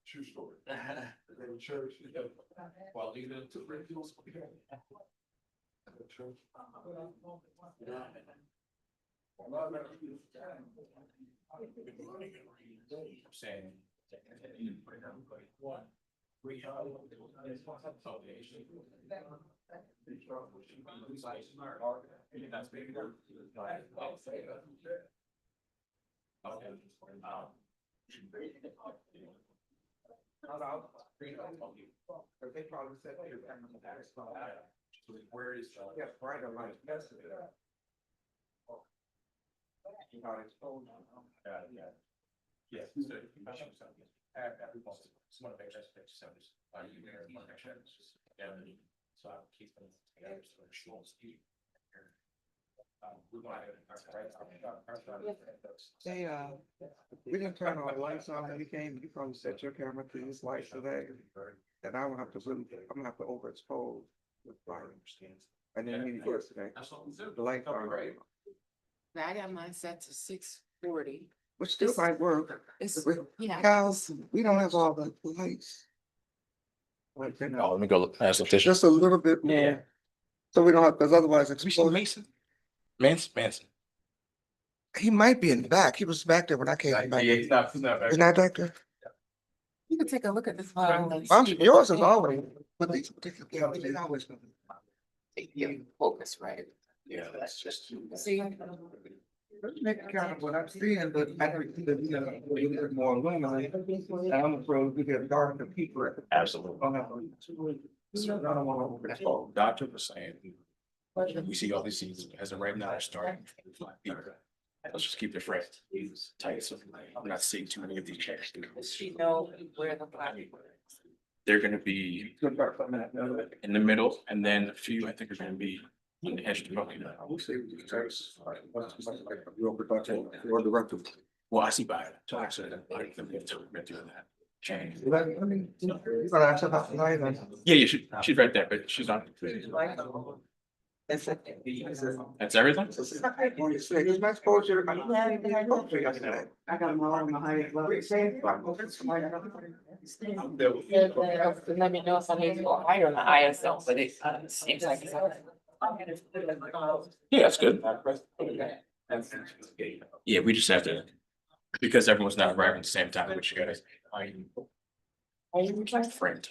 2-story. The church. Well, even to saying they probably said where is right on my yes, so keep them together so it shows you. They we didn't turn our lights on when you came. You probably set your camera to these lights today, and I'm gonna have to have to overexpose the light. And then you yesterday, the lights are right. I got mine set to 640. Which still might work. It's, yeah. Cows, we don't have all the lights. Like, you know, Oh, let me go look. Ask Letitia. just a little bit more. Yeah. So we don't have, because otherwise it's. Mason. Manson. He might be in the back. He was back there when I came back. He's not back. Isn't that back there? You can take a look at this file. and I'm see sure yours is what always, but these particular, yeah, they always. they give focus, right? Yeah, that's just. See, That's kind of what I'm seeing, but I think that, you know, a little bit more illuminated. And I'm afraid we get darker people. Absolutely. I don't want to overexpose. Doctor was saying, we see all these scenes as of right now, they're starting. to fly people. Let's just keep the frame tight. So I'm not seeing too many of these checks. does she know where the black people is? They're gonna be in the middle, and then a few, I think, are gonna be on the edge of the bucket. Or director. Well, I see by it. So actually, I think we have to do that. Change. I mean, you gotta ask about tonight then. Yeah, she's right there, but she's not. That's everything? It's my exposure. I got them all on the high level. Let me know if I need to go higher on the ISO, but it seems like it's. Yeah, that's good. Yeah, we just have to, because everyone's not arriving at the same time, which you gotta. Friend.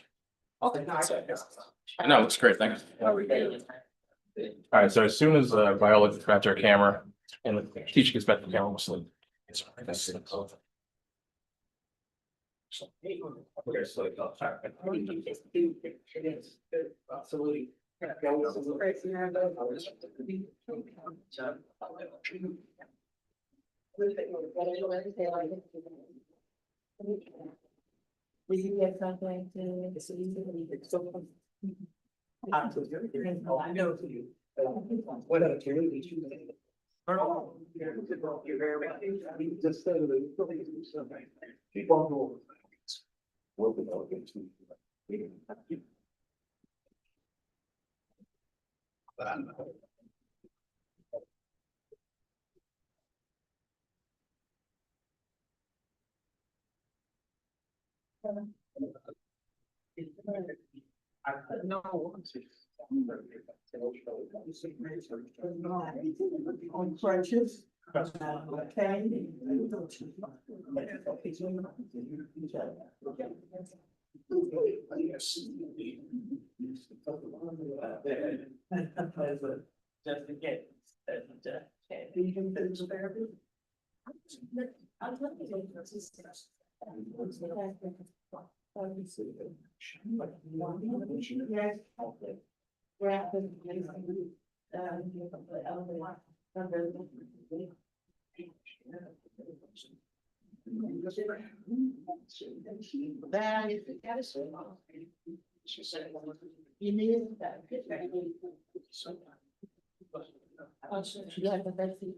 No, it's great, thanks. All right, so as soon as Viola gets back to her camera and the teacher gets back to the camera, we'll sleep. Absolutely. Will you get something to the city? I know you. What else? Just said it. Keep on going. No. On crutches. Just in case. That is the catastrophe. You need that. Yeah, but that's the.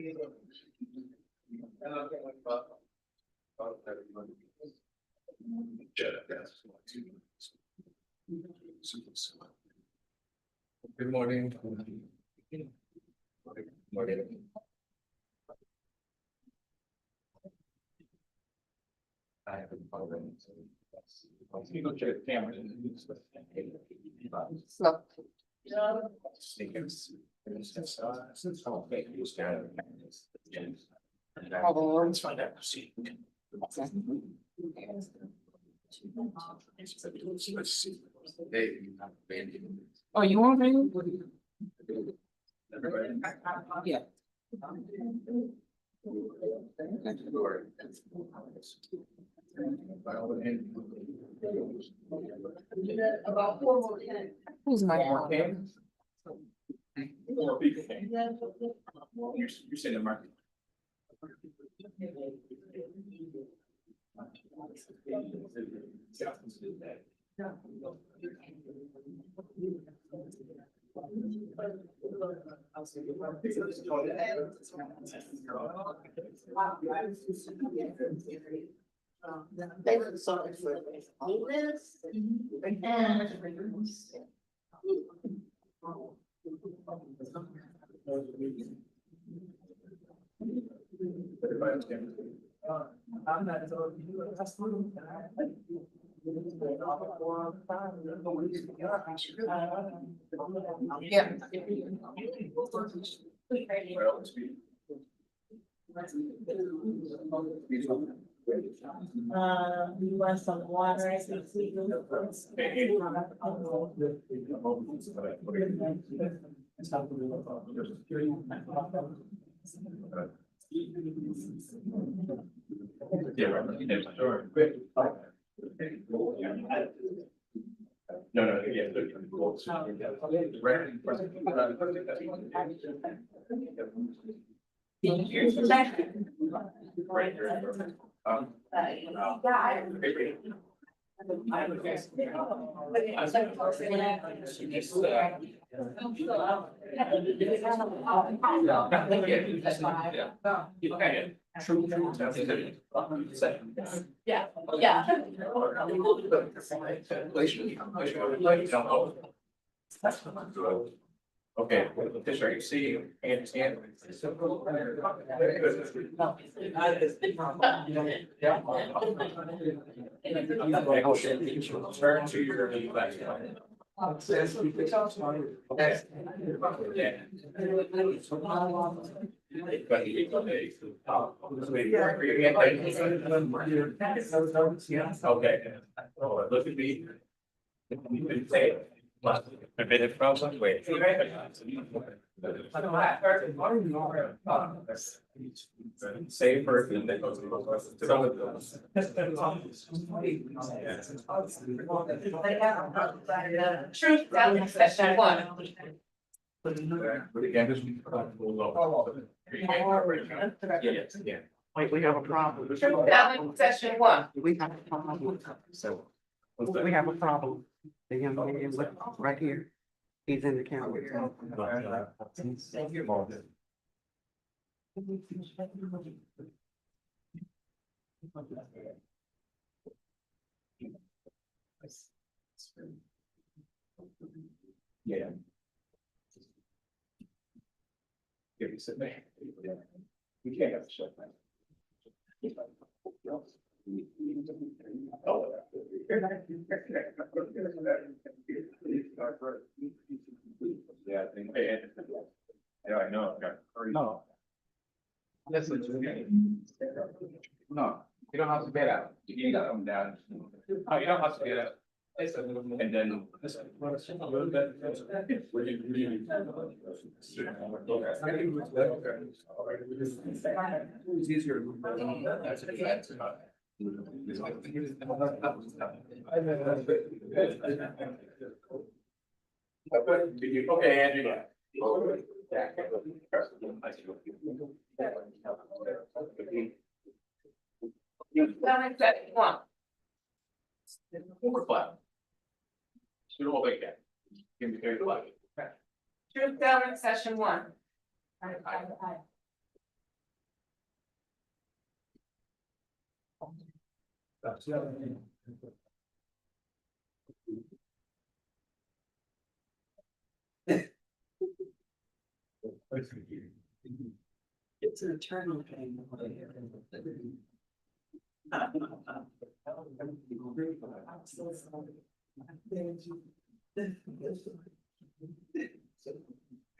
Good morning. Morning. I have a problem. You go check the camera. So, Sneakers. Let's find out. See. Let's see. oh, you want me? Yeah. Who's my phone? You're saying the market. They were sorry for this. I'm not so. Yeah. You want some water? Yeah, right. No, yeah. Yeah, yeah. Okay, Fisher, you see, and. Turn to your. Okay. Oh, look at me. I've been in problem, wait. Same person that goes. Truth telling session one. Yeah. Wait, we have a problem. Truth telling session one. We have a problem. So, we have a problem. The young man look right here. He's in the camera. Yeah. Give me some. We can't have a shut down. Oh. Yeah, I think. Yeah, I know. No. Listen to me. No, you don't have to get out. You gotta come down. Oh, you don't have to get out. And then. It's easier. Okay, Andrew. Truth telling session one. We're flat. So don't like that. Give me the light. Truth telling session one. It's an eternal pain. I'm so sorry.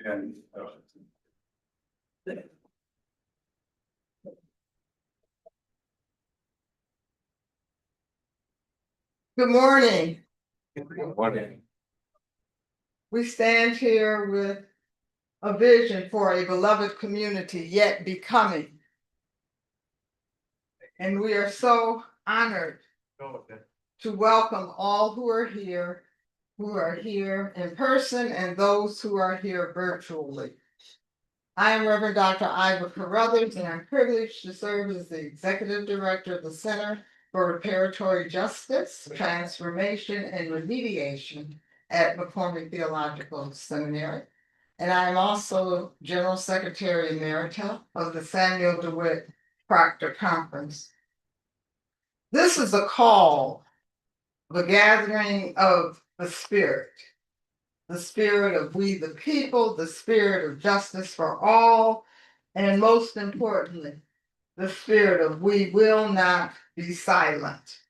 And, Good morning. Morning. We stand here with a vision for a beloved community yet becoming. And we are so honored to welcome all who are here in person and those who are here virtually. I am Reverend Dr. Ivor Carruthers, and I'm privileged to serve as the Executive Director of the Center for Reparatory Justice, Transformation, and Remediation at McCormick Theological Seminary. And I am also General Secretary Emerita of the Samuel DeWitt Proctor Conference. This is a call, the gathering of the spirit of we the people, the spirit of justice for all, and most importantly, the spirit of we will not be silent.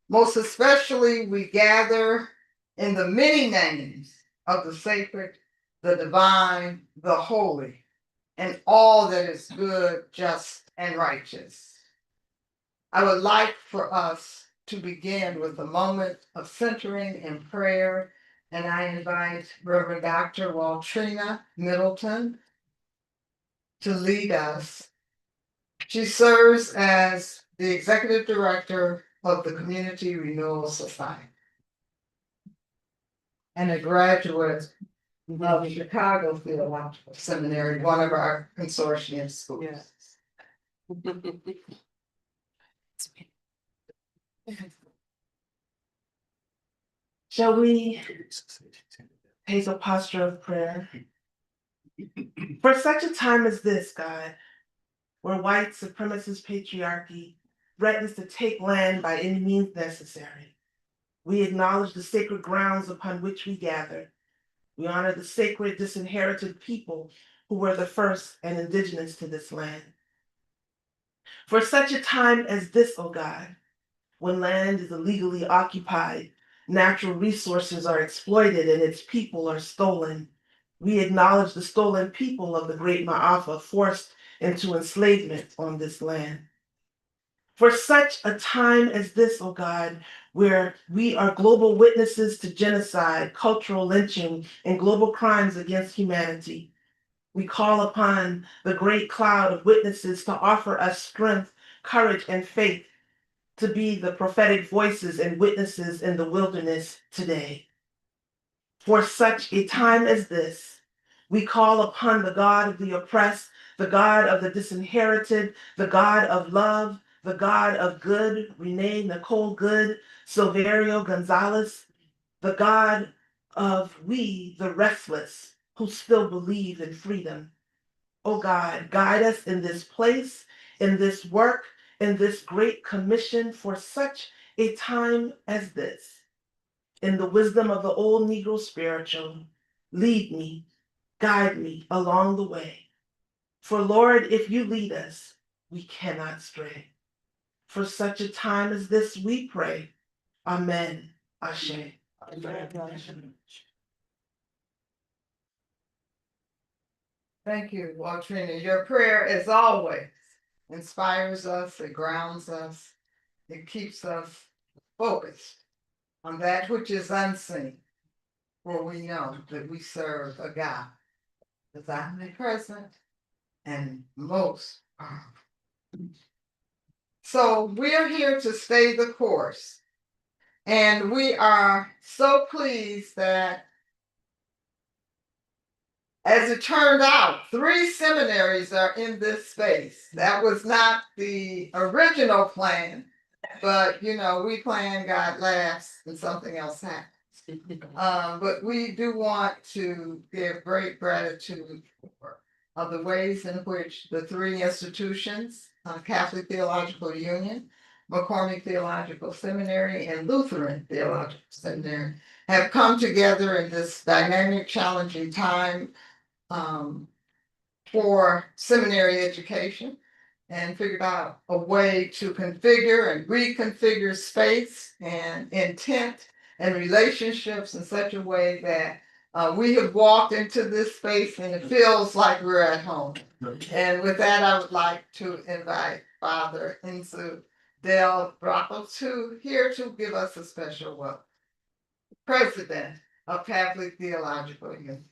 Most especially, we gather in the many names of the sacred, the divine, the holy, and all that is good, just, and righteous. I would like for us to begin with a moment of centering and prayer, and I invite Reverend Dr. Waltrina Middleton to lead us. She serves as the Executive Director of the Community Renewal Society and a graduate of Chicago Theological Seminary, one of our consortium schools. Yes. Shall we take a posture of prayer? For such a time as this, God, where white supremacist patriarchy threatens to take land by any means necessary, we acknowledge the sacred grounds upon which we gather. We honor the sacred disinherited people who were the first and indigenous to this land. For such a time as this, O God, when land is illegally occupied, natural resources are exploited, and its people are stolen, we acknowledge the stolen people of the Great Ma'afa forced into enslavement on this land. For such a time as this, O God, where we are global witnesses to genocide, cultural lynching, and global crimes against humanity, we call upon the great cloud of witnesses to offer us strength, courage, and faith to be the prophetic voices and witnesses in the wilderness today. For such a time as this, we call upon the God of the oppressed, the God of the disinherited, the God of love, the God of good, Renee Nicole Good, Silverio Gonzalez, the God of we, the restless, who still believe in freedom. Oh God, guide us in this place, in this work, in this great commission for such a time as this. In the wisdom of the old Negro spiritual, lead me, guide me along the way. For Lord, if you lead us, we cannot stray. For such a time as this we pray. Amen. Ashe. Thank you, Waltrina. Your prayer, as always, inspires us, it grounds us, it keeps us focused on that which is unseen, for we know that we serve a God that's omnipresent and most powerful. So we are here to stay the course, and we are so pleased that, as it turned out, 3 seminaries are in this space. That was not the original plan, but we plan God last and something else happens. But we do want to give great gratitude for of the ways in which the three institutions, Catholic Theological Union, McCormick Theological Seminary, and Lutheran Theological Seminary, have come together in this dynamic, challenging time for seminary education and figured out a way to configure and reconfigure space and intent and relationships in such a way that we have walked into this space and it feels like we're at home. And with that, I would like to invite Father Enzo Del Bracco here to give us a special welcome. President of Catholic Theological Union.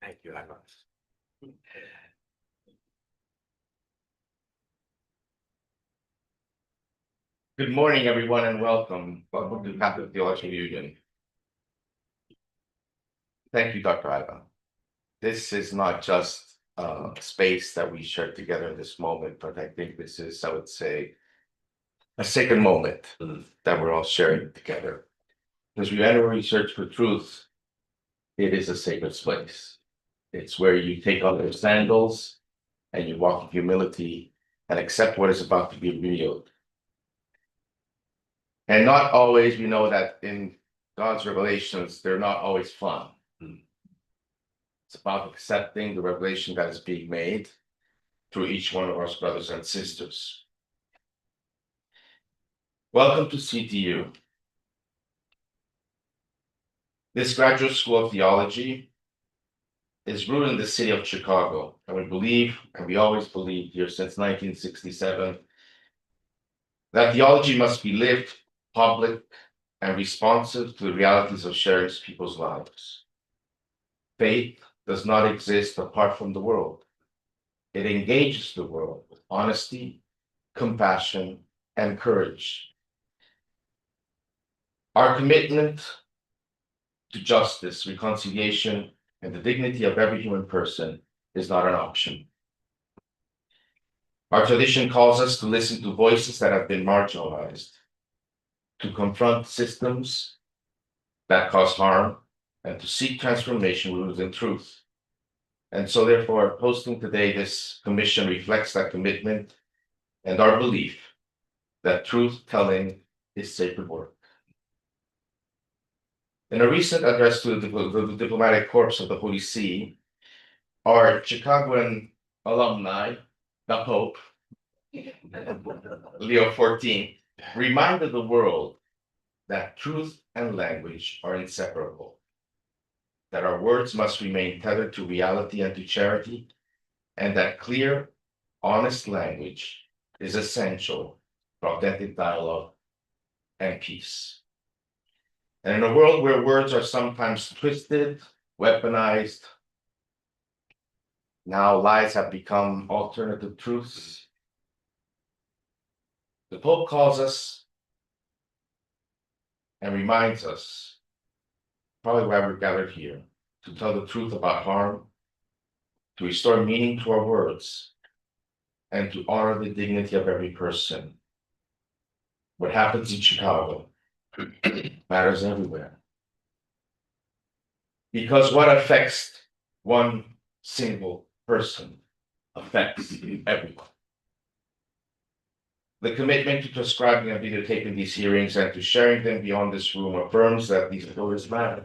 Thank you, Emma. Good morning, everyone, and welcome. Welcome to Catholic Theological Union. Thank you, Dr. Iva. This is not just a space that we share together in this moment, but I think this is, I would say, a sacred moment that we're all sharing together. As we enter research for truth, it is a sacred space. It's where you take off your sandals and you walk in humility and accept what is about to be revealed. And not always, we know that in God's revelations, they're not always fun. It's about accepting the revelation that is being made through each one of our brothers and sisters. Welcome to CTU. This graduate school of theology is rooted in the city of Chicago, and we believe, and we always believed here since 1967, that theology must be lived, public, and responsive to the realities of sharing people's lives. Faith does not exist apart from the world. It engages the world with honesty, compassion, and courage. Our commitment to justice, reconciliation, and the dignity of every human person is not an option. Our tradition calls us to listen to voices that have been marginalized, to confront systems that cause harm, and to seek transformation rooted in truth. And so therefore, hosting today this commission reflects that commitment and our belief that truth-telling is sacred work. In a recent address to the diplomatic corps of the Holy See, our Chicagoan alumni, the Pope, Leo XIV, reminded the world that truth and language are inseparable, that our words must remain tethered to reality and to charity, and that clear, honest language is essential for authentic dialogue and peace. And in a world where words are sometimes twisted, weaponized, now lies have become alternative truths, the Pope calls us and reminds us, probably why we're gathered here, to tell the truth about harm, to restore meaning to our words, and to honor the dignity of every person. What happens in Chicago matters everywhere. Because what affects one single person affects everyone. The commitment to transcribing and videotaping these hearings and to sharing them beyond this room affirms that these stories matter.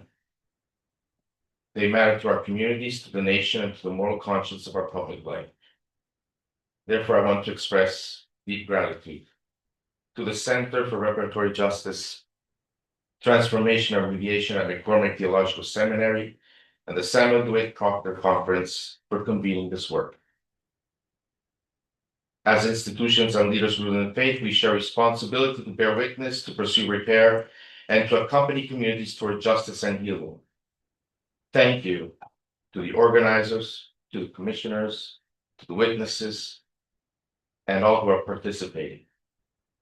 They matter to our communities, to the nation, and to the moral conscience of our public life. Therefore, I want to express deep gratitude to the Center for Reparatory Justice, Transformation and Remediation at McCormick Theological Seminary, and the Samuel DeWitt Proctor Conference for convening this work. As institutions and leaders rooted in faith, we share responsibility to bear witness, to pursue repair, and to accompany communities toward justice and healing. Thank you to the organizers, to the commissioners, to the witnesses, and all who are participating.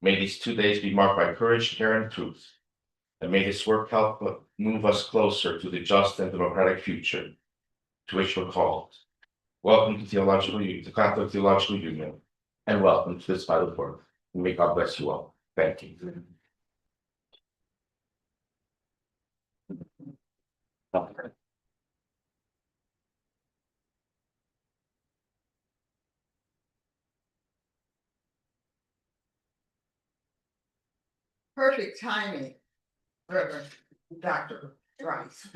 May these 2 days be marked by courage, care, and truth. And may this work help move us closer to the just and democratic future to which we're called. Welcome to the Catholic Theological Union, and welcome to this vital work. May God bless you all. Thank you. perfect timing, Reverend Dr. Rice.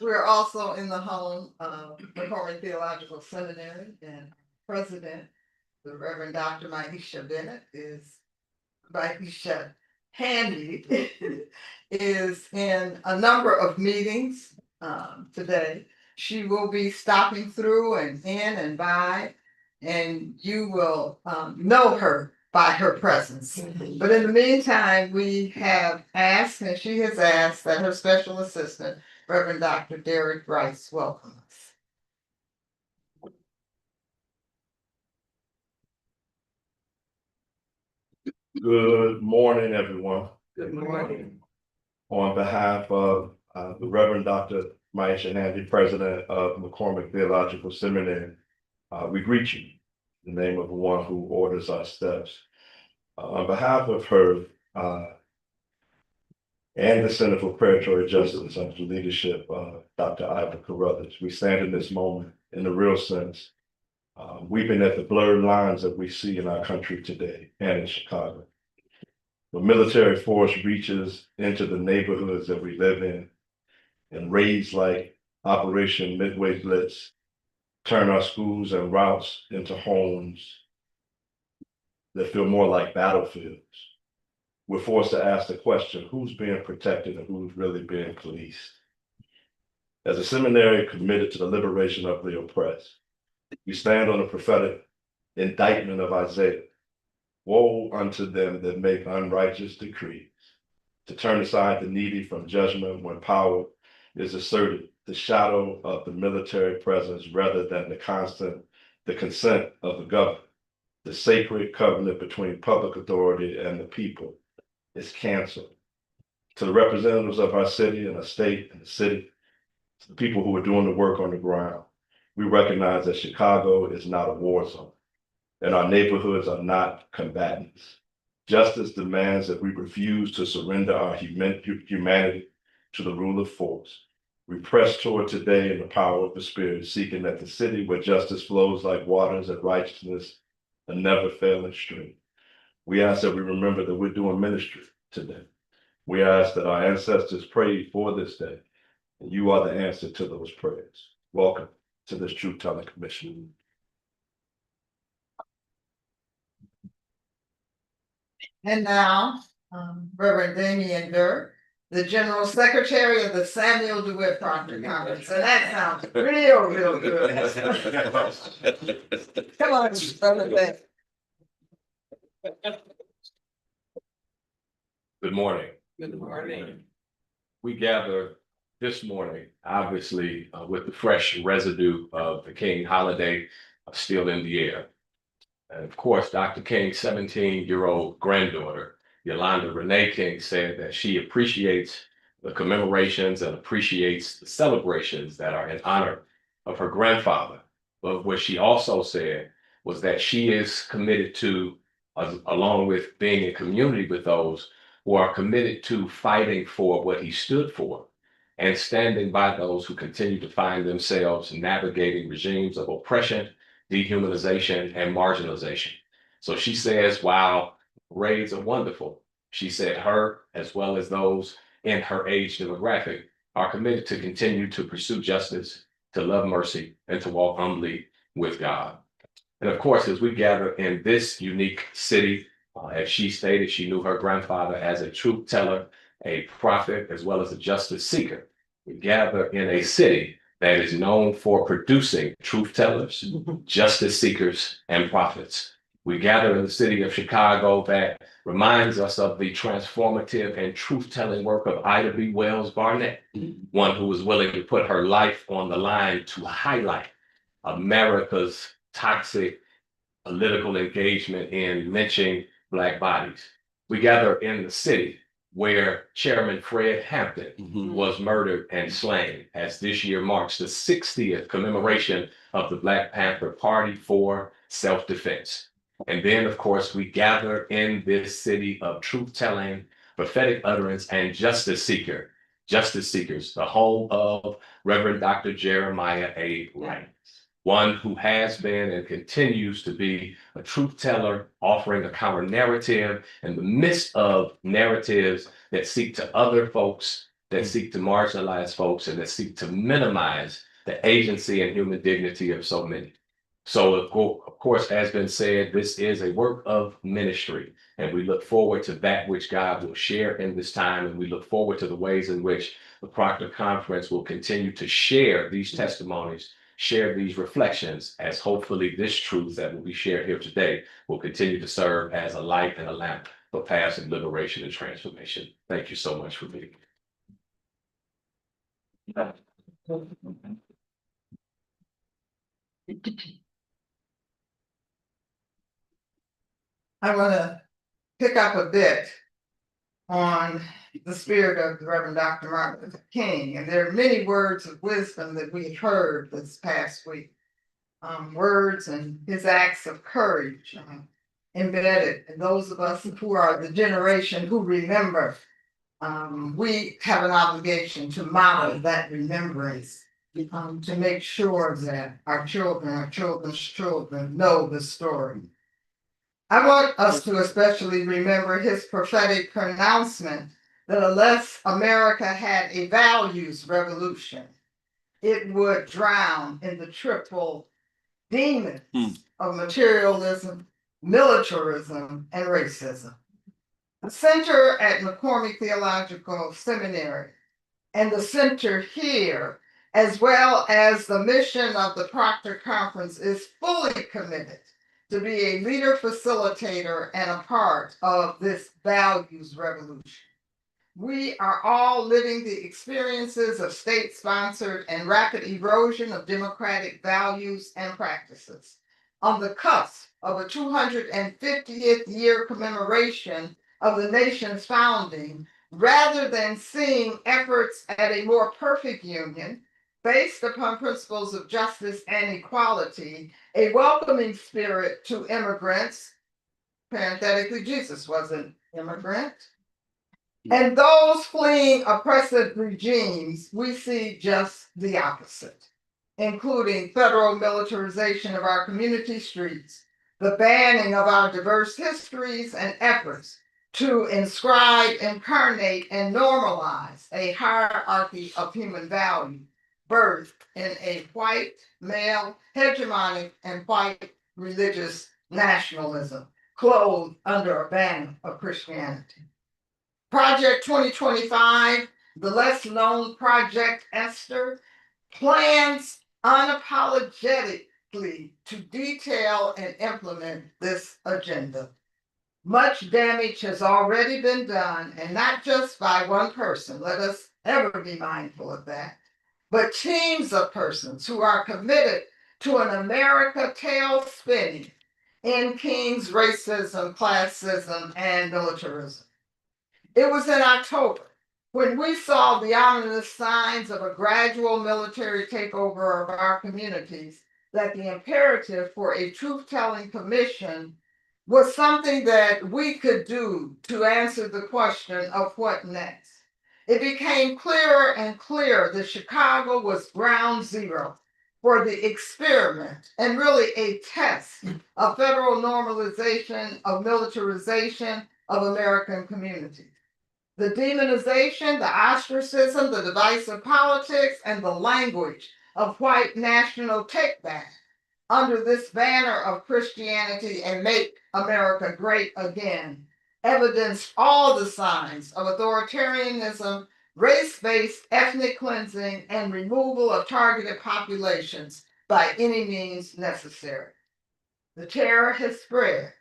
We're also in the home of McCormick Theological Seminary, and President, the Reverend Dr. Maisha Handy is in a number of meetings today. She will be stopping through and in and by, and you will know her by her presence. But in the meantime, we have asked, and she has asked, that her special assistant, Reverend Dr. Derek Rice, welcome us. Good morning, everyone. Good morning. On behalf of the Reverend Dr. Maisha Handy, President of McCormick Theological Seminary, we greet you in the name of the one who orders our steps. On behalf of her and the Center for Reparatory Justice under the leadership of Dr. Ivor Carruthers, we stand in this moment in the real sense, weeping at the blurred lines that we see in our country today and in Chicago. The military force reaches into the neighborhoods that we live in, and raids like Operation Midway Blitz turn our schools and routes into homes that feel more like battlefields. We're forced to ask the question, who's being protected and who's really being policed? As a seminary committed to the liberation of the oppressed, we stand on the prophetic indictment of Isaiah. Woe unto them that make unrighteous decrees, to turn aside the needy from judgment when power is asserted, the shadow of the military presence rather than the consent of the government. The sacred covenant between public authority and the people is canceled. To the representatives of our city and our state and the city, to the people who are doing the work on the ground, we recognize that Chicago is not a war zone, and our neighborhoods are not combatants. Justice demands that we refuse to surrender our humanity to the rule of force. We press toward today in the power of the Spirit, seeking that the city where justice flows like waters and righteousness, a never failing stream. We ask that we remember that we're doing ministry today. We ask that our ancestors prayed for this day, and you are the answer to those prayers. Welcome to this Truth Telling Commission. And now, Reverend Damian Dirk, the General Secretary of the Samuel DeWitt Proctor Conference. And that sounds real good. Come on, Reverend. Good morning. Good morning. We gather this morning, obviously, with the fresh residue of the King holiday still in the air. And of course, Dr. King's 17-year-old granddaughter, Yolanda Renee King, said that she appreciates the commemorations and appreciates the celebrations that are in honor of her grandfather. But what she also said was that she is committed to, along with being in community with those who are committed to fighting for what he stood for and standing by those who continue to find themselves navigating regimes of oppression, dehumanization, and marginalization. So she says, while raids are wonderful, she said her, as well as those in her age demographic, are committed to continue to pursue justice, to love mercy, and to walk humbly with God. And of course, as we gather in this unique city, as she stated, she knew her grandfather as a truth teller, a prophet, as well as a justice seeker. We gather in a city that is known for producing truth tellers, justice seekers, and prophets. We gather in the city of Chicago that reminds us of the transformative and truth-telling work of Ida B. Wells Barnett, one who was willing to put her life on the line to highlight America's toxic political engagement in lynching Black bodies. We gather in the city where Chairman Fred Hampton was murdered and slain, as this year marks the 60th commemoration of the Black Panther Party for self-defense. And then, of course, we gather in this city of truth-telling, prophetic utterance, and justice seekers, the home of Reverend Dr. Jeremiah A. Wright. one who has been and continues to be a truth teller, offering a counter narrative in the midst of narratives that seek to other folks, that seek to marginalize folks, and that seek to minimize the agency and human dignity of so many. So, of course, as been said, this is a work of ministry, and we look forward to that which God will share in this time, and we look forward to the ways in which the Proctor Conference will continue to share these testimonies, share these reflections, as hopefully this truth that will be shared here today will continue to serve as a light and a lamp for paths of liberation and transformation. Thank you so much for being here. I want to pick up a bit on the spirit of the Reverend Dr. Martin Luther King, and there are many words of wisdom that we heard this past week. Words and his acts of courage embedded in those of us who are the generation who remember. We have an obligation to model that remembrance, to make sure that our children's children know the story. I want us to especially remember his prophetic pronouncement that unless America had a values revolution, it would drown in the triple demons of materialism, militarism, and racism. The center at McCormick Theological Seminary and the center here, as well as the mission of the Proctor Conference, is fully committed to be a leader facilitator and a part of this values revolution. We are all living the experiences of state-sponsored and rapid erosion of democratic values and practices. On the cusp of a 250th year commemoration of the nation's founding, rather than seeing efforts at a more perfect union based upon principles of justice and equality, a welcoming spirit to immigrants, parenthetically, Jesus was an immigrant, and those fleeing oppressive regimes, we see just the opposite, including federal militarization of our community streets, the banning of our diverse histories, and efforts to inscribe, incarnate, and normalize a hierarchy of human value birthed in a white, male, hegemonic, and white religious nationalism, clothed under a banner of Christianity. Project 2025, the less known Project Esther, plans unapologetically to detail and implement this agenda. Much damage has already been done, and not just by one person, let us ever be mindful of that, but teams of persons who are committed to an America tail spinning in King's racism, classism, and militarism. It was in October when we saw the ominous signs of a gradual military takeover of our communities that the imperative for a truth-telling commission was something that we could do to answer the question of what next. It became clearer and clearer that Chicago was ground zero for the experiment and really a test of federal normalization of militarization of American communities. The demonization, the ostracism, the divisive politics, and the language of white national takeback under this banner of Christianity and Make America Great Again evidenced all the signs of authoritarianism, race-based ethnic cleansing, and removal of targeted populations by any means necessary. The terror has spread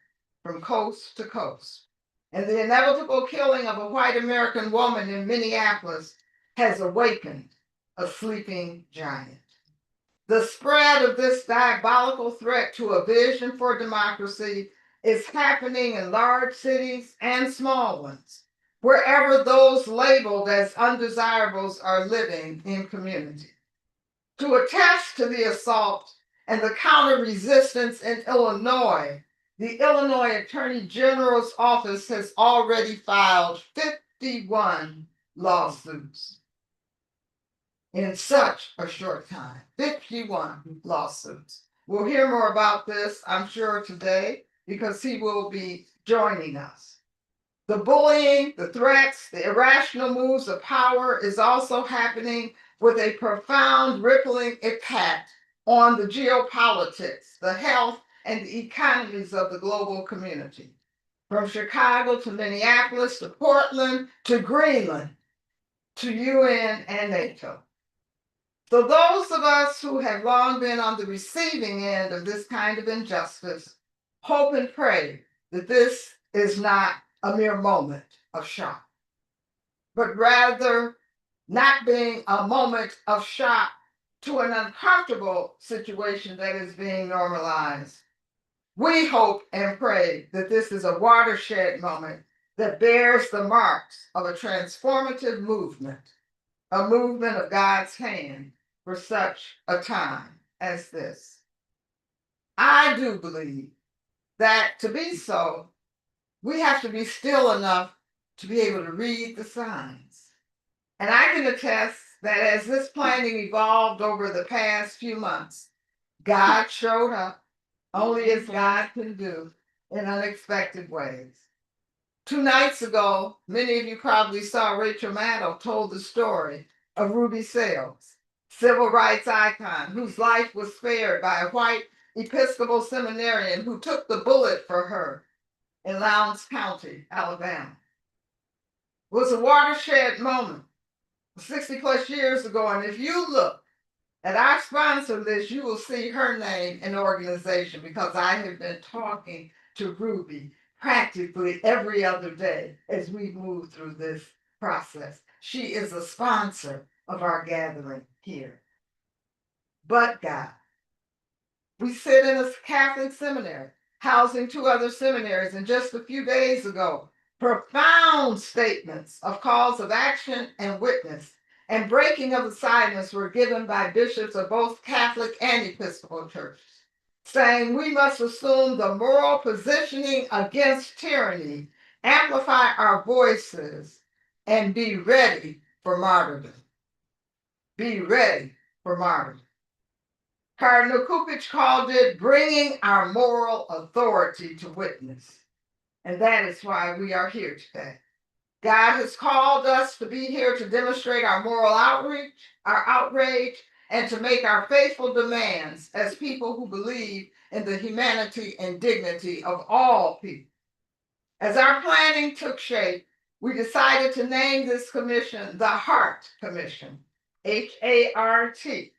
from coast to coast, and the inevitable killing of a white American woman in Minneapolis has awakened a sleeping giant. The spread of this diabolical threat to a vision for democracy is happening in large cities and small ones, wherever those labeled as undesirables are living in community. To attest to the assault and the counter resistance in Illinois, the Illinois Attorney General's office has already filed 51 lawsuits. in such a short time. 51 lawsuits. We'll hear more about this, I'm sure, today, because he will be joining us. The bullying, the threats, the irrational moves of power is also happening with a profound rippling impact on the geopolitics, the health, and the economies of the global community. From Chicago to Minneapolis to Portland to Greenland to UN and NATO. So those of us who have long been on the receiving end of this kind of injustice hope and pray that this is not a mere moment of shock, but rather not being a moment of shock to an uncomfortable situation that is being normalized. We hope and pray that this is a watershed moment that bears the marks of a transformative movement, a movement of God's hand for such a time as this. I do believe that to be so, we have to be still enough to be able to read the signs. And I can attest that as this planning evolved over the past few months, God showed up only as God can do in unexpected ways. 2 nights ago, many of you probably saw Rachel Maddow told the story of Ruby Sales, civil rights icon whose life was spared by a white Episcopal seminarian who took the bullet for her in Lowndes County, Alabama. It was a watershed moment 60 plus years ago, and if you look at our sponsor list, you will see her name and organization because I have been talking to Ruby practically every other day as we move through this process. She is a sponsor of our gathering here. But God, we sit in a Catholic seminary, housing 2 other seminaries, and just a few days ago, profound statements of calls of action and witness and breaking of the silence were given by bishops of both Catholic and Episcopal churches, saying we must assume the moral positioning against tyranny, amplify our voices, and be ready for martyrdom. Be ready for martyrdom. Cardinal Kupich called it bringing our moral authority to witness. And that is why we are here today. God has called us to be here to demonstrate our moral outreach, our outrage, and to make our faithful demands as people who believe in the humanity and dignity of all people. As our planning took shape, we decided to name this commission the HART Commission, H-A-R-T,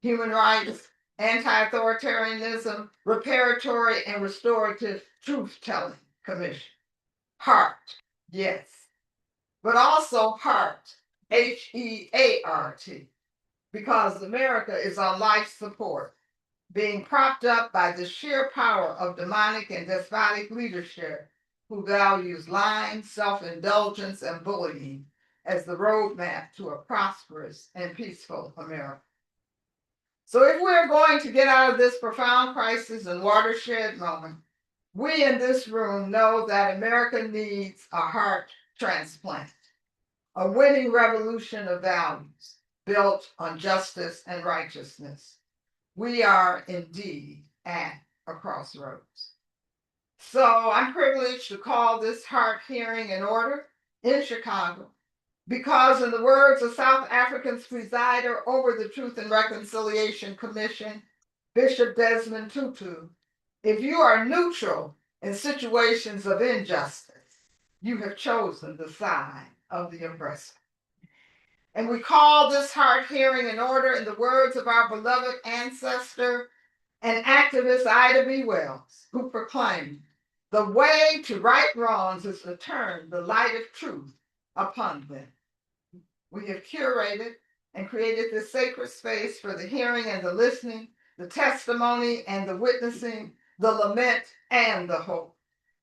Human Rights, Anti-Authoritarianism, Reparatory and Restorative Truth-Telling Commission. HART, yes. But also HART, H-E-A-R-T, because America is on life support, being propped up by the sheer power of demonic and despotic leadership who values lying, self-indulgence, and bullying as the roadmap to a prosperous and peaceful America. So if we're going to get out of this profound crisis and watershed moment, we in this room know that America needs a heart transplant, a winning revolution of values built on justice and righteousness. We are indeed at a crossroads. So I'm privileged to call this HART hearing in order in Chicago, because in the words of South Africa's presider over the Truth and Reconciliation Commission, Bishop Desmond Tutu, if you are neutral in situations of injustice, you have chosen the side of the oppressor. And we call this HART hearing in order in the words of our beloved ancestor and activist Ida B. Wells, who proclaimed, the way to right wrongs is to turn the light of truth upon them. We have curated and created this sacred space for the hearing and the listening, the testimony and the witnessing, the lament and the hope.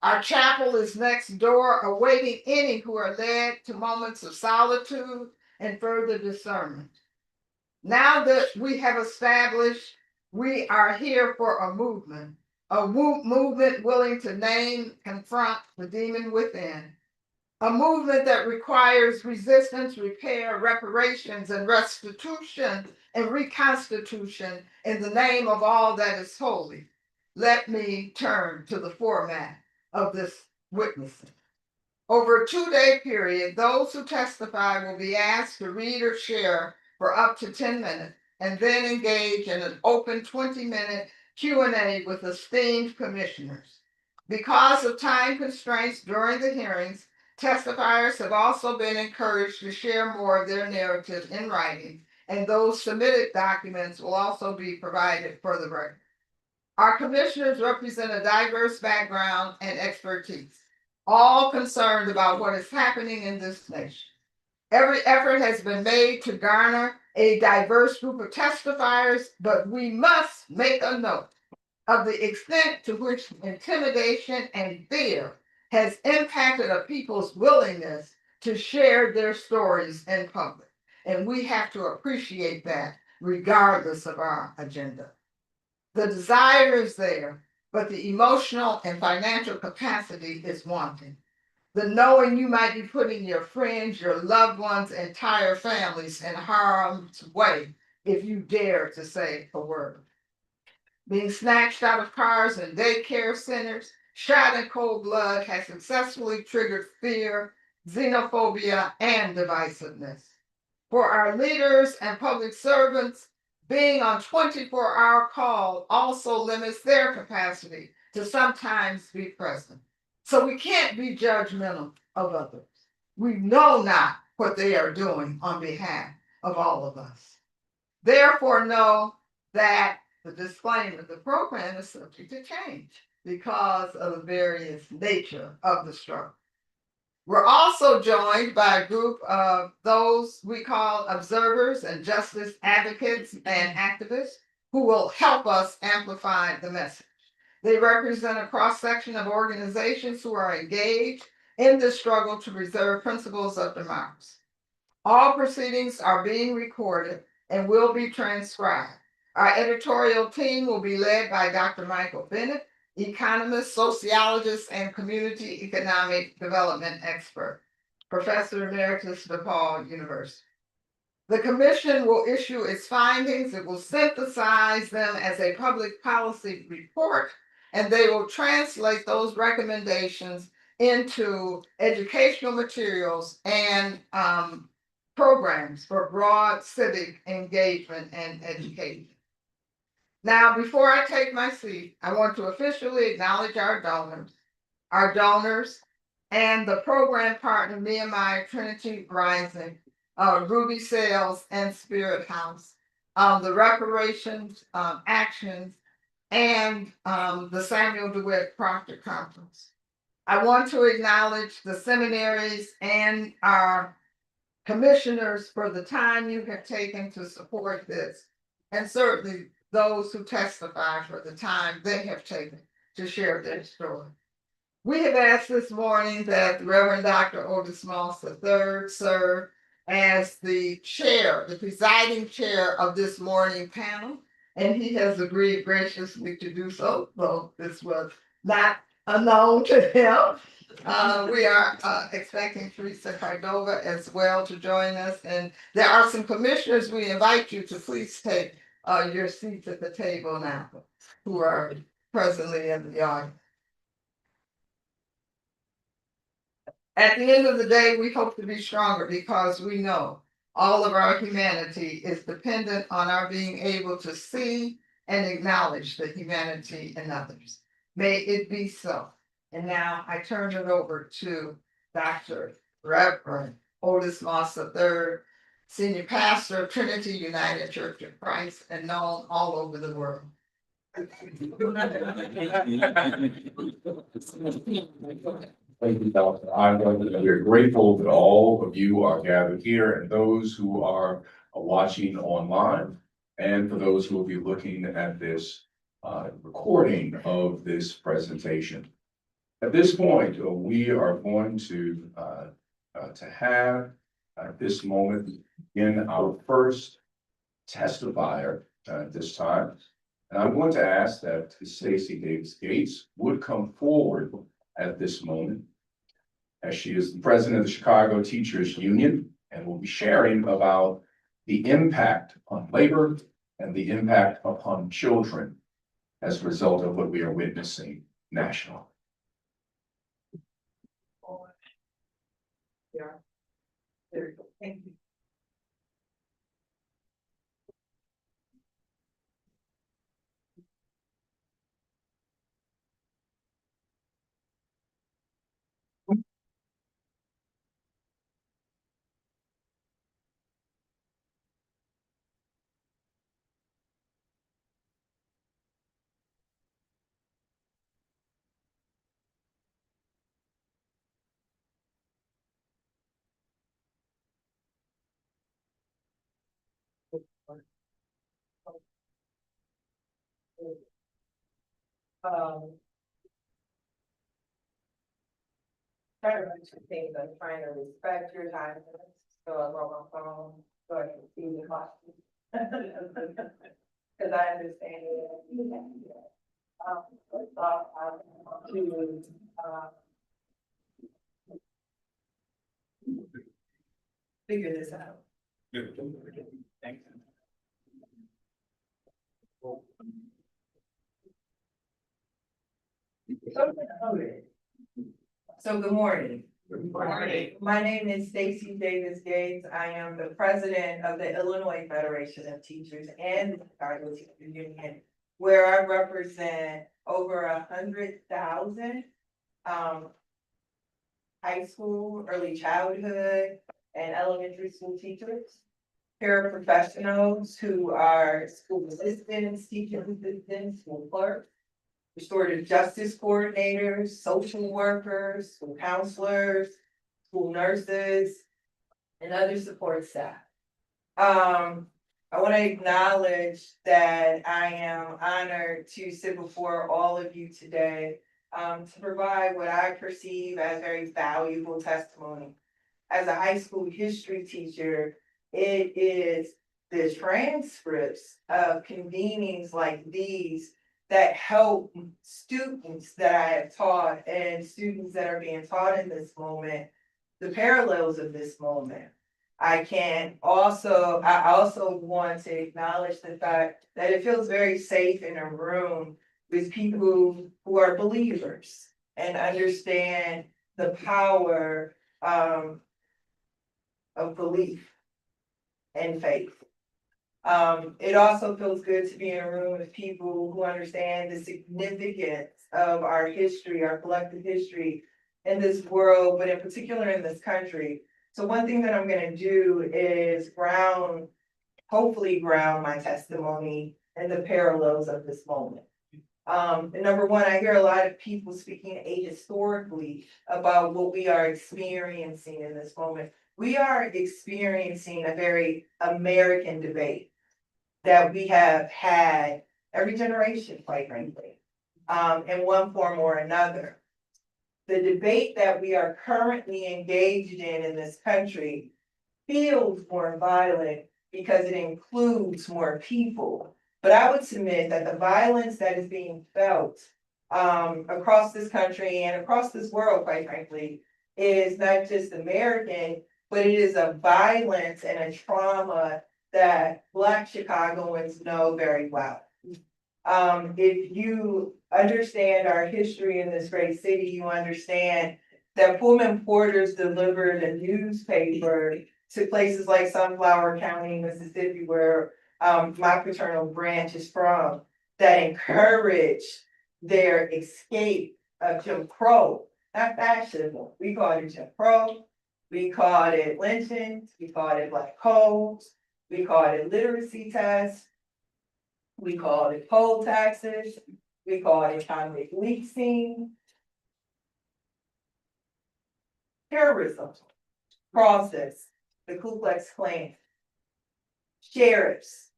Our chapel is next door, awaiting any who are led to moments of solitude and further discernment. Now that we have established we are here for a movement willing to name, confront the demon within, a movement that requires resistance, repair, reparations, and restitution and reconstitution in the name of all that is holy. Let me turn to the format of this witnessing. Over a 2-day period, those who testify will be asked to read or share for up to 10 minutes and then engage in an open 20-minute Q&A with esteemed commissioners. Because of time constraints during the hearings, testifiers have also been encouraged to share more of their narrative in writing, and those submitted documents will also be provided for the record. Our commissioners represent a diverse background and expertise, all concerned about what is happening in this nation. Every effort has been made to garner a diverse group of testifiers, but we must make a note of the extent to which intimidation and fear has impacted a people's willingness to share their stories in public. And we have to appreciate that regardless of our agenda. The desire is there, but the emotional and financial capacity is wanting. The knowing you might be putting your friends, your loved ones, entire families in harm's way if you dare to say a word. Being snatched out of cars and daycare centers, shot in cold blood has successfully triggered fear, xenophobia, and divisiveness. For our leaders and public servants, being on 24-hour call also limits their capacity to sometimes be present. So we can't be judgmental of others. We know not what they are doing on behalf of all of us. Therefore, know that the disclaimer, the program is subject to change because of the various nature of the struggle. We're also joined by a group of those we call observers and justice advocates and activists who will help us amplify the message. They represent a cross-section of organizations who are engaged in the struggle to preserve principles of democracy. All proceedings are being recorded and will be transcribed. Our editorial team will be led by Dr. Michael Bennett, economist, sociologist, and community economic development expert, Professor Emeritus DePaul University. The commission will issue its findings, it will synthesize them as a public policy report, and they will translate those recommendations into educational materials and programs for broad civic engagement and education. Now, before I take my seat, I want to officially acknowledge our donors, and the program partner, Nehemiah Trinity Rising, Ruby Sales and Spirit House, the reparations actions, and the Samuel DeWitt Proctor Conference. I want to acknowledge the seminaries and our commissioners for the time you have taken to support this, and certainly those who testify for the time they have taken to share their story. We have asked this morning that the Reverend Dr. Otis Moss III serve as the chair, the presiding chair of this morning panel, and he has agreed graciously to do so, though this was not unknown to him. We are expecting Teresa Cordova as well to join us, and there are some commissioners we invite you to please take your seats at the table now, who are presently in the audience. At the end of the day, we hope to be stronger because we know all of our humanity is dependent on our being able to see and acknowledge the humanity in others. May it be so. And now I turn it over to Dr. Reverend Otis Moss III, Senior Pastor of Trinity United Church of Christ and known all over the world. Thank you, Dr. We're grateful that all of you are gathered here and those who are watching online, and for those who will be looking at this recording of this presentation. At this point, we are going to have at this moment in our first testifier at this time. And I'm going to ask that Stacey Davis Gates would come forward at this moment. as she is the president of the Chicago Teachers Union and will be sharing about the impact on labor and the impact upon children as a result of what we are witnessing nationally. There you go. Thank you. Very much things I'm trying to respect your time, so I'm on my phone, so I can see the questions. Cause I understand it. Figure this out. Thanks. So good morning. Good morning. My name is Stacy Davis Gates. I am the president of the Illinois Federation of Teachers and the Chicago Teachers Union, where I represent over 100,000 high school, early childhood, and elementary school teachers, paraprofessionals who are school assistants, teacher assistants, school clerks, restorative justice coordinators, social workers, school counselors, school nurses, and other support staff. I want to acknowledge that I am honored to sit before all of you today to provide what I perceive as very valuable testimony. As a high school history teacher, it is the transcripts of convenings like these that help students that I have taught and students that are being taught in this moment, the parallels of this moment. I also want to acknowledge the fact that it feels very safe in a room with people who are believers and understand the power of belief and faith. It also feels good to be in a room with people who understand the significance of our history, our collective history in this world, but in particular in this country. So one thing that I'm going to do is hopefully ground my testimony in the parallels of this moment. And number one, I hear a lot of people speaking ahistorically about what we are experiencing in this moment. We are experiencing a very American debate that we have had every generation, quite frankly, in one form or another. The debate that we are currently engaged in this country feels more violent because it includes more people. But I would submit that the violence that is being felt across this country and across this world, quite frankly, is not just American, but it is a violence and a trauma that Black Chicagoans know very well. If you understand our history in this great city, you understand that Pullman Porters delivered a newspaper to places like Sunflower County, Mississippi, where my paternal branch is from, that encouraged their escape of Jim Crow, not fascism. We called it Jim Crow, we called it lynchings, we called it black codes, we called it literacy tests, we called it poll taxes, we called it convict leasing, terrorism, process, the Ku Klux Klan, sheriffs.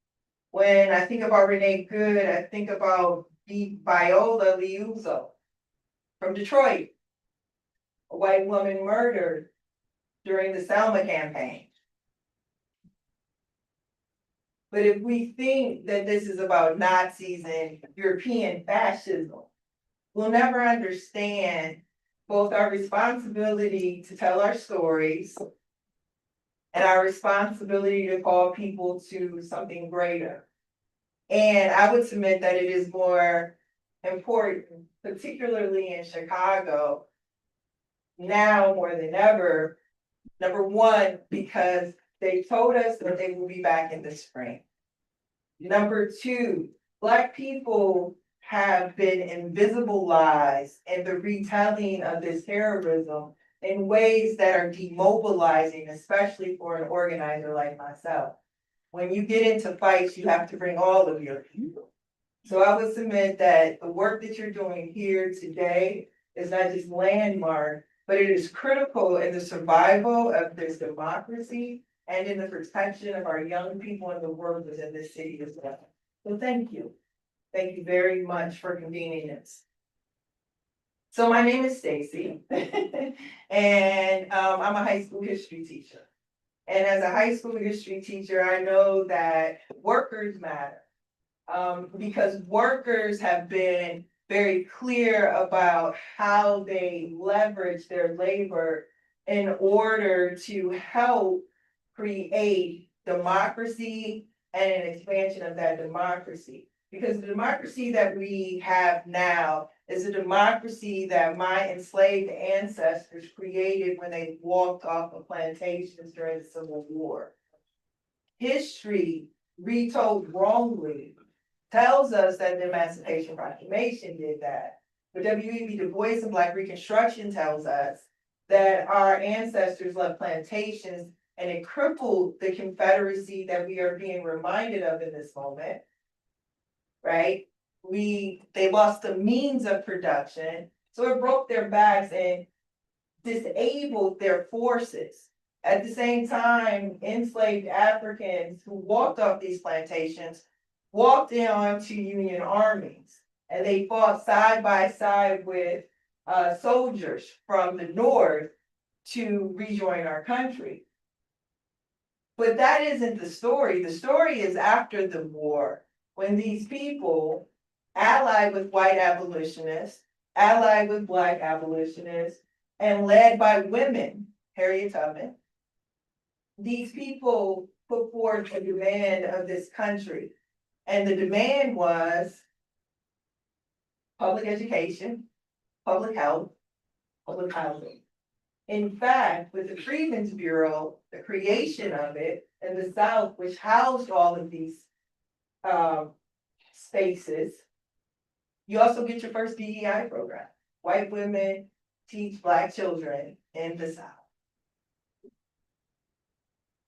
When I think about Renee Good, I think about Viola Liuzzo from Detroit, a white woman murdered during the Selma campaign. But if we think that this is about Nazis and European fascism, we'll never understand both our responsibility to tell our stories and our responsibility to call people to something greater. And I would submit that it is more important, particularly in Chicago, now more than ever. Number one, because they told us that they will be back in the spring. Number two, Black people have been invisibilized in the retelling of this terrorism in ways that are demobilizing, especially for an organizer like myself. When you get into fights, you have to bring all of your people. So I would submit that the work that you're doing here today is not just landmark, but it is critical in the survival of this democracy and in the protection of our young people and the workers in this city as well. So thank you. Thank you very much for convening this. So my name is Stacy, and I'm a high school history teacher. And as a high school history teacher, I know that workers matter. Because workers have been very clear about how they leverage their labor in order to help create democracy and an expansion of that democracy. Because the democracy that we have now is a democracy that my enslaved ancestors created when they walked off of plantations during the Civil War. History, retold wrongly, tells us that the Emancipation Proclamation did that. But W.E.B. Du Bois and Black Reconstruction tells us that our ancestors left plantations and it crippled the Confederacy that we are being reminded of in this moment, right? They lost the means of production, so it broke their backs and disabled their forces. At the same time, enslaved Africans who walked off these plantations walked in onto Union armies, and they fought side by side with soldiers from the North to rejoin our country. But that isn't the story. The story is after the war, when these people, allied with white abolitionists, allied with Black abolitionists, and led by women, Harriet Tubman, these people put forth a demand of this country. And the demand was public education, public health, public housing. In fact, with the Freedmen's Bureau, the creation of it in the South, which housed all of these spaces, you also get your first DEI program. White women teach Black children in the South.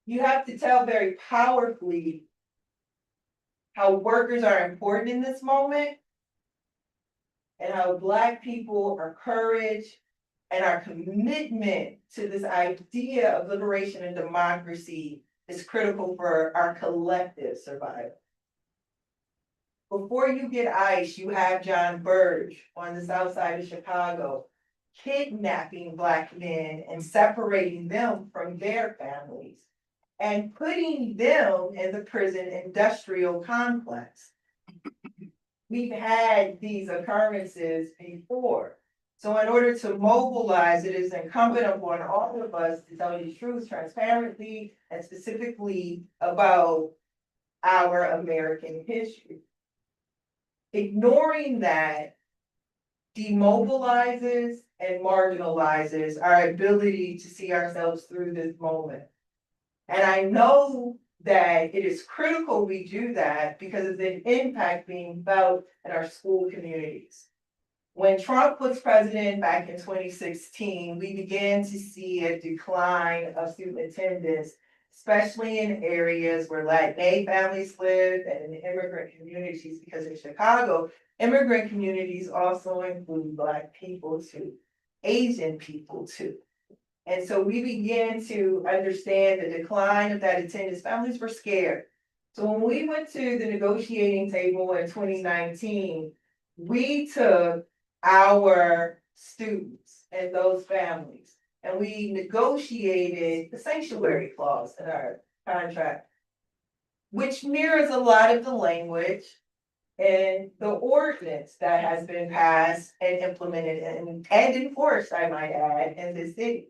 You have to tell very powerfully how workers are important in this moment and how Black people are courage and our commitment to this idea of liberation and democracy is critical for our collective survival. Before you get ICE, you have John Burge on the south side of Chicago kidnapping Black men and separating them from their families and putting them in the prison industrial complex. We've had these occurrences before. So in order to mobilize, it is incumbent upon all of us to tell the truth transparently and specifically about our American history. Ignoring that demobilizes and marginalizes our ability to see ourselves through this moment. And I know that it is critical we do that because of the impact being felt in our school communities. When Trump was president back in 2016, we began to see a decline of student attendance, especially in areas where Latinx families lived and in the immigrant communities, because in Chicago, immigrant communities also include Black people too, Asian people too. And so we began to understand the decline of that attendance. Families were scared. So when we went to the negotiating table in 2019, we took our students and those families, and we negotiated the sanctuary clause in our contract, which mirrors a lot of the language in the ordinance that has been passed and implemented and enforced, I might add, in the city.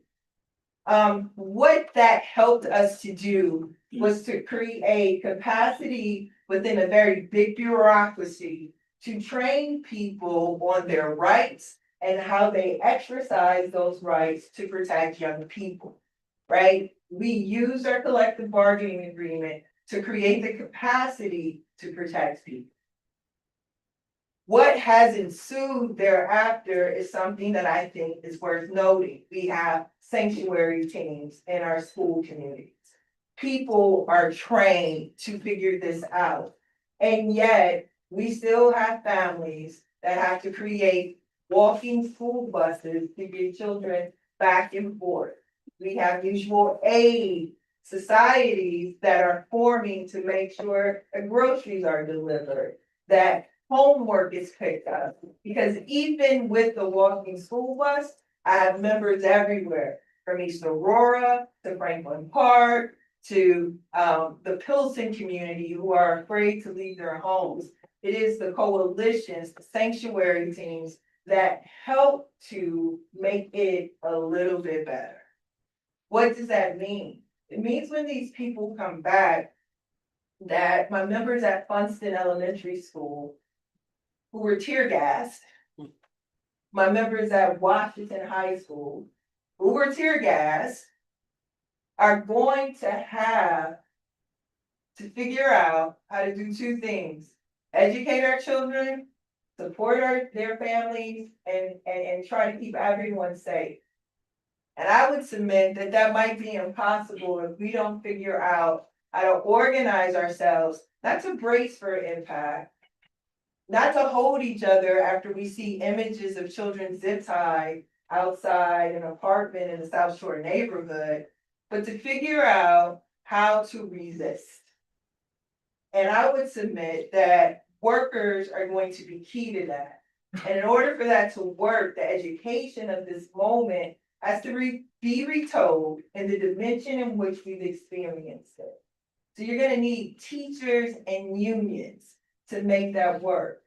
What that helped us to do was to create capacity within a very big bureaucracy to train people on their rights and how they exercise those rights to protect young people, right? We use our collective bargaining agreement to create the capacity to protect people. What has ensued thereafter is something that I think is worth noting. We have sanctuary teams in our school communities. People are trained to figure this out. And yet, we still have families that have to create walking school buses to get children back and forth. We have mutual aid societies that are forming to make sure the groceries are delivered, that homework is picked up. Because even with the walking school bus, I have members everywhere, from East Aurora to Franklin Park to the Pilsen community who are afraid to leave their homes. It is the coalitions, the sanctuary teams that help to make it a little bit better. What does that mean? It means when these people come back, that my members at Funston Elementary School who were tear gassed, my members at Washington High School who were tear gassed, are going to have to figure out how to do two things: educate our children, support their families, and try to keep everyone safe. And I would submit that that might be impossible if we don't figure out how to organize ourselves, not to brace for impact, not to hold each other after we see images of children zip tied outside an apartment in the South Shore neighborhood, but to figure out how to resist. And I would submit that workers are going to be key to that. And in order for that to work, the education of this moment has to be retold in the dimension in which we've experienced it. So you're gonna need teachers and unions to make that work.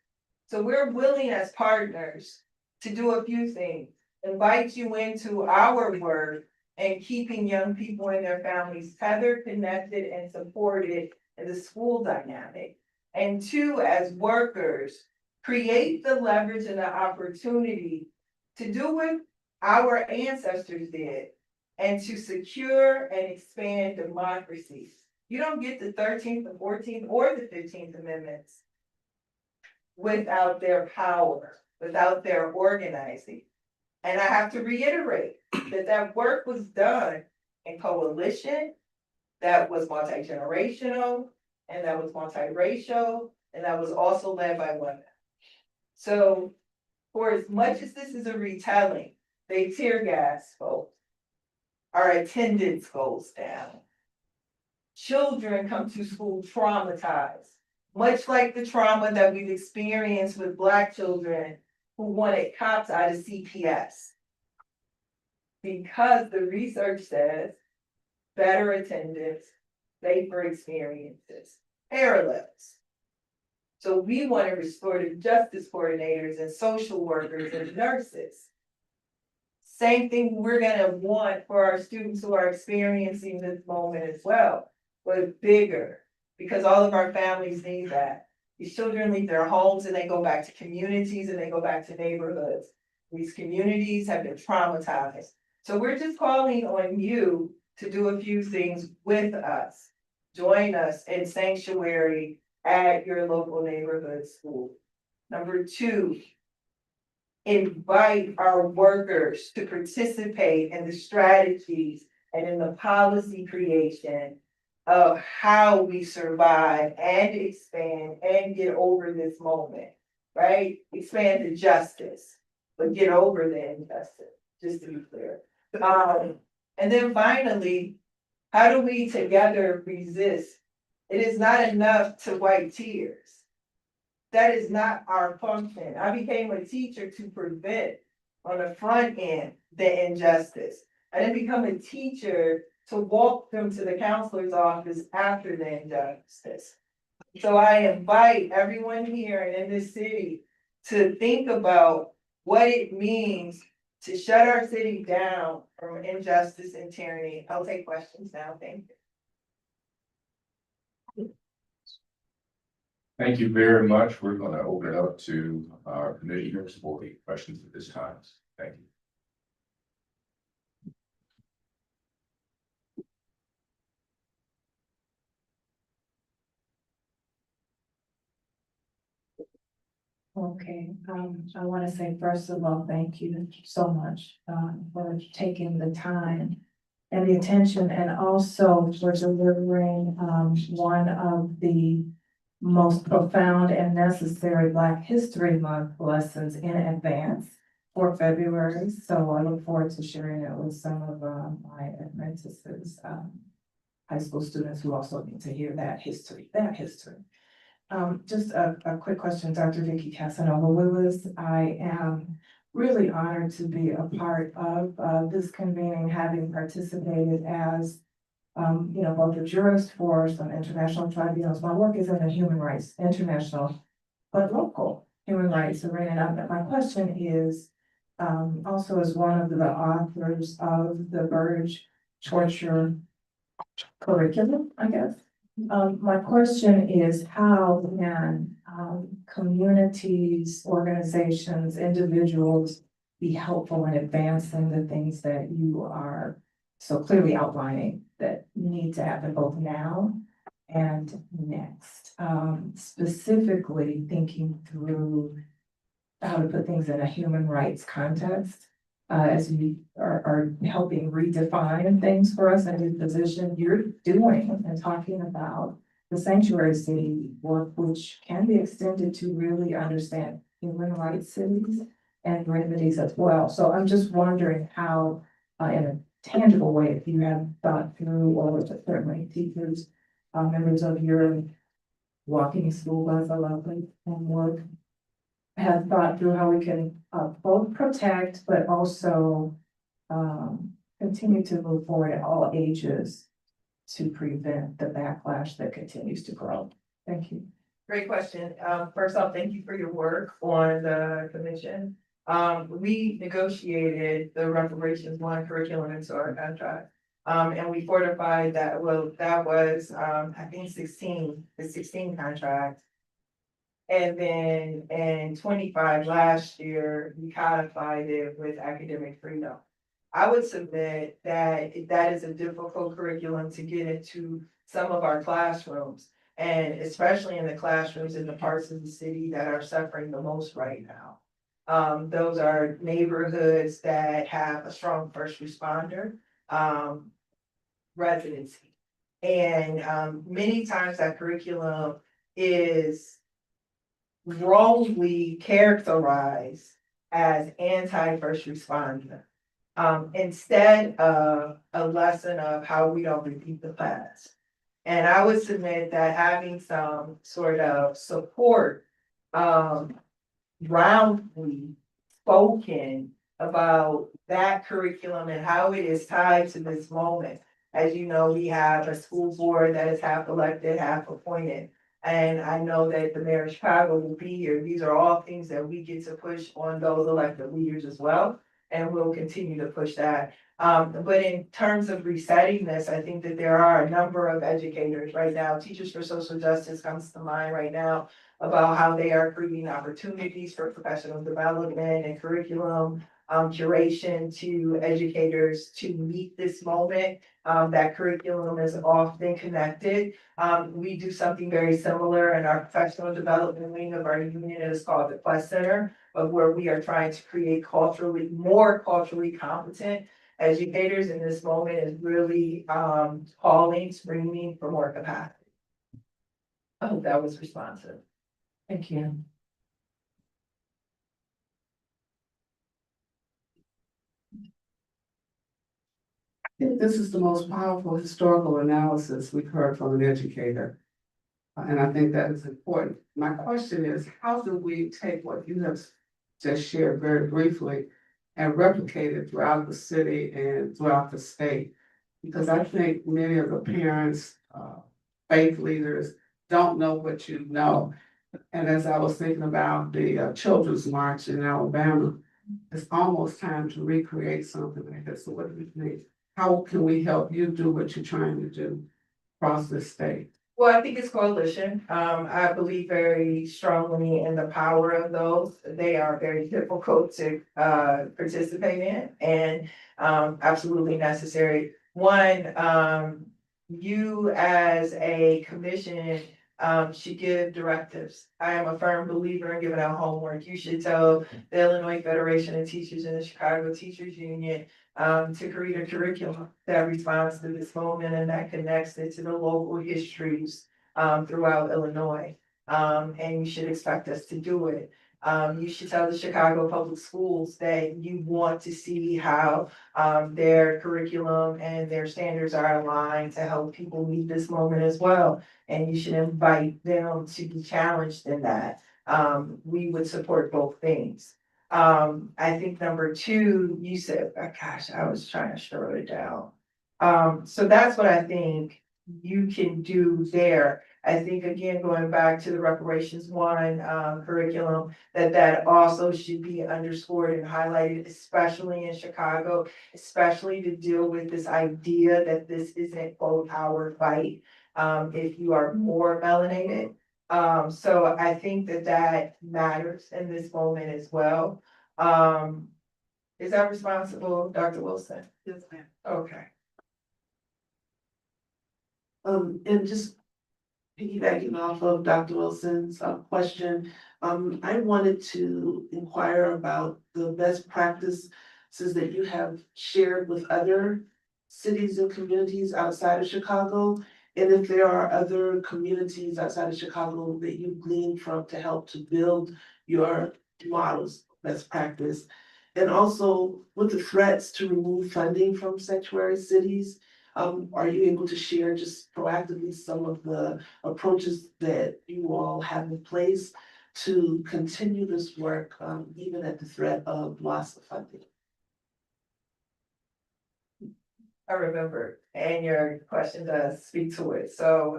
So we're willing as partners to do a few things: invite you into our work and keeping young people and their families tethered, connected, and supported in the school dynamic. And two, as workers, create the leverage and the opportunity to do what our ancestors did and to secure and expand democracy. You don't get the 13th, the 14th, or the 15th Amendments without their power, without their organizing. And I have to reiterate that that work was done in coalition, that was multi-generational, and that was multiracial, and that was also led by women. So for as much as this is a retelling, they tear gas folks, our attendance goes down. Children come to school traumatized, much like the trauma that we've experienced with Black children who wanted cops out of CPS. Because the research says better attendance, safer experiences, parallels. So we want restorative justice coordinators and social workers and nurses. Same thing we're gonna want for our students who are experiencing this moment as well, but bigger, because all of our families need that. These children leave their homes and they go back to communities and they go back to neighborhoods. These communities have been traumatized. So we're just calling on you to do a few things with us. Join us in sanctuary at your local neighborhood school. Number two, invite our workers to participate in the strategies and in the policy creation of how we survive and expand and get over this moment, right? Expand to justice, but get over the injustice, just to be clear. And then finally, how do we together resist? It is not enough to wipe tears. That is not our function. I became a teacher to prevent on the front end the injustice. I didn't become a teacher to walk them to the counselor's office after the injustice. So I invite everyone here and in this city to think about what it means to shut our city down from injustice and tyranny. I'll take questions now, thank you. Thank you very much. We're going to open it up to our commissioners for the questions at this time. Thank you. Okay, I want to say first of all, thank you so much, for taking the time and the attention and also for delivering, one of the most profound and necessary Black History Month lessons in advance for February. So I look forward to sharing it with some of, my apprentices, high school students who also need to hear that history. Just a quick question, Dr. Vicky Casanova Willis. I am really honored to be a part of this convening, having participated as both a jurist for some international tribunals. My work is in the human rights, international, but local human rights arena. And my question is, also as one of the authors of the Verge torture curriculum, I guess. My question is, how can communities, organizations, individuals be helpful in advancing the things that you are so clearly outlining that need to happen both now and next? Specifically thinking through how to put things in a human rights context. As we are helping redefine things for us and the position you're doing and talking about the sanctuary city work, which can be extended to really understand human rights cities and remedies as well. So I'm just wondering how, in a tangible way, if you have thought through, or certainly teachers, members of your walking school bus, I love and work, have thought through how we can both protect, but also continue to move forward at all ages to prevent the backlash that continues to grow. Thank you. Great question. First off, thank you for your work on the commission. We negotiated the reparations one curriculum into our contract. And we fortified that, well, that was, I think the 16 contract. And then in 25 last year, we codified it with academic freedom. I would submit that that is a difficult curriculum to get into some of our classrooms. And especially in the classrooms in the parts of the city that are suffering the most right now. Those are neighborhoods that have a strong first responder residency. And many times that curriculum is wrongly characterized as anti-first responder, instead of a lesson of how we don't repeat the past. And I would submit that having some sort of support, roundly spoken about that curriculum and how it is tied to this moment. As you know, we have a school board that is half elected, half appointed. And I know that the mayor of Chicago will be here. These are all things that we get to push on those elected leaders as well. And we'll continue to push that. But in terms of resetting this, I think that there are a number of educators right now. Teachers for Social Justice comes to mind right now about how they are creating opportunities for professional development and curriculum curation to educators to meet this moment. That curriculum is often connected. We do something very similar in our professional development wing of our union. It is called the Quest Center, but where we are trying to create more culturally competent educators in this moment is really screaming for more capacity. I hope that was responsive. Thank you. I think this is the most powerful historical analysis we've heard from an educator. And I think that is important. My question is, how do we take what you have just shared very briefly and replicate it throughout the city and throughout the state? Because I think many of the parents, faith leaders, don't know what you know. And as I was thinking about the Children's March in Alabama, it's almost time to recreate something like this. So what do you think? How can we help you do what you're trying to do across the state? Well, I think it's coalition. I believe very strongly in the power of those. They are very difficult to participate in and absolutely necessary. One, you as a commission should give directives. I am a firm believer in giving out homework. You should tell the Illinois Federation of Teachers and the Chicago Teachers Union to create a curriculum that responds to this moment and that connects it to the local histories throughout Illinois. And you should expect us to do it. You should tell the Chicago Public Schools that you want to see how their curriculum and their standards are aligned to help people meet this moment as well. And you should invite them to be challenged in that. We would support both things. I think number two, you said, oh, gosh, I was trying to short it down. So that's what I think you can do there. I think again, going back to the reparations one curriculum, that also should be underscored and highlighted, especially in Chicago, especially to deal with this idea that this isn't quote our fight. If you are more melanated. So I think that matters in this moment as well. Is that responsible, Dr. Wilson? Yes, ma'am. Okay. And just piggybacking off of Dr. Wilson's question, I wanted to inquire about the best practices that you have shared with other cities and communities outside of Chicago. And if there are other communities outside of Chicago that you gleaned from to help to build your models, best practice. And also with the threats to remove funding from sanctuary cities, are you able to share just proactively some of the approaches that you all have in place to continue this work, even at the threat of loss of funding? I remember, and your question does speak to it. So,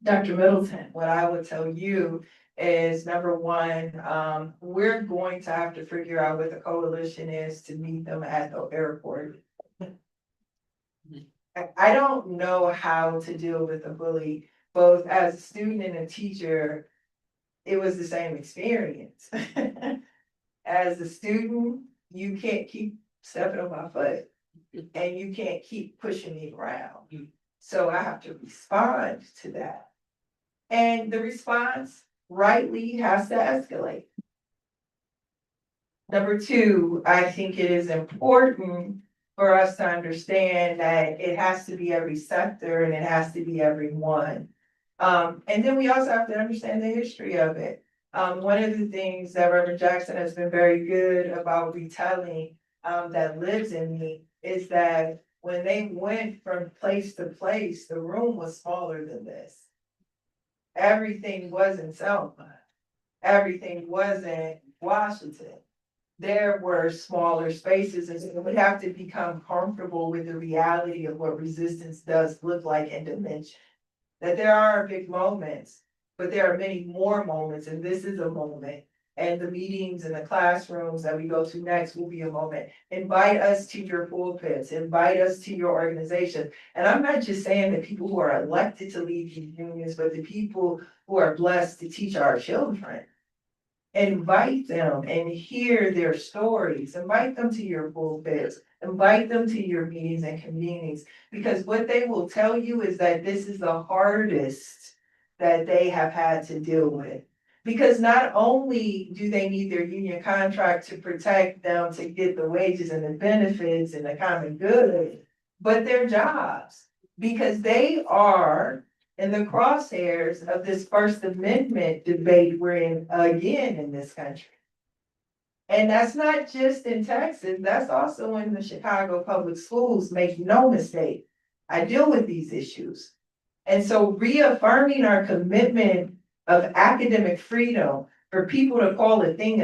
Dr. Middleton, what I would tell you is number one, we're going to have to figure out what the coalition is to meet them at the airport. I don't know how to deal with a bully, both as a student and a teacher. It was the same experience. As a student, you can't keep stepping on my foot and you can't keep pushing me around. So I have to respond to that. And the response rightly has to escalate. Number two, I think it is important for us to understand that it has to be every sector and it has to be everyone. And then we also have to understand the history of it. One of the things that Reverend Jackson has been very good about retelling that lives in me is that when they went from place to place, the room was smaller than this. Everything wasn't Selma. Everything wasn't Washington. There were smaller spaces, and so we have to become comfortable with the reality of what resistance does look like in dimension. That there are big moments, but there are many more moments, and this is a moment. And the meetings and the classrooms that we go to next will be a moment. Invite us to your pulpits, invite us to your organization. And I'm not just saying the people who are elected to lead these unions, but the people who are blessed to teach our children. Invite them and hear their stories. Invite them to your pulpits. Invite them to your meetings and communities. Because what they will tell you is that this is the hardest that they have had to deal with. Because not only do they need their union contract to protect them to get the wages and the benefits and the common good, but their jobs. Because they are in the crosshairs of this First Amendment debate we're in again in this country. And that's not just in Texas, that's also in the Chicago public schools, make no mistake. I deal with these issues. And so reaffirming our commitment of academic freedom for people to call a thing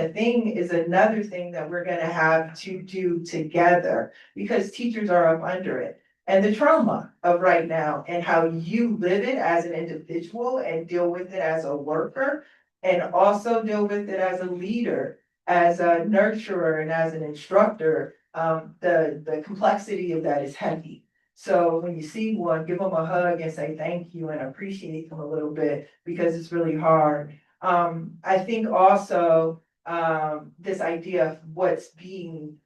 is another thing that we're gonna have to do together because teachers are up under it. and the trauma of right now and how you live it as an individual and deal with it as a worker and also deal with it as a leader, as a nurturer and as an instructor, the complexity of that is heavy. So when you see one, give them a hug and say thank you and appreciate them a little bit because it's really hard. I think also this idea of what's being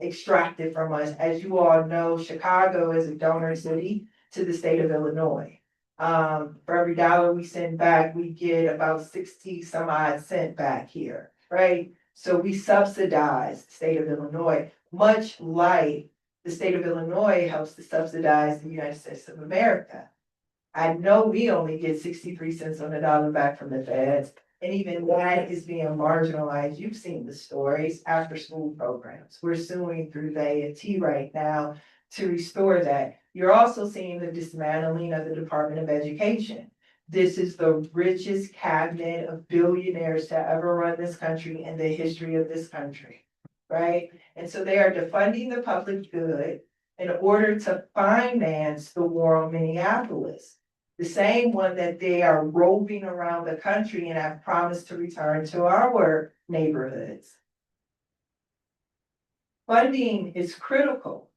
extracted from us. As you all know, Chicago is a donor city to the state of Illinois. For every dollar we send back, we get about 60 some odd cent back here, right? So we subsidize the state of Illinois, much like the state of Illinois helps to subsidize the United States of America. I know we only get 63 cents on the dollar back from the feds, and even that is being marginalized. You've seen the stories, after school programs. We're suing through the A&T right now to restore that. You're also seeing the dismantling of the Department of Education. This is the richest cabinet of billionaires to ever run this country in the history of this country, right? And so they are defunding the public good in order to finance the war on Minneapolis. The same one that they are roving around the country and have promised to return to our neighborhoods. Funding is critical.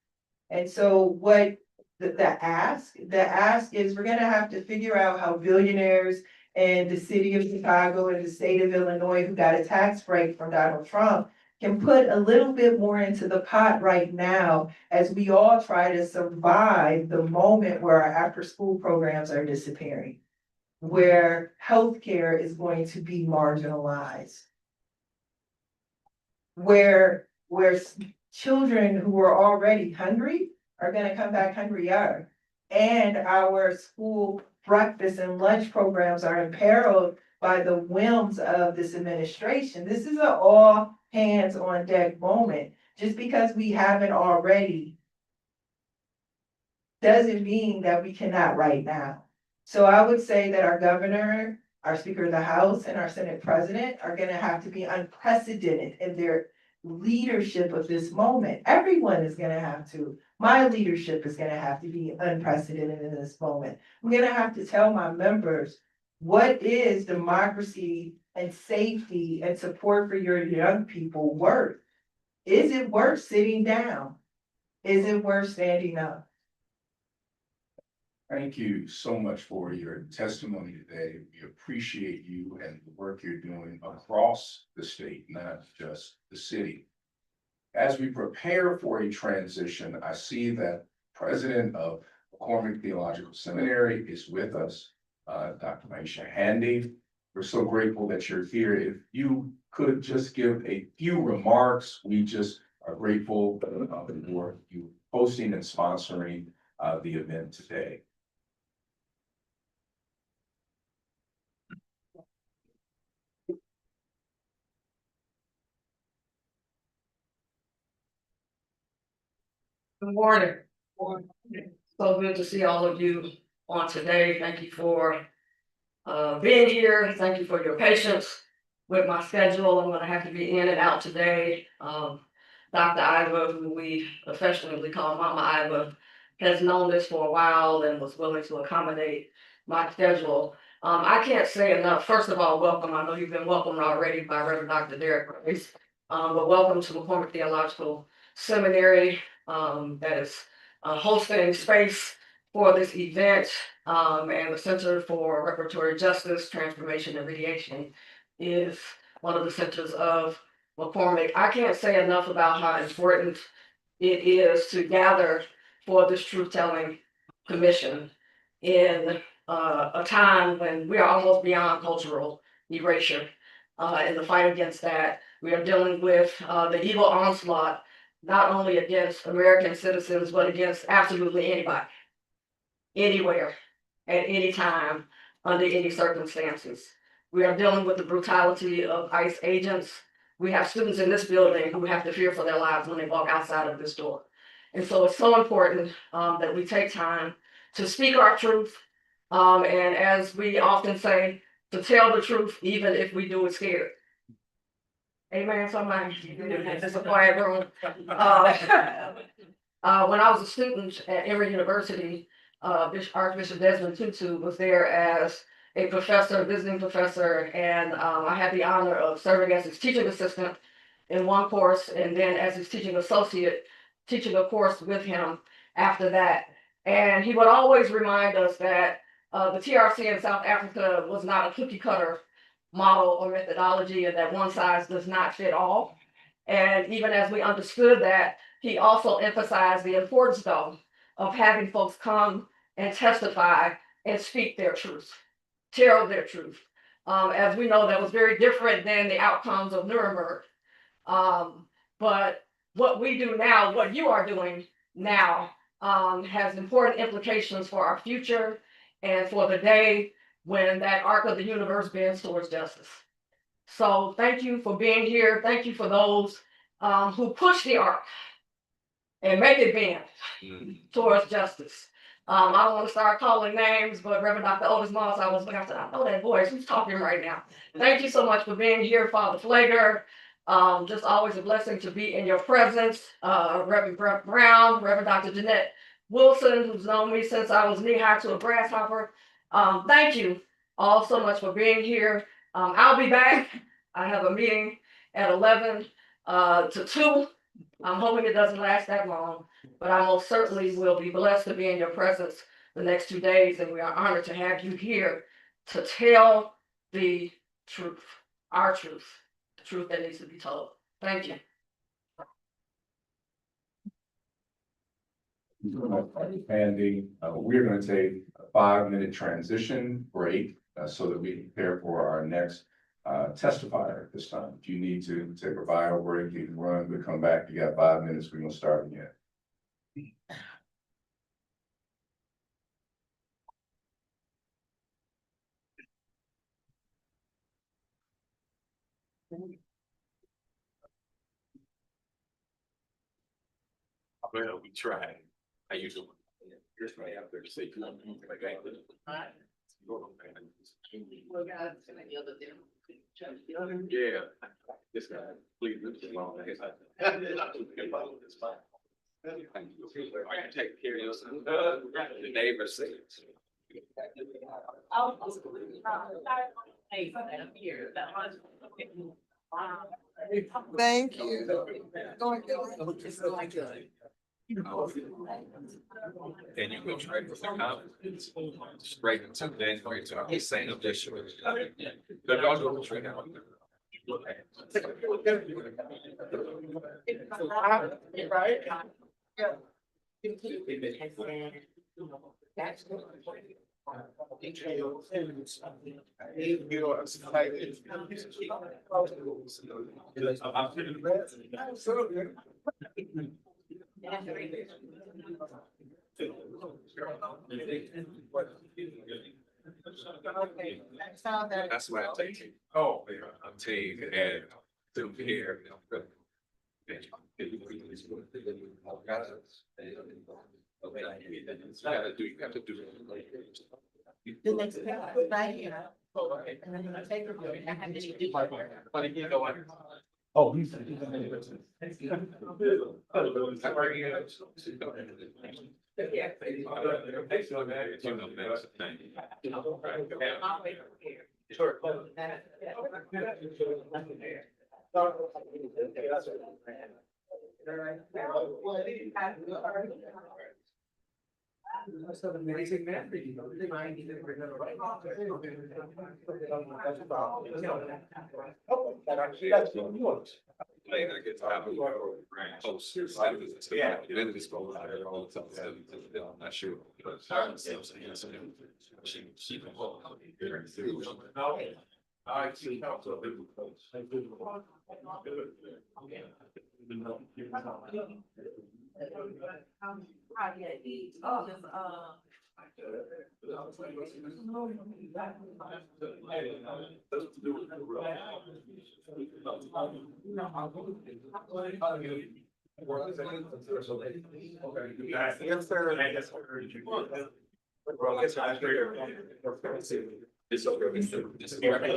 And so what the ask is we're gonna have to figure out how billionaires and the city of Chicago and the state of Illinois who got a tax break from Donald Trump can put a little bit more into the pot right now as we all try to survive the moment where our after-school programs are disappearing, where healthcare is going to be marginalized, where children who are already hungry are gonna come back hungrier, and our school breakfast and lunch programs are imperiled by the whims of this administration. This is an all hands on deck moment. Just because we haven't already doesn't mean that we cannot right now. So I would say that our governor, our Speaker of the House, and our Senate President are gonna have to be unprecedented in their leadership of this moment. Everyone is gonna have to. My leadership is gonna have to be unprecedented in this moment. I'm gonna have to tell my members, what is democracy and safety and support for your young people worth? Is it worth sitting down? Is it worth standing up? Thank you so much for your testimony today. We appreciate you and the work you're doing across the state, not just the city. As we prepare for a transition, I see that President of McCormick Theological Seminary is with us, Dr. Maisha Handy. We're so grateful that you're here. If you could just give a few remarks, we just are grateful for you hosting and sponsoring the event today. Good morning. So good to see all of you on today. Thank you for being here. Thank you for your patience with my schedule. I'm gonna have to be in and out today. Dr. Iva, who we affectionately call Mama Iva, has known this for a while and was willing to accommodate my schedule. I can't say enough. First of all, welcome. I know you've been welcomed already by Reverend Dr. Derek Grace. But welcome to McCormick Theological Seminary. That is hosting space for this event, and the Center for Reparatory Justice, Transformation, and Mediation is one of the centers of McCormick. I can't say enough about how important it is to gather for this truth-telling commission in a time when we are almost beyond cultural erasure. In the fight against that, we are dealing with the evil onslaught not only against American citizens, but against absolutely anybody, anywhere, at any time, under any circumstances. We are dealing with the brutality of ICE agents. We have students in this building who have to fear for their lives when they walk outside of this door. And so it's so important that we take time to speak our truth. And as we often say, to tell the truth, even if we do it scared. Amen, somebody, it's a quiet room. When I was a student at Emory University, Archbishop Desmond Tutu was there as a professor, visiting professor, and I had the honor of serving as his teaching assistant in one course, and then as his teaching associate, teaching a course with him after that. And he would always remind us that the TRC in South Africa was not a cookie cutter model or methodology, and that one size does not fit all. And even as we understood that, he also emphasized the importance, though, of having folks come and testify and speak their truth, tell their truth. As we know, that was very different than the outcomes of Nuremberg. But what we do now, what you are doing now, has important implications for our future and for the day when that arc of the universe bends towards justice. So thank you for being here. Thank you for those who push the arc and make it bend towards justice. I don't want to start calling names, but Reverend Dr. Otis Moss, I know that voice. Who's talking right now? Thank you so much for being here, Father Flager. Just always a blessing to be in your presence. Reverend Brown, Reverend Dr. Jeanette Wilson, who's known me since I was knee-high to a grasshopper. Thank you all so much for being here. I'll be back. I have a meeting at 11 to 2. I'm hoping it doesn't last that long, but I most certainly will be blessed to be in your presence the next 2 days, and we are honored to have you here to tell the truth, our truth, the truth that needs to be told. Thank you. Andy, we're going to take a 5-minute transition break so that we can prepare for our next testifier at this time. If you need to take a bio break, you can run, we'll come back. You got 5 minutes. We're going to start again. Well, we tried. I usually. Here's my after to say, come on, like I did. Yeah, this guy, please, this is long. I can take care of yourself. The neighbor says. Thank you. And you go straight from the conference, straight into then going to our saying of this. But y'all go straight out. Right? That's why I'm taking. Oh, yeah, I'm taking and through here. You have to do. The next paper, right here. And I'm gonna take her. I have any different. Oh, he's. That's an amazing man for you. I get to have a post. Yeah. Then this goes out there all the time. I'm not sure. She can hold. I see how to live with folks. Yes, sir. This over. This. Yeah, I heard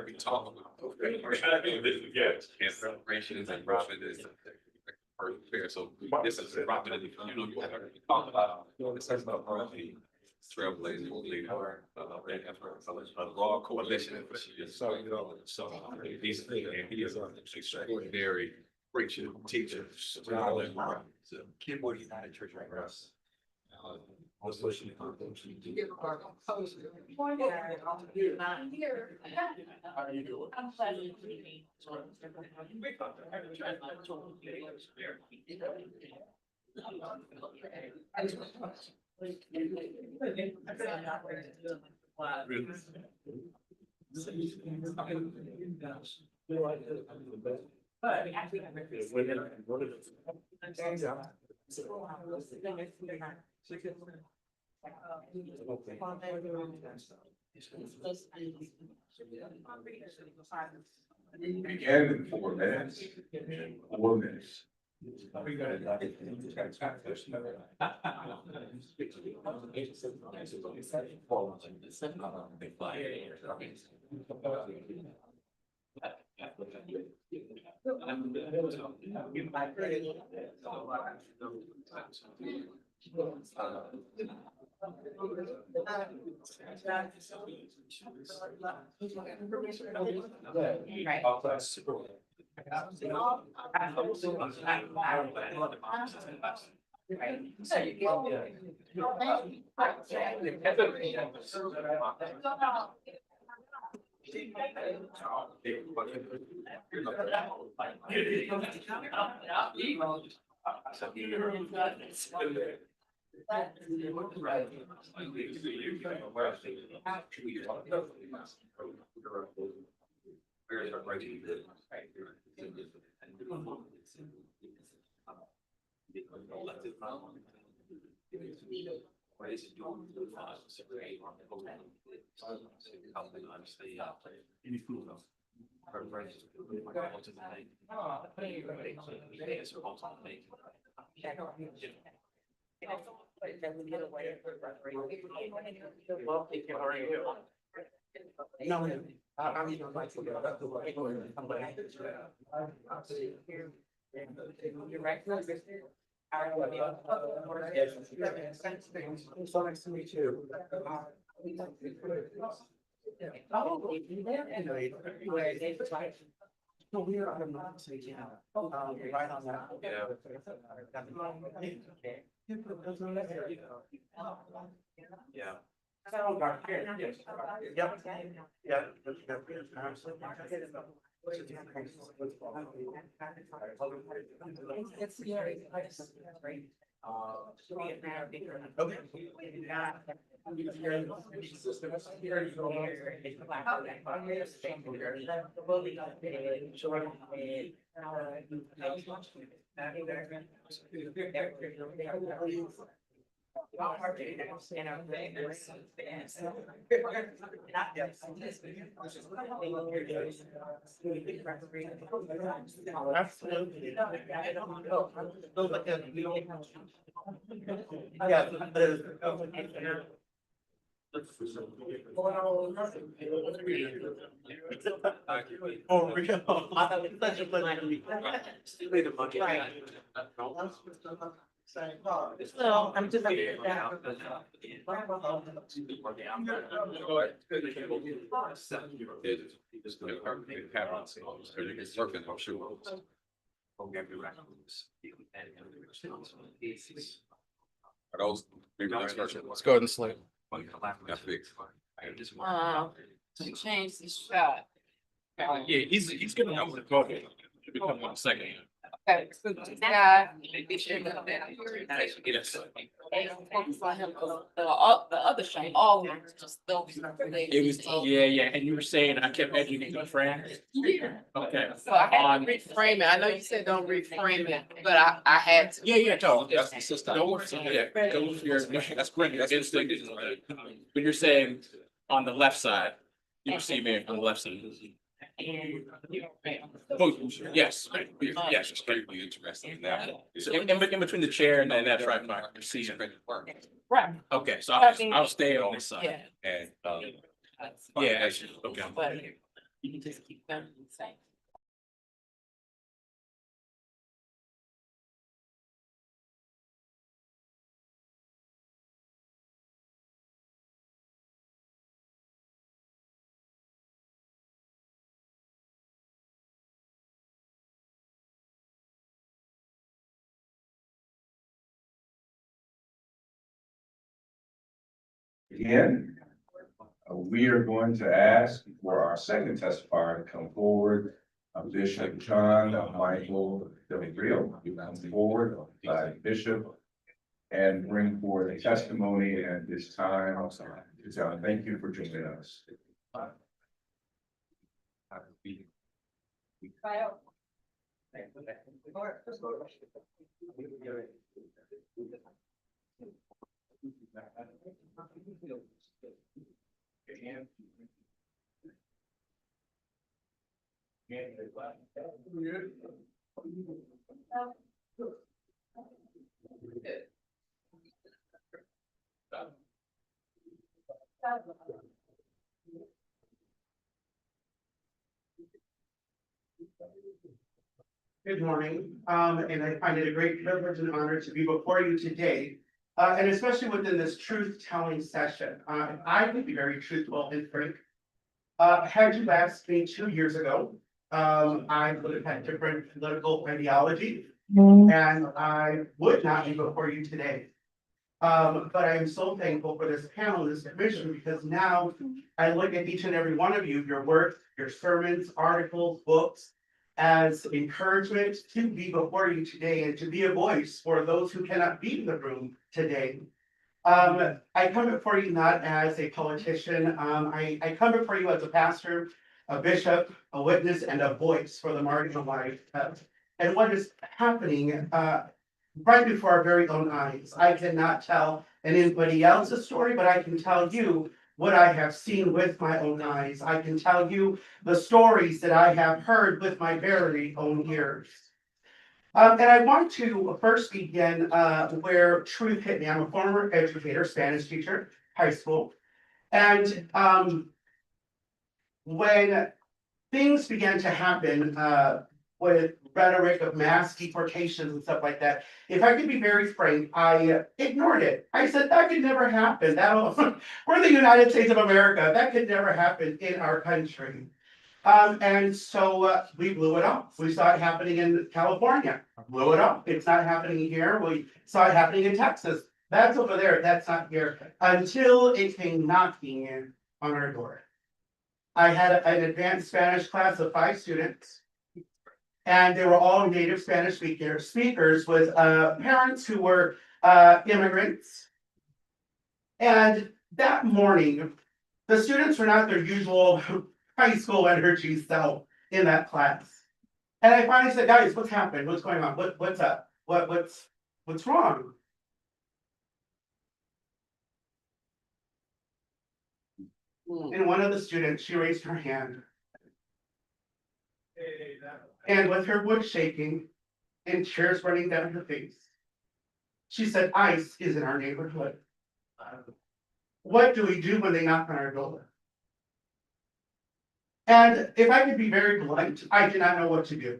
me talk about. Yes. And celebrations and profit is. Fair, so this is a profit, you know, you heard me talk about, this is about the trailblazing leader, a law coalition. So, you know, so these things, and he is an extraordinary preacher, teacher. Keyboard United Church right now. I was listening to how are you doing? I'm pleasant to meet Begin in 4 minutes. 4 minutes. So nice to meet you. So we are on the stage now. Right on that. Yeah. It's scary. Oh, real? I thought it was such a pleasure to meet you. So I'm just. Let's go ahead and slate. To change the shot. Yeah, he's gonna help with COVID. Should be coming in a second. Okay, so this guy. Yes. Focus on him, the other shot, all just those. It was, yeah, and you were saying, I kept educating my friend. Yeah. Okay. So I had to reframe it. I know you said don't reframe it, but I had to. Yeah, no, that's the system. Go with your, that's great, that's instinct. But you're saying on the left side, you see me on the left side. Yes, yes, extremely interested in that. So in between the chair and that tripod, you see it. Right. Okay, so I'll stay on this side. And, yeah, actually, okay. But you can just keep them the same. Again, we are going to ask for our second testifier to come forward. Bishop John Michael Del Rio, you come forward by Bishop and bring forward a testimony at this time. John, thank you for joining us. Good morning, and I find it a great privilege and honor to be before you today. And especially within this truth-telling session. I can be very truthful and frank. Had you asked me 2 years ago, I would have had different political ideology, and I would not be before you today. But I am so thankful for this panel, this commission, because now I look at each and every one of you, your work, your sermons, articles, books, as encouragement to be before you today and to be a voice for those who cannot be in the room today. I come before you not as a politician. I come before you as a pastor, a bishop, a witness, and a voice for the marginalized. And what is happening right before our very own eyes. I cannot tell anybody else's story, but I can tell you what I have seen with my own eyes. I can tell you the stories that I have heard with my very own ears. And I want to first begin where truth hit me. I'm a former educator, Spanish teacher, high school. And when things began to happen with rhetoric of mass deportations and stuff like that, if I could be very frank, I ignored it. I said that could never happen. We're the United States of America. That could never happen in our country. And so we blew it up. We saw it happening in California. Blew it up. It's not happening here. We saw it happening in Texas. That's over there. That's not here. Until it came knocking in on our door. I had an advanced Spanish class of 5 students. And they were all native Spanish speakers with parents who were immigrants. And that morning, the students were not their usual high school energy self in that class. And I finally said, guys, what's happening? What's going on? What's up? What's wrong? And one of the students, she raised her hand. And with her voice shaking and tears running down her face, she said, ICE is in our neighborhood. What do we do when they knock on our door? And if I could be very blunt, I did not know what to do.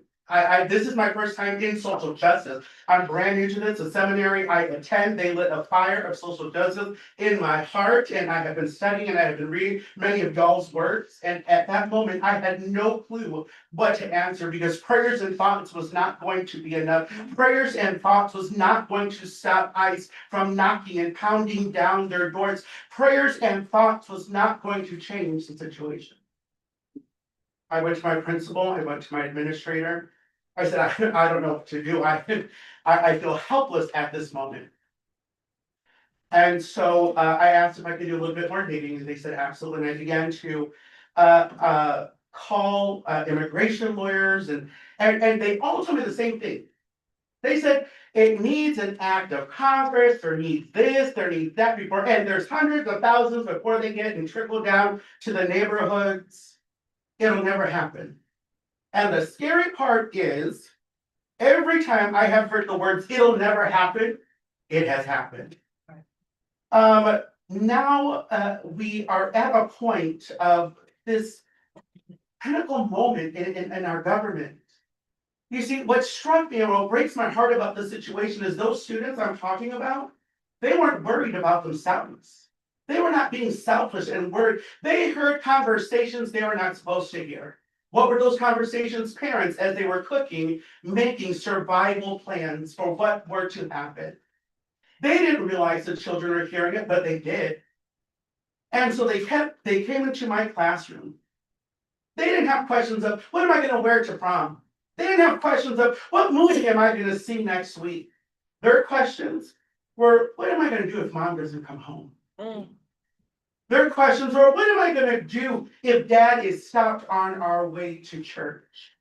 This is my first time in social justice. I'm brand new to this, a seminary I attend. They lit a fire of social justice in my heart, and I have been studying and I have been reading many of y'all's works. And at that moment, I had no clue what to answer because prayers and thoughts was not going to be enough. Prayers and thoughts was not going to stop ICE from knocking and pounding down their doors. Prayers and thoughts was not going to change the situation. I went to my principal, I went to my administrator. I said, I don't know what to do. I feel helpless at this moment. And so I asked if I could do a little bit more digging, and they said absolutely. And I began to call immigration lawyers, and they all told me the same thing. They said it needs an act of Congress, there needs this, there needs that before, and there's hundreds of thousands before they get and trickle down to the neighborhoods it'll never happen. And the scary part is, every time I have heard the words, it'll never happen, it has happened. Now, we are at a point of this pinnacle moment in our government. You see, what struck me and what breaks my heart about the situation is those students I'm talking about, they weren't worried about themselves. They were not being selfish and worried. They heard conversations they were not supposed to hear. What were those conversations? Parents, as they were cooking, making survival plans for what were to happen. They didn't realize the children were hearing it, but they did. And so they came into my classroom. They didn't have questions of, what am I going to wear to prom? They didn't have questions of, what movie am I going to see next week? Their questions were, what am I going to do if mom doesn't come home? Their questions were, what am I going to do if dad is stopped on our way to church?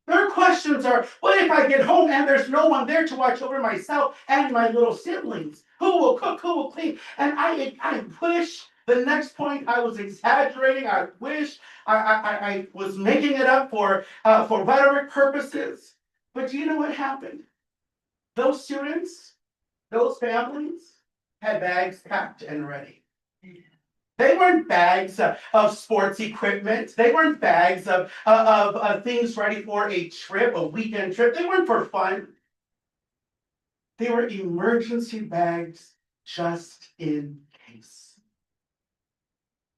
Their questions are, what if I get home and there's no one there to watch over myself and my little siblings? Who will cook? Who will clean? And I wish the next point I was exaggerating. I wish I was making it up for rhetoric purposes. But do you know what happened? Those students, those families had bags packed and ready. They weren't bags of sports equipment. They weren't bags of things ready for a trip, a weekend trip. They weren't for fun. They were emergency bags just in case.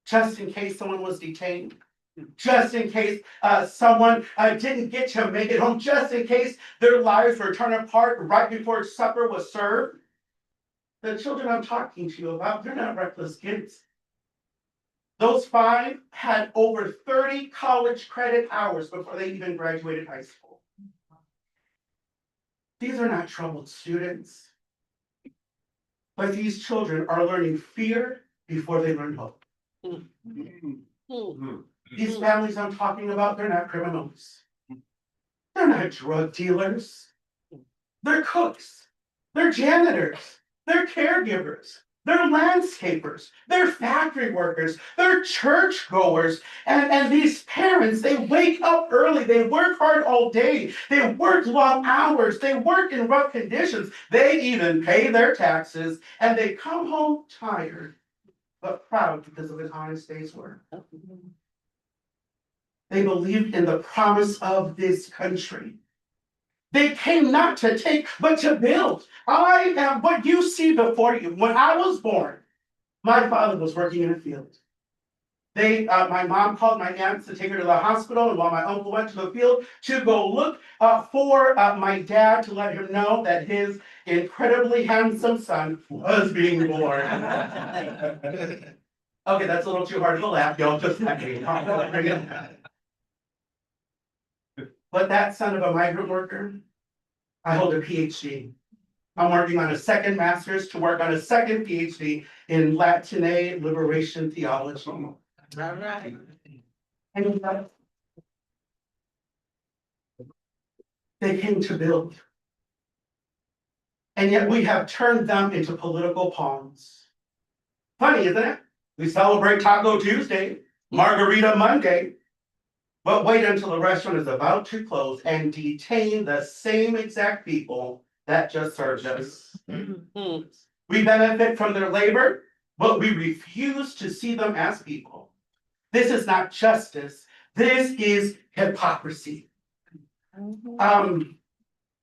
Just in case someone was detained. Just in case someone didn't get to make it home. Just in case their lives were torn apart right before supper was served. The children I'm talking to you about, they're not reckless kids. Those 5 had over 30 college credit hours before they even graduated high school. These are not troubled students, but these children are learning fear before they learn hope. These families I'm talking about, they're not criminals. They're not drug dealers. They're cooks. They're janitors. They're caregivers. They're landscapers, they're factory workers, they're church goers, and these parents, they wake up early, they work hard all day, they work long hours, they work in rough conditions, they even pay their taxes, and they come home tired, but proud because of an honest day's work. They believed in the promise of this country. They came not to take, but to build. I am what you see before you. When I was born, my father was working in a field. My mom called my aunts to take her to the hospital, and while my uncle went to the field to go look for my dad to let him know that his incredibly handsome son was being born. Okay, that's a little too hard to laugh, y'all. Just let me. But that son of a migrant worker, I hold a PhD. I'm working on a second master's to work on a second PhD in Latine liberation theology. All right. And they came to build. And yet we have turned them into political pawns. Funny, isn't it? We celebrate Taco Tuesday, Margarita Monday, but wait until the restaurant is about to close and detain the same exact people that just served us. We benefit from their labor, but we refuse to see them as people. This is not justice. This is hypocrisy. And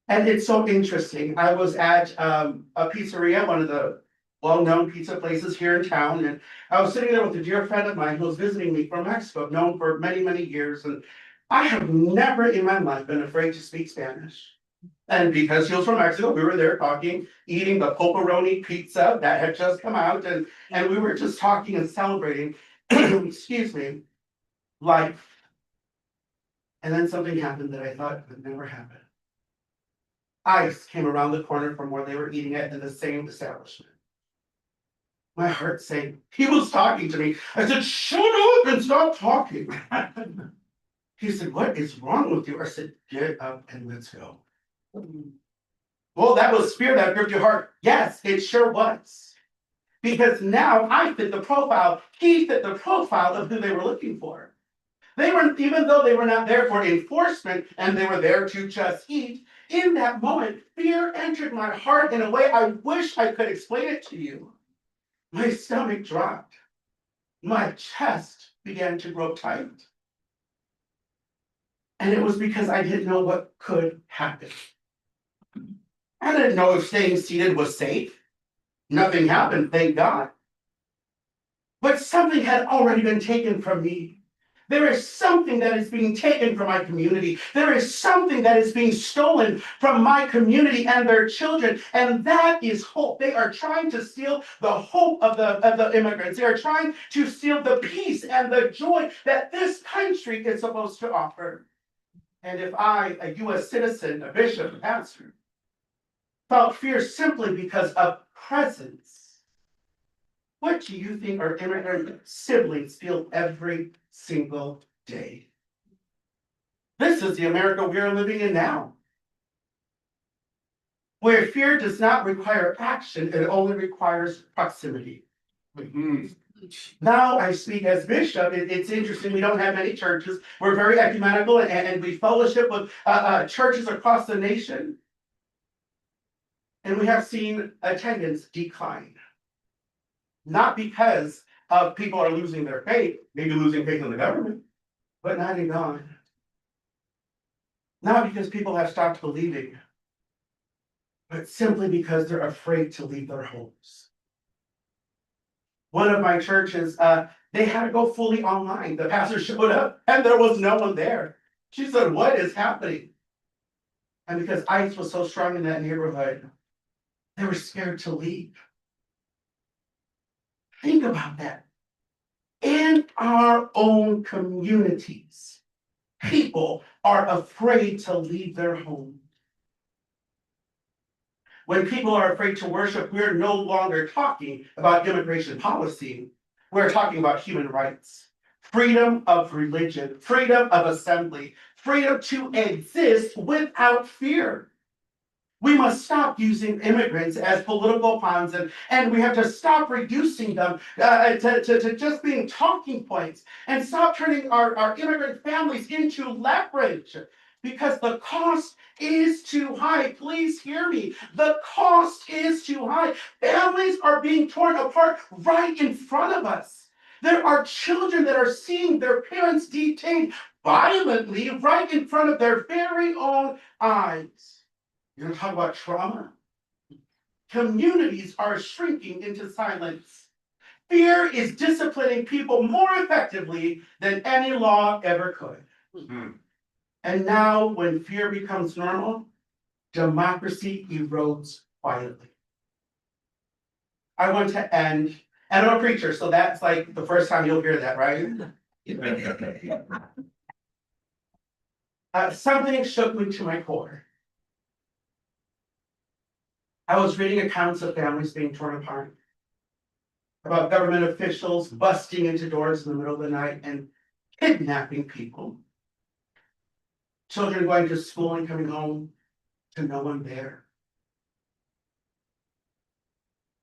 it's so interesting. I was at a pizzeria, one of the well-known pizza places here in town, and I was sitting there with a dear friend of mine who was visiting me from Mexico, known for many, many years, and I have never in my life been afraid to speak Spanish. And because he was from Mexico, we were there talking, eating the pepperoni pizza that had just come out, and we were just talking and celebrating, excuse me, life. And then something happened that I thought would never happen. ICE came around the corner from where they were eating it in the same establishment. My heart sank. He was talking to me. I said, shut up and stop talking. He said, what is wrong with you? I said, get up and let's go. Well, that was fear that gripped your heart. Yes, it sure was. Because now I fit the profile. He fit the profile of who they were looking for. They were, even though they were not there for enforcement and they were there to just eat, in that moment, fear entered my heart in a way I wish I could explain it to you. My stomach dropped. My chest began to grow tight. And it was because I didn't know what could happen. I didn't know if staying seated was safe. Nothing happened, thank God. But something had already been taken from me. There is something that is being taken from my community. There is something that is being stolen from my community and their children. And that is hope. They are trying to steal the hope of the immigrants. They are trying to steal the peace and the joy that this country is supposed to offer. And if I, a US citizen, a bishop, a pastor, felt fear simply because of presence, what do you think our immigrant siblings feel every single day? This is the America we are living in now, where fear does not require action, it only requires proximity. Now I speak as bishop. It's interesting, we don't have many churches. We're very ecumenical and we fellowship with churches across the nation. And we have seen attendance decline. Not because people are losing their faith, maybe losing faith in the government, but not in God. Not because people have stopped believing, but simply because they're afraid to leave their homes. One of my churches, they had to go fully online. The pastor showed up and there was no one there. She said, "What is happening?" And because ICE was so strong in that neighborhood, they were scared to leave. Think about that. In our own communities, people are afraid to leave their home. When people are afraid to worship, we're no longer talking about immigration policy. We're talking about human rights, freedom of religion, freedom of assembly, freedom to exist without fear. We must stop using immigrants as political pawns, and we have to stop reducing them to just being talking points, and stop turning our immigrant families into leverage, because the cost is too high. Please hear me. The cost is too high. Families are being torn apart right in front of us. There are children that are seeing their parents detained violently right in front of their very own eyes. You're gonna talk about trauma? Communities are shrinking into silence. Fear is disciplining people more effectively than any law ever could. And now, when fear becomes normal, democracy erodes quietly. I want to end, and I'm a preacher, so that's like the first time you'll hear that, right? Something shook me to my core. I was reading accounts of families being torn apart, about government officials busting into doors in the middle of the night and kidnapping people. Children going to school and coming home to no one there.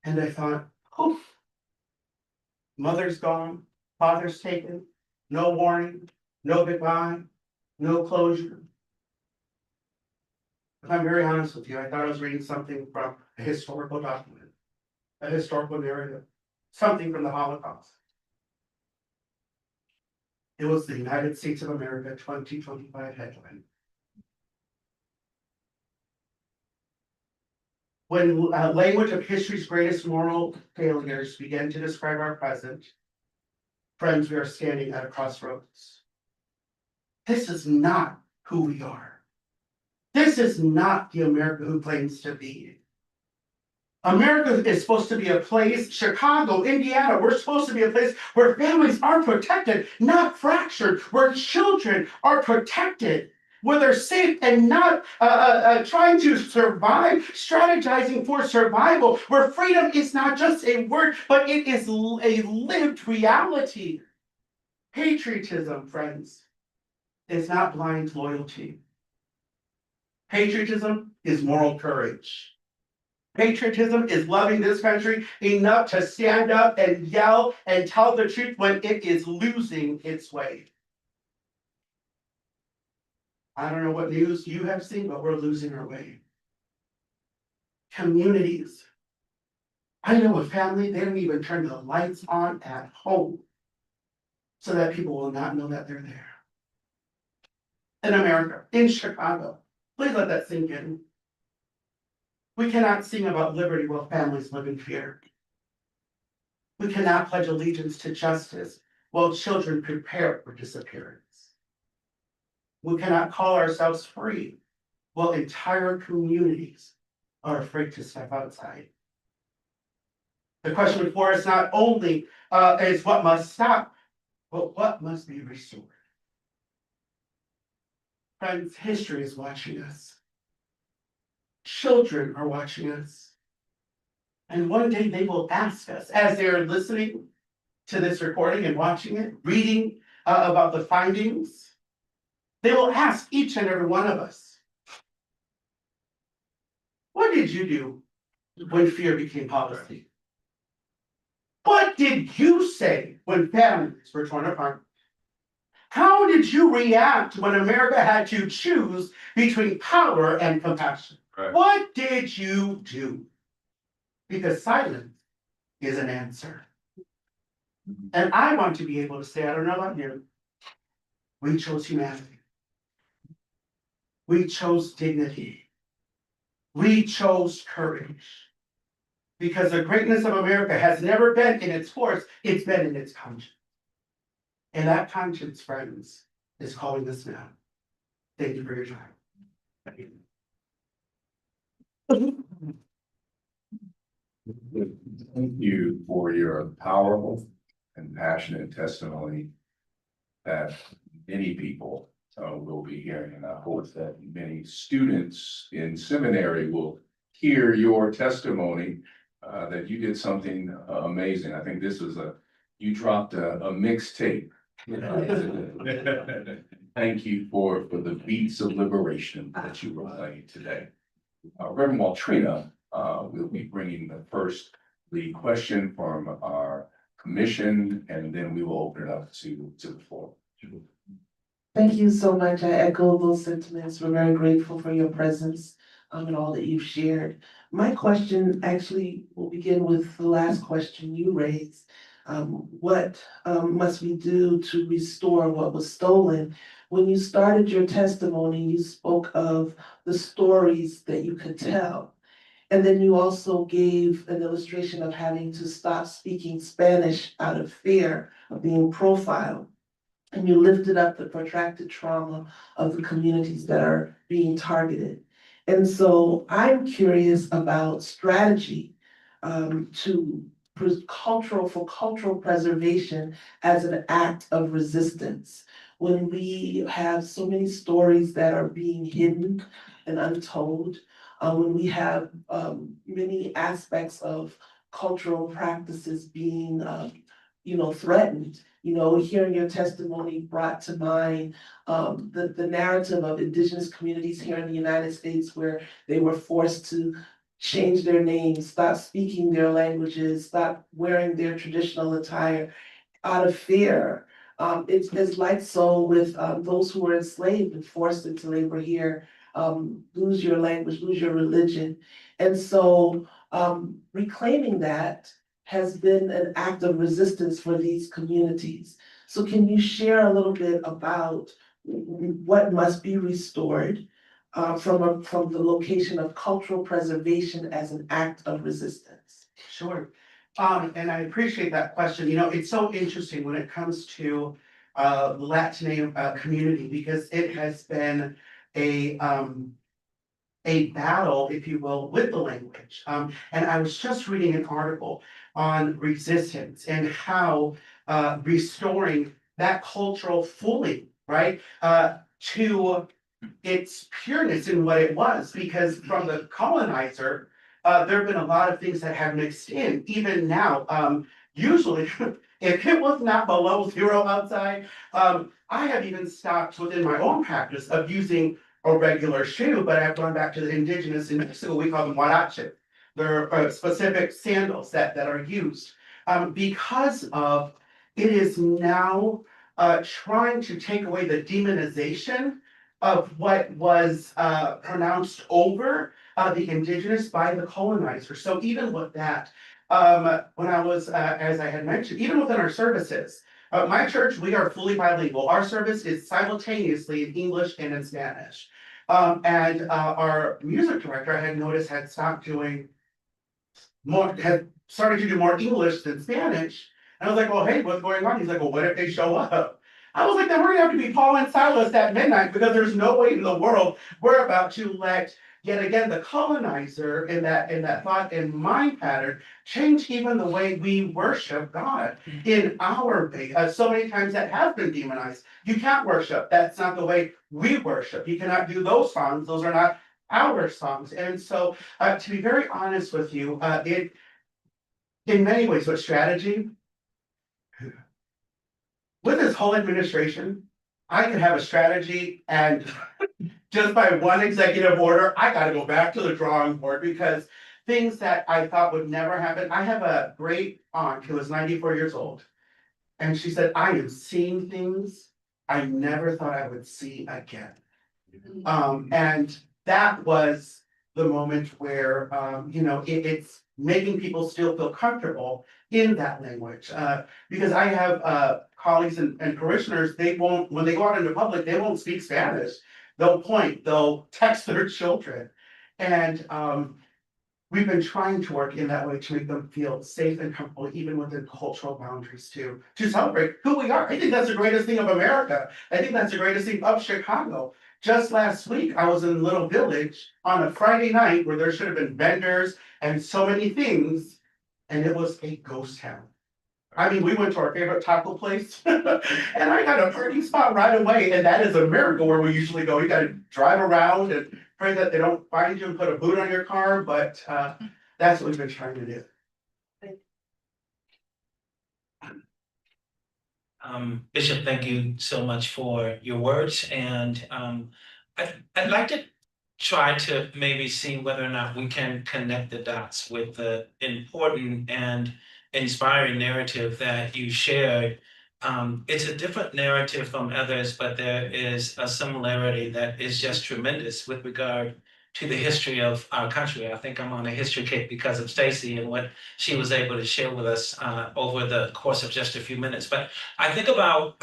And I thought, poof, mother's gone, father's taken, no warning, no goodbye, no closure. If I'm very honest with you, I thought I was reading something from a historical document, a historical narrative, something from the Holocaust. It was the United States of America 2025 headline. When language of history's greatest moral failures began to describe our present, friends, we are standing at a crossroads. This is not who we are. This is not the America who claims to be. America is supposed to be a place, Chicago, Indiana, we're supposed to be a place where families are protected, not fractured, where children are protected, where they're safe and not trying to survive, strategizing for survival, where freedom is not just a word, but it is a lived reality. Patriotism, friends, is not blind loyalty. Patriotism is moral courage. Patriotism is loving this country enough to stand up and yell and tell the truth when it is losing its way. I don't know what news you have seen, but we're losing our way. Communities. I know a family, they don't even turn the lights on at home so that people will not know that they're there. In America, in Chicago, please let that sink in. We cannot sing about liberty while families live in fear. We cannot pledge allegiance to justice while children prepare for disappearance. We cannot call ourselves free while entire communities are afraid to step outside. The question before us not only is what must stop, but what must be restored. Friends, history is watching us. Children are watching us. And one day they will ask us, as they're listening to this recording and watching it, reading about the findings, they will ask each and every one of us, what did you do when fear became policy? What did you say when families were torn apart? How did you react when America had to choose between power and compassion? Right. What did you do? Because silence is an answer. And I want to be able to say, I don't know about you, we chose humanity. We chose dignity. We chose courage. Because the greatness of America has never been in its force, it's been in its conscience. And that conscience, friends, is calling us now. Thank you for your time. Thank you. Thank you for your powerful and passionate testimony that many people will be hearing. And I hope that many students in seminary will hear your testimony that you did something amazing. I think this was you dropped a mixtape. Thank you for the beats of liberation that you were playing today. Reverend Waltrina will be bringing the question from our commission, and then we will open it up to the floor. Thank you so much. I echo those sentiments. We're very grateful for your presence and all that you've shared. My question actually will begin with the last question you raised. What must we do to restore what was stolen? When you started your testimony, you spoke of the stories that you could tell. And then you also gave an illustration of having to stop speaking Spanish out of fear of being profiled. And you lifted up the protracted trauma of the communities that are being targeted. And so I'm curious about strategy for cultural preservation as an act of resistance. When we have so many stories that are being hidden and untold, when we have many aspects of cultural practices being threatened. Hearing your testimony brought to mind the narrative of indigenous communities here in the United States where they were forced to change their names, stop speaking their languages, stop wearing their traditional attire out of fear. It's like so with those who were enslaved and forced into labor here, lose your language, lose your religion. And so reclaiming that has been an act of resistance for these communities. So can you share a little bit about what must be restored from the location of cultural preservation as an act of resistance? Sure. And I appreciate that question. It's so interesting when it comes to the Latin community, because it has been a battle, if you will, with the language. And I was just reading an article on resistance and how restoring that cultural fully, right, to its pureness in what it was, because from the colonizer, there have been a lot of things that have mixed in. Even now, usually, if it was not below zero outside, I have even stopped within my own practice of using a regular shoe, but I've gone back to the indigenous in Mexico, we call them huarache. They're specific sandals that are used because of it is now trying to take away the demonization of what was pronounced over the indigenous by the colonizer. So even with that, when I was, as I had mentioned, even within our services, my church, we are fully bilingual. Our service is simultaneously in English and in Spanish. And our music director, I had noticed, had stopped doing more, had started to do more English than Spanish. And I was like, well, hey, what's going on? He's like, well, what if they show up? I was like, then we're gonna have to be Paul and Silas at midnight, because there's no way in the world we're about to let yet again the colonizer in that thought and mind pattern change even the way we worship God in our faith. So many times that has been demonized. You can't worship. That's not the way we worship. You cannot do those songs. Those are not our songs. And so, to be very honest with you, it in many ways, with strategy, with this whole administration, I could have a strategy, and just by one executive order, I gotta go back to the drawing board, because things that I thought would never happen. I have a great aunt who is 94 years old, and she said, I am seeing things I never thought I would see again. And that was the moment where, it's making people still feel comfortable in that language. Because I have colleagues and parishioners, they won't, when they go out into public, they won't speak Spanish. They'll point, they'll text their children. And we've been trying to work in that way to make them feel safe and comfortable, even within cultural boundaries to celebrate who we are. I think that's the greatest thing of America. I think that's the greatest thing of Chicago. Just last week, I was in a little village on a Friday night where there should have been vendors and so many things, and it was a ghost town. I mean, we went to our favorite taco place, and I got a parking spot right away, and that is a miracle where we usually go. You gotta drive around and pray that they don't find you and put a boot on your car, but that's what we've been trying to do. Bishop, thank you so much for your words, and I'd like to try to maybe see whether or not we can connect the dots with the important and inspiring narrative that you shared. It's a different narrative from others, but there is a similarity that is just tremendous with regard to the history of our country. I think I'm on a history kick because of Stacy and what she was able to share with us over the course of just a few minutes. But I think about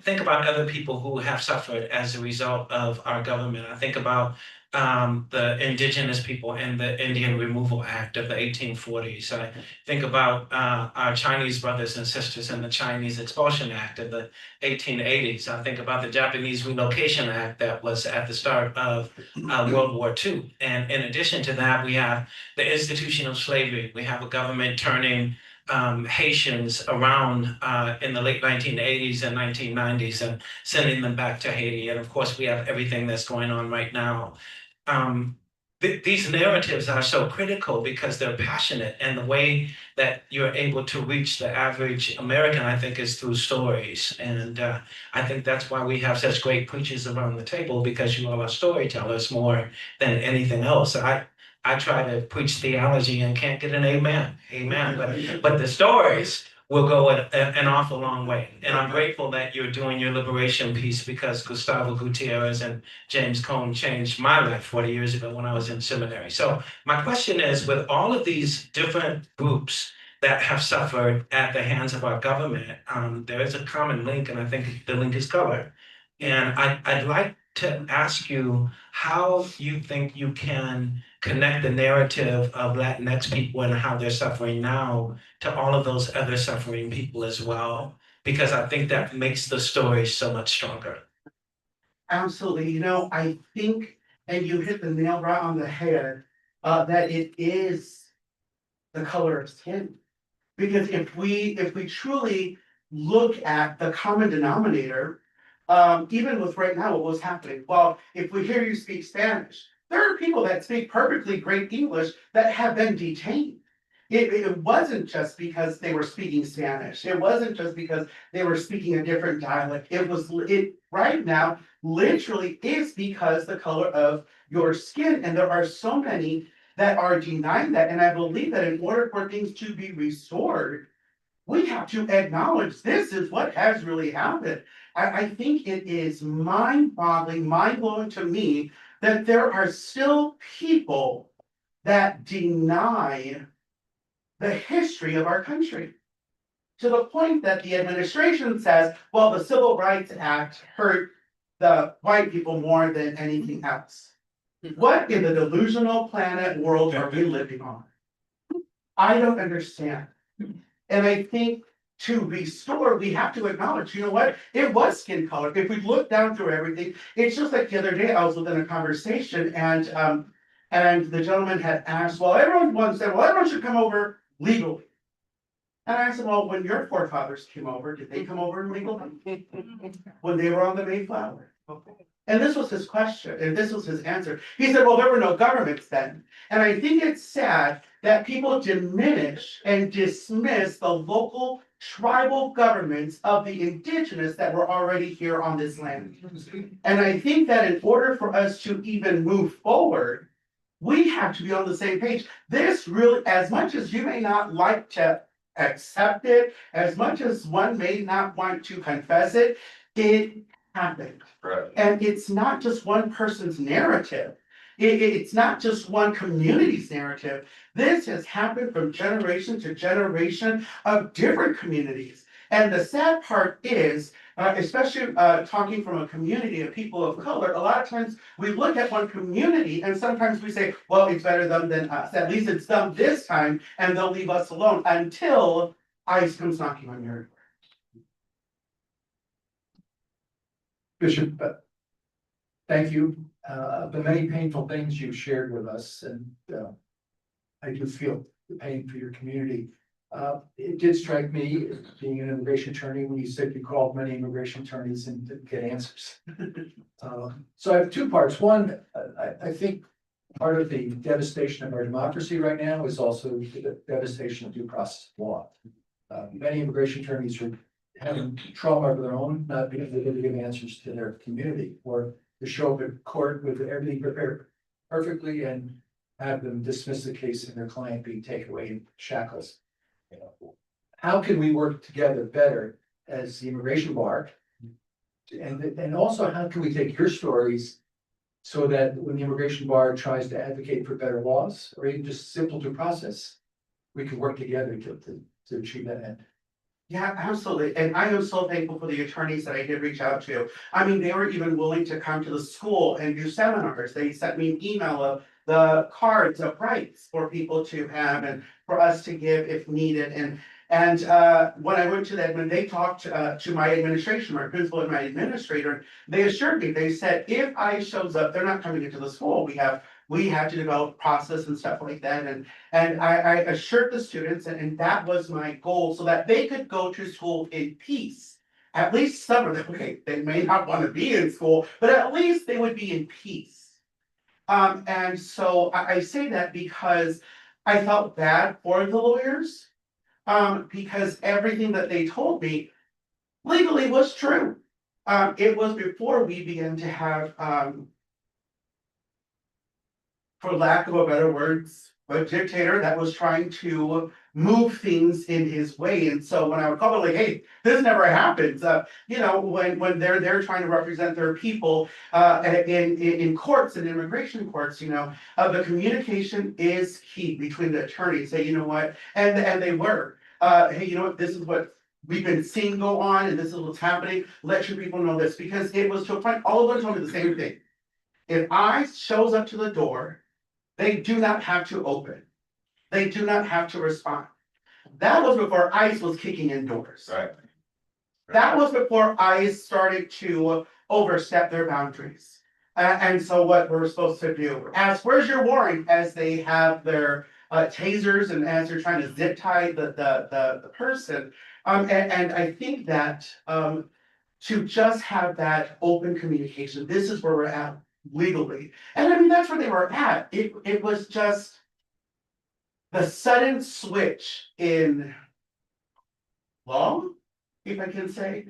think about other people who have suffered as a result of our government. I think about the indigenous people and the Indian Removal Act of the 1840s. I think about our Chinese brothers and sisters in the Chinese Expulsion Act of the 1880s. I think about the Japanese Relocation Act that was at the start of World War II. And in addition to that, we have the institution of slavery. We have a government turning Haitians around in the late 1980s and 1990s and sending them back to Haiti. And of course, we have everything that's going on right now. These narratives are so critical because they're passionate, and the way that you're able to reach the average American, I think, is through stories. And I think that's why we have such great preachers around the table, because you all are storytellers more than anything else. I try to preach theology and can't get an amen, but the stories will go an awful long way. And I'm grateful that you're doing your liberation piece, because Gustavo Gutierrez and James Cone changed my life 40 years ago when I was in seminary. So my question is, with all of these different groups that have suffered at the hands of our government, there is a common link, and I think the link is color. And I'd like to ask you how you think you can connect the narrative of Latinx people and how they're suffering now to all of those other suffering people as well, because I think that makes the story so much stronger. Absolutely. I think, and you hit the nail right on the head, that it is the color of skin. Because if we truly look at the common denominator, even with right now what was happening, well, if we hear you speak Spanish, there are people that speak perfectly great English that have been detained. It wasn't just because they were speaking Spanish. It wasn't just because they were speaking a different dialect. It right now literally is because the color of your skin. And there are so many that are denying that. And I believe that in order for things to be restored, we have to acknowledge this is what has really happened. I think it is mind-boggling, mind-blowing to me that there are still people that deny the history of our country. To the point that the administration says, well, the Civil Rights Act hurt the white people more than anything else. What in the delusional planet world are we living on? I don't understand. And I think to restore, we have to acknowledge, you know what? It was skin color. If we look down through everything, it's just like the other day, I was within a conversation and the gentleman had asked, well, everyone said, well, everyone should come over legally. And I said, well, when your forefathers came over, did they come over illegally? When they were on the Mayflower? And this was his question, and this was his answer. He said, well, there were no governments then. And I think it's sad that people diminish and dismiss the local tribal governments of the indigenous that were already here on this land. And I think that in order for us to even move forward, we have to be on the same page. This really, as much as you may not like to accept it, as much as one may not want to confess it, it happened. Right. And it's not just one person's narrative. It's not just one community's narrative. This has happened from generation to generation of different communities. And the sad part is, especially talking from a community of people of color, a lot of times we look at one community and sometimes we say, well, it's better them than us. At least it's them this time, and they'll leave us alone until ICE comes knocking on your door. Bishop, thank you. The many painful things you shared with us, and I do feel the pain for your community. It did strike me, being an immigration attorney, when you said you called many immigration attorneys and didn't get answers. So I have two parts. One, I think part of the devastation of our democracy right now is also the devastation of due process of law. Many immigration attorneys are having trauma of their own, not being able to give answers to their community, or to show up at court with everything prepared perfectly and have them dismiss the case and their client being taken away in shackles. You know, how can we work together better as the immigration bar? And also, how can we take your stories so that when the immigration bar tries to advocate for better laws or even just simple due process, we can work together to achieve that end? Yeah, absolutely. And I am so thankful for the attorneys that I did reach out to. I mean, they were even willing to come to the school and do seminars. They sent me an email of the cards of rights for people to have and for us to give if needed. And when I went to that, when they talked to my administration, my principal and my administrator, they assured me, they said, if ICE shows up, they're not coming into the school. We have to develop process and stuff like that. And I assured the students, and that was my goal, so that they could go to school in peace. At least some of them, okay, they may not want to be in school, but at least they would be in peace. And so I say that because I felt bad for the lawyers, because everything that they told me legally was true. It was before we began to have, for lack of a better words, a dictator that was trying to move things in his way. And so when I would call it like, hey, this never happens, you know, when they're trying to represent their people in courts and immigration courts, you know, the communication is key between the attorneys. Say, you know what, and they were, hey, you know what, this is what we've been seeing go on, and this is what's happening. Let your people know this, because it was to a point, all of them told me the same thing. If ICE shows up to the door, they do not have to open. They do not have to respond. That was before ICE was kicking in doors. Right. That was before ICE started to overstep their boundaries. And so what we're supposed to do, as where's your warrant, as they have their tasers and as they're trying to zip tie the person. And I think that to just have that open communication, this is where we're at legally. And I mean, that's where they were at. It was just the sudden switch in law, if I can say,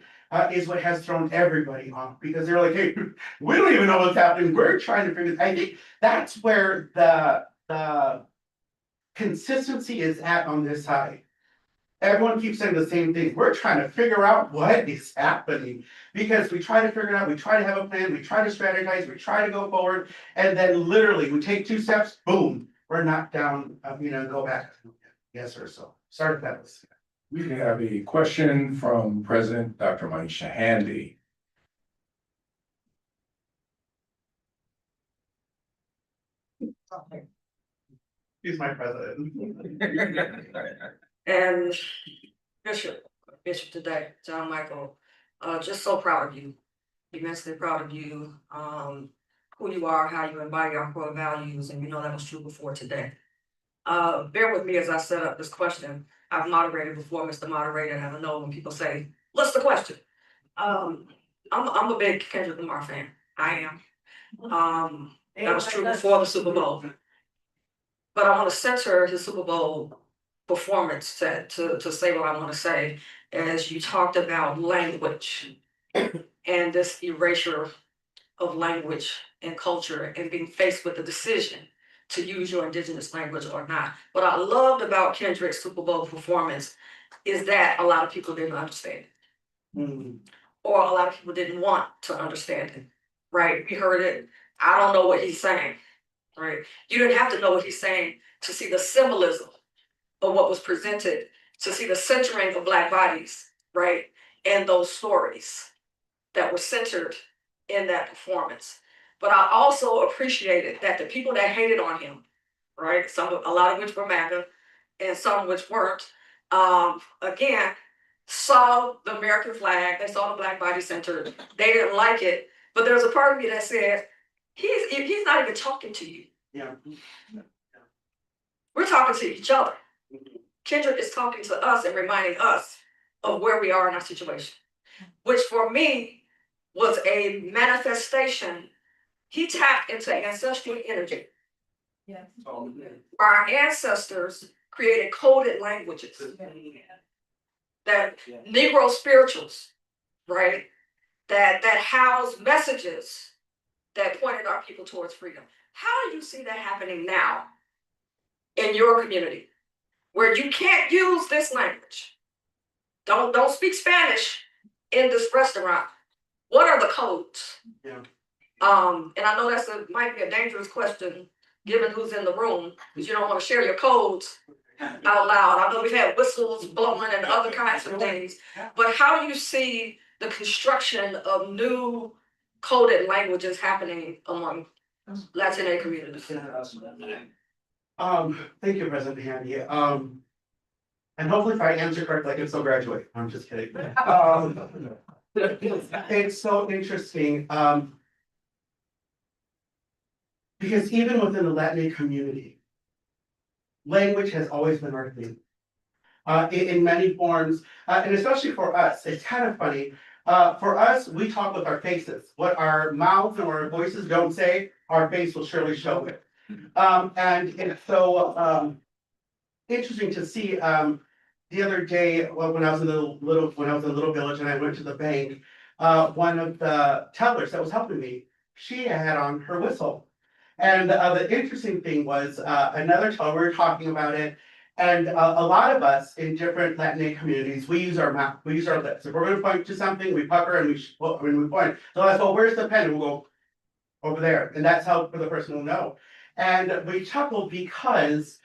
is what has thrown everybody off, because they're like, hey, we don't even know what's happening. We're trying to figure. I think that's where the consistency is at on this side. everyone keeps saying the same thing. We're trying to figure out what is happening. Because we try to figure it out, we try to have a plan, we try to strategize, we try to go forward, and then literally we take 2 steps, boom, we're knocked down, go back. Yes, sir, so, sorry if that was. We have a question from President Dr. Manisha Handy. He's my president. And Bishop today, John Michael, just so proud of you, immensely proud of you, who you are, how you embody our core values, and you know that was true before today. Bear with me as I set up this question. I've moderated before, Mr. Moderator, and I know when people say, what's the question? I'm a big Kendrick Lamar fan. I am. That was true before the Super Bowl. But I want to center his Super Bowl performance to say what I want to say, as you talked about language and this erasure of language and culture and being faced with the decision to use your indigenous language or not. What I loved about Kendrick's Super Bowl performance is that a lot of people didn't understand it. Or a lot of people didn't want to understand it, right? We heard it. I don't know what he's saying, right? You didn't have to know what he's saying to see the symbolism of what was presented, to see the centering of Black bodies, right? And those stories that were centered in that performance. But I also appreciated that the people that hated on him, right? A lot of which were MAGA and some which weren't, again, saw the American flag, they saw the Black body centered, they didn't like it, but there was a part of me that said, he's not even talking to you. Yeah. We're talking to each other. Kendrick is talking to us and reminding us of where we are in our situation, which for me was a manifestation. He tapped into ancestral energy. Yeah. Our ancestors created coded languages that Negro spirituals, right? That house messages that pointed our people towards freedom. How do you see that happening now in your community, where you can't use this language? Don't speak Spanish in this restaurant. What are the codes? Yeah. And I know might be a dangerous question given who's in the room, because you don't want to share your codes out loud. I know we've had whistles blowing and other kinds of things, but how do you see the construction of new coded languages happening among Latina communities? Thank you, President Handy. And hopefully if I answer correctly, I can still graduate. I'm just kidding. It's so interesting, because even within the Latin community, language has always been our thing. In many forms, and especially for us, it's kind of funny. For us, we talk with our faces. What our mouths or our voices don't say, our face will surely show it. And it's so interesting to see. The other day, when I was in a little village and I went to the bank, one of the tellers that was helping me, she had on her whistle. And the interesting thing was another teller, we were talking about it, and a lot of us in different Latin communities, we use our mouth, we use our lips. If we're going to point to something, we pucker and we point. So that's, well, where's the pen? And we'll go over there, and that's how the person will know. And we chuckle because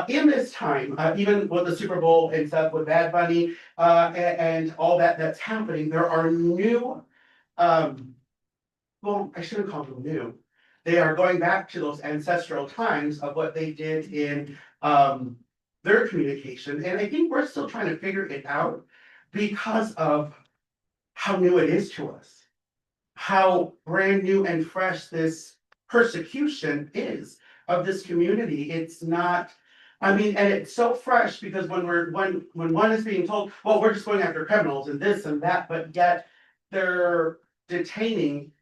in this time, even with the Super Bowl and stuff with Bad Bunny and all that's happening, there are new, well, I shouldn't call them new. They are going back to those ancestral times of what they did in their communication. And I think we're still trying to figure it out because of how new it is to us, how brand new and fresh this persecution is of this community. It's not, I mean, and it's so fresh because when one is being told, well, we're just going after criminals and this and that, but yet they're detaining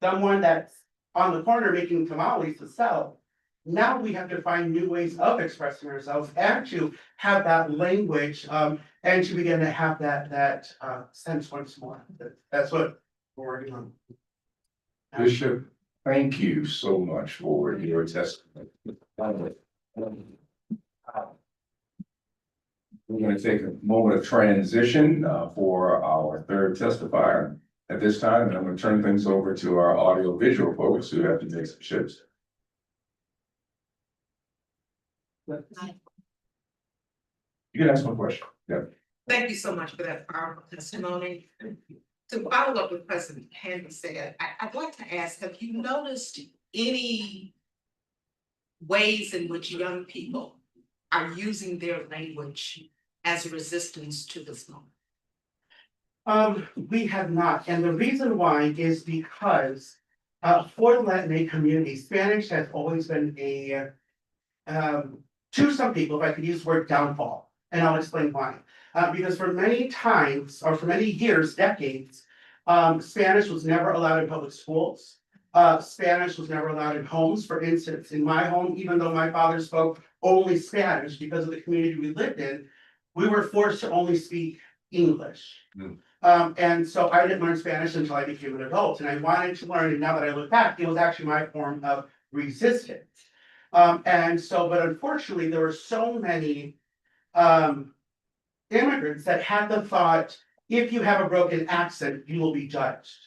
someone that's on the corner making tamales to sell. Now we have to find new ways of expressing ourselves and to have that language and to begin to have that sense once more. That's what we're working on. Bishop, thank you so much for your testimony. We're going to take a moment of transition for our third testifier at this time, and I'm going to turn things over to our audio visual folks who have to make some shifts. You can ask one question. Yeah. Thank you so much for that powerful testimony. To follow up with President Henry said, I'd like to ask, have you noticed any ways in which young people are using their language as a resistance to this moment? We have not, and the reason why is because for the Latin community, Spanish has always been a to some people, if I could use the word downfall, and I'll explain why. Because for many times, or for many years, decades, Spanish was never allowed in public schools. Spanish was never allowed in homes. For instance, in my home, even though my father spoke only Spanish because of the community we lived in, we were forced to only speak English. And so I didn't learn Spanish until I became an adult, and I wanted to learn, and now that I look back, it was actually my form of resistance. And so, but unfortunately, there were so many immigrants that had the thought, if you have a broken accent, you will be judged.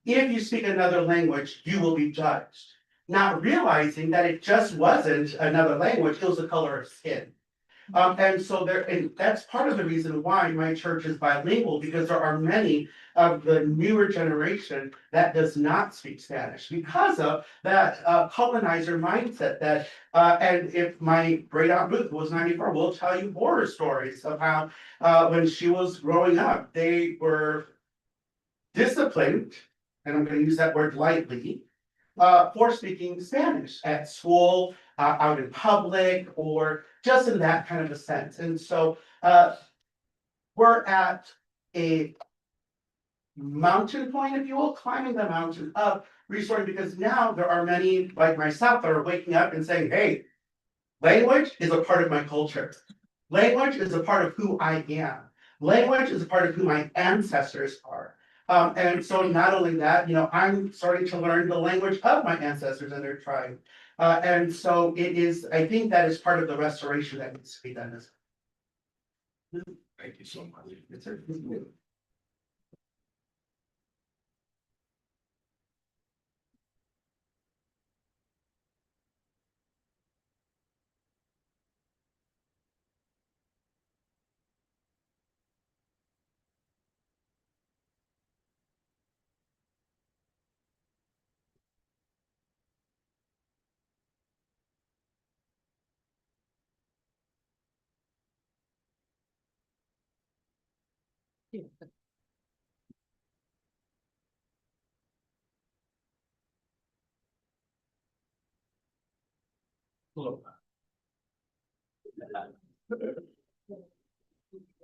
If you speak another language, you will be judged. Not realizing that it just wasn't another language, it was the color of skin. And so and that's part of the reason why my church is bilingual, because there are many of the newer generation that does not speak Spanish because of that colonizer mindset that, and if my great aunt Ruth, who was 94, will tell you horror stories of how when she was growing up, they were disciplined, and I'm going to use that word lightly, for speaking Spanish at school, out in public, or just in that kind of a sense. And so we're at a mountain point, if you will, climbing the mountain up, restoring, because now there are many like myself that are waking up and saying, hey, language is a part of my culture. Language is a part of who I am. Language is a part of who my ancestors are. And so not only that, I'm starting to learn the language of my ancestors and their tribe. And so it is, I think that is part of the restoration that needs to be done. Thank you so much. It's a-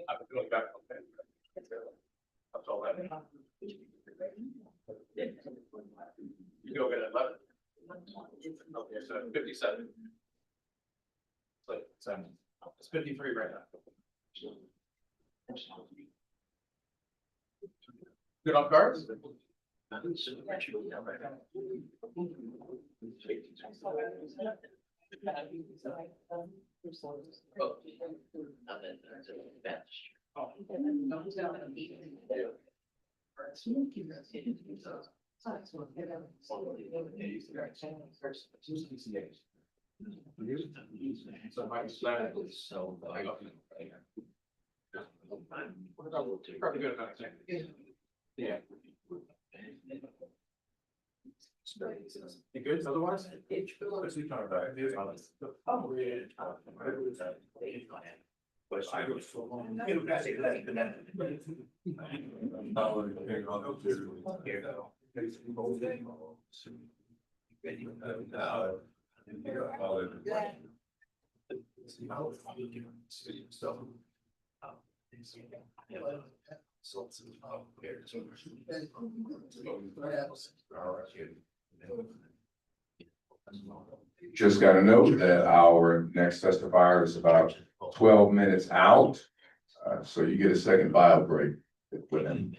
I'm going back. That's all that. You go get 11. Okay, so 57. It's 53 right now. Good on guards? So my slide is so probably good enough. Yeah. You good otherwise? Let's see, kind of, oh, but I was so long. Just got to note that our next testifier is about 12 minutes out. So you get a second bio break with him.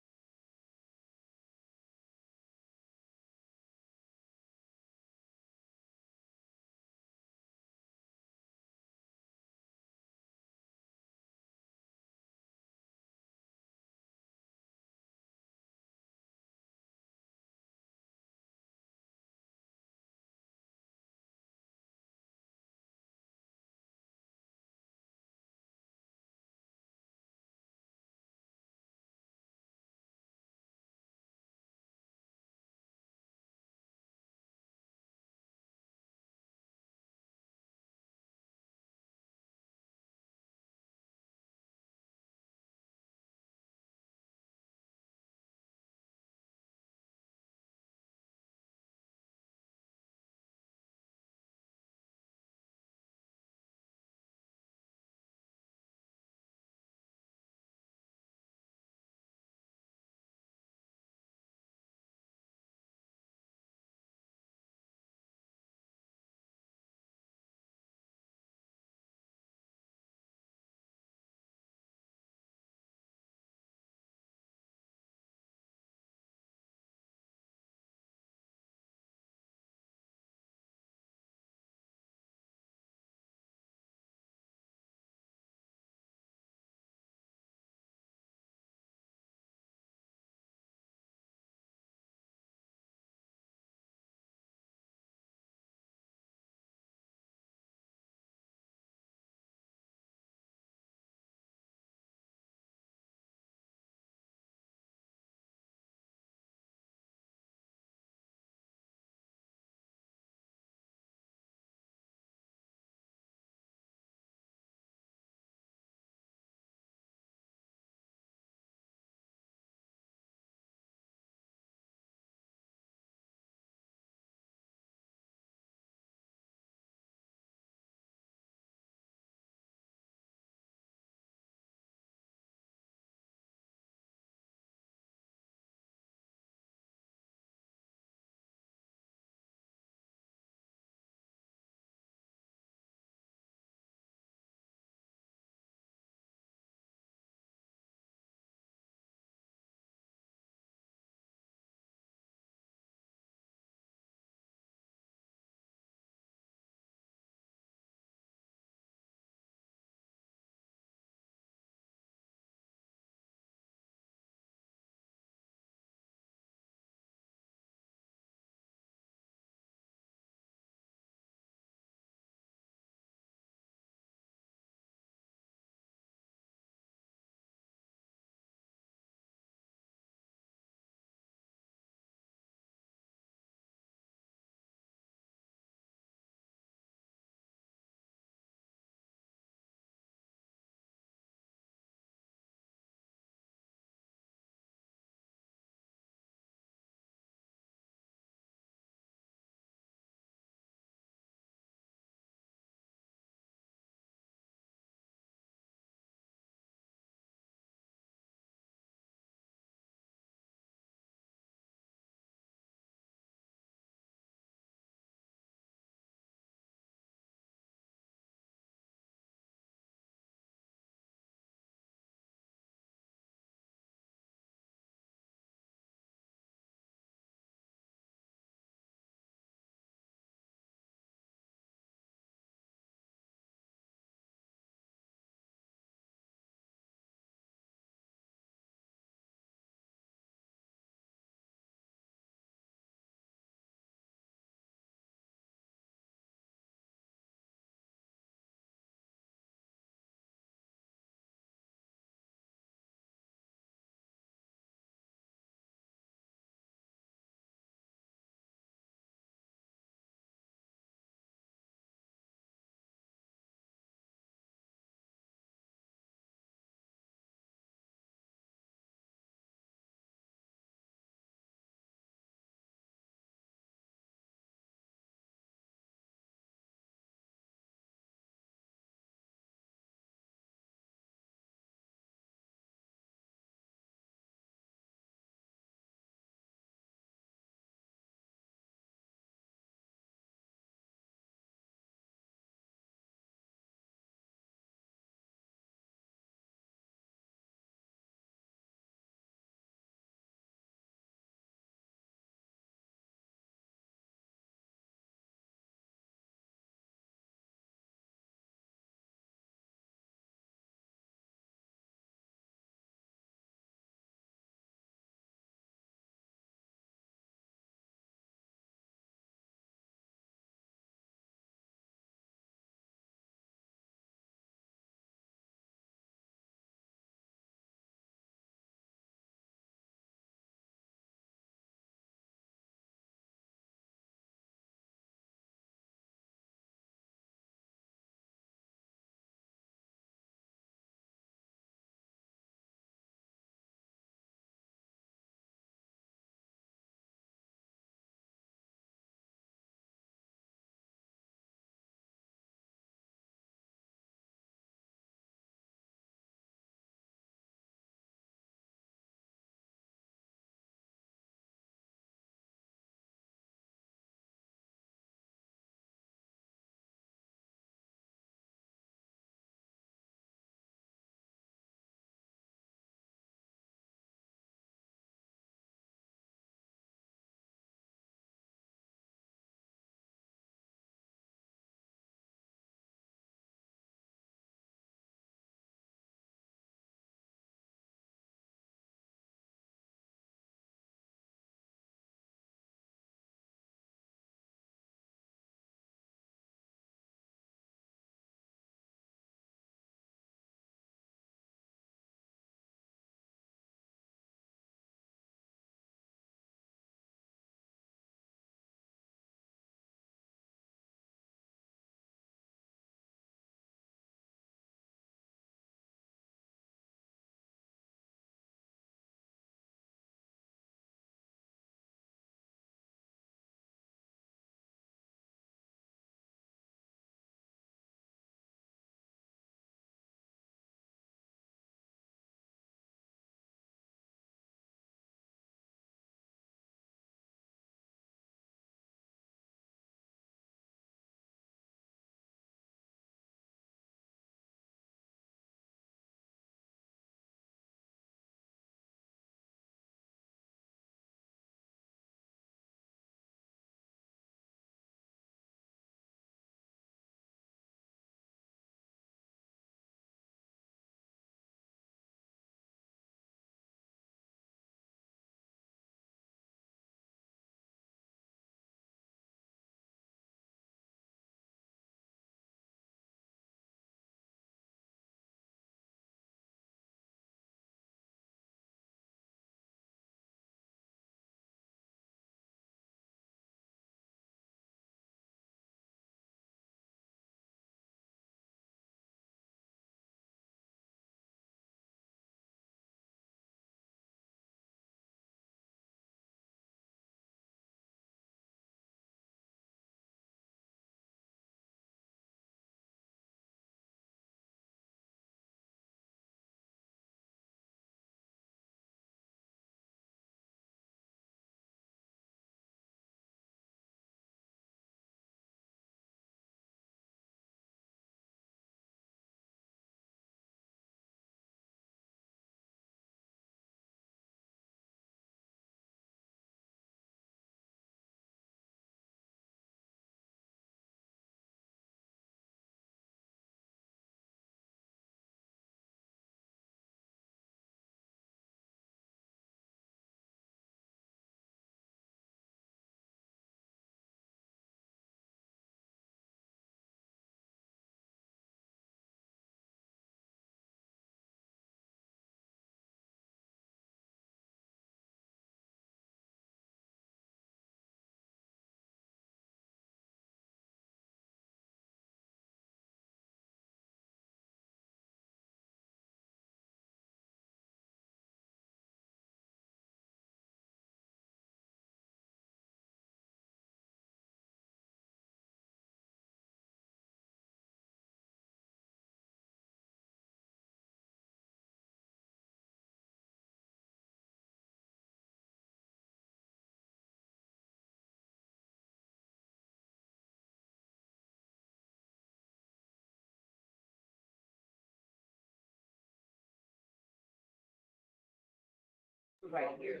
Right here.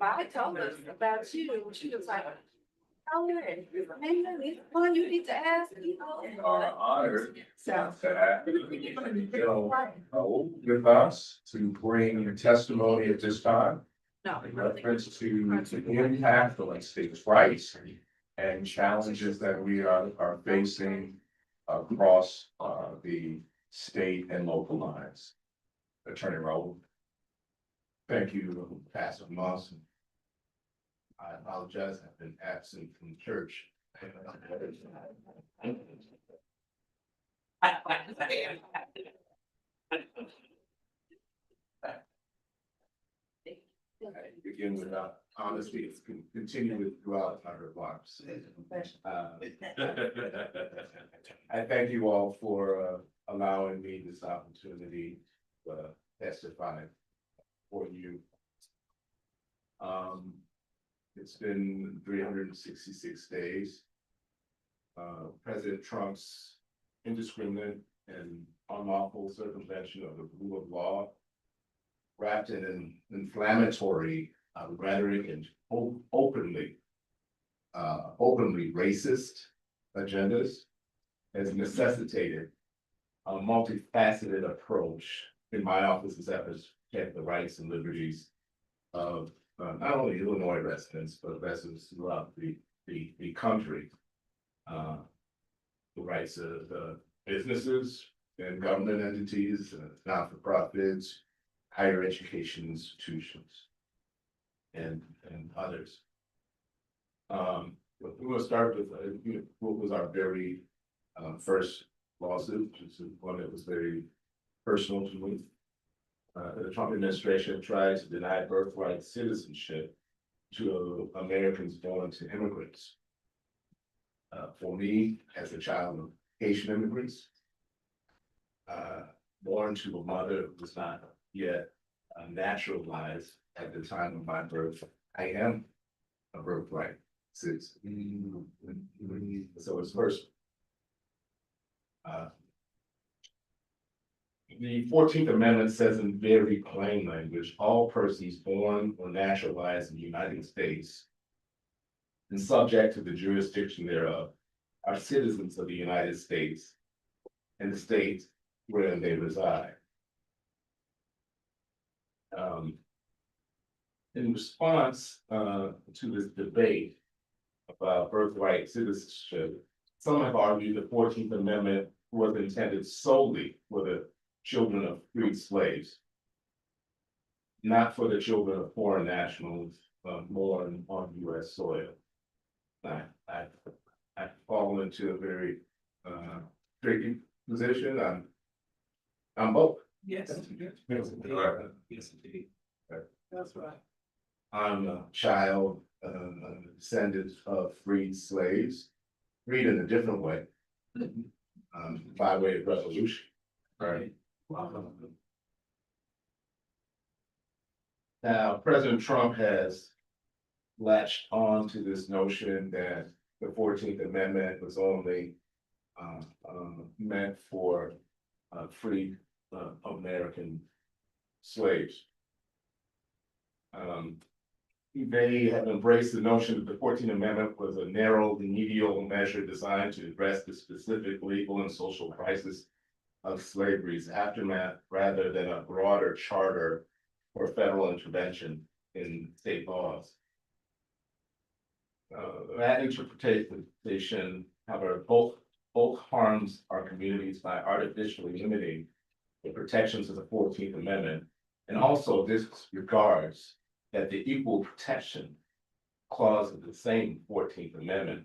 I told us about you, she was like, oh, maybe, well, you need to ask people. Honored So. to have, with us to bring your testimony at this time. No. In reference to the impact of states' rights and challenges that we are facing across the state and local lines. Attorney Raoul. Thank you, Pastor Moss. I apologize, I've been absent from church. Begin with honesty, it's continued throughout my remarks. I thank you all for allowing me this opportunity to testify for you. It's been 366 days. President Trump's indiscriminate and unlawful circumvention of the rule of law, wrapped in an inflammatory rhetoric and openly racist agendas, has necessitated a multifaceted approach in my office's efforts to protect the rights and liberties of not only Illinois residents, but residents throughout the country. The rights of businesses and government entities, not-for-profits, higher education institutions, and others. We're going to start with what was our very first lawsuit, which is one that was very personal to me. The Trump administration tried to deny birthright citizenship to Americans born to immigrants. For me, as a child of Haitian immigrants, born to a mother who was not yet naturalized at the time of my birth, I am a birthright citizen. So it's first. The 14th Amendment says in very plain language, all persons born or naturalized in the United States and subject to the jurisdiction thereof are citizens of the United States and the state wherein they reside. In response to this debate about birthright citizenship, some have argued the 14th Amendment was intended solely for the children of freed slaves, not for the children of foreign nationals born on U.S. soil. I've fallen into a very tricky position. I'm both. Yes. Yes, indeed. That's right. I'm a child, descendant of freed slaves, freed in a different way, by way of revolution, right? Now, President Trump has latched on to this notion that the 14th Amendment was only meant for free American slaves. They have embraced the notion that the 14th Amendment was a narrow remedial measure designed to address the specific legal and social crisis of slavery's aftermath rather than a broader charter for federal intervention in state laws. That interpretation, however, both harms our communities by artificially limiting the protections of the 14th Amendment and also disregards that the equal protection clause of the same 14th Amendment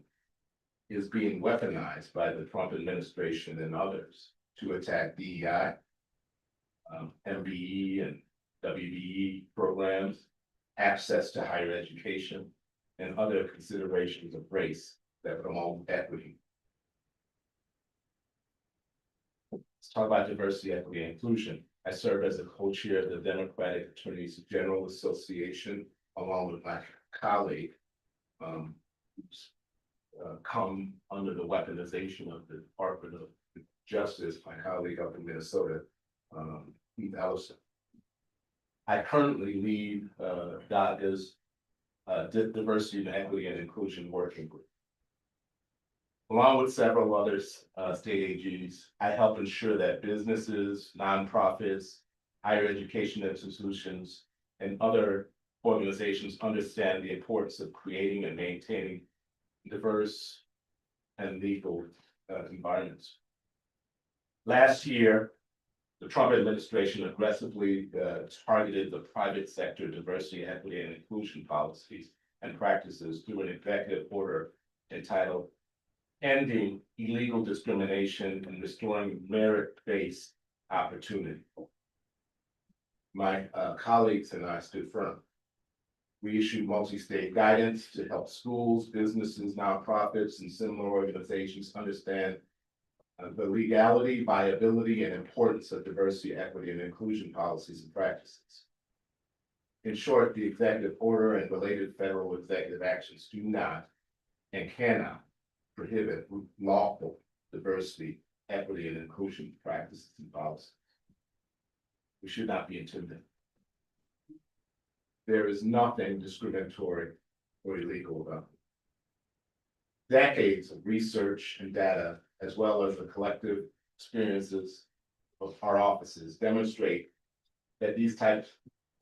is being weaponized by the Trump administration and others to attack DEI, MBE and WBE programs, access to higher education, and other considerations of race that promote equity. Let's talk about diversity, equity, and inclusion. I serve as a co-chair of the Democratic Attorneys General Association, along with my colleague, who's come under the weaponization of the Department of Justice, my colleague up in Minnesota, Keith Ellison. I currently lead DACA's Diversity and Equity and Inclusion Working Group. Along with several other state AGs, I help ensure that businesses, nonprofits, higher education institutions, and other organizations understand the importance of creating and maintaining diverse and legal environments. Last year, the Trump administration aggressively targeted the private sector diversity, equity, and inclusion policies and practices through an executive order entitled Ending Illegal Discrimination and Restoring Merit-Based Opportunity. My colleagues and I stood firm. We issued multi-state guidance to help schools, businesses, nonprofits, and similar organizations understand the legality, viability, and importance of diversity, equity, and inclusion policies and practices. In short, the executive order and related federal executive actions do not and cannot prohibit lawful diversity, equity, and inclusion practices and policies. We should not be intimidated. There is nothing discriminatory or illegal about it. Decades of research and data, as well as the collective experiences of our offices, demonstrate that these types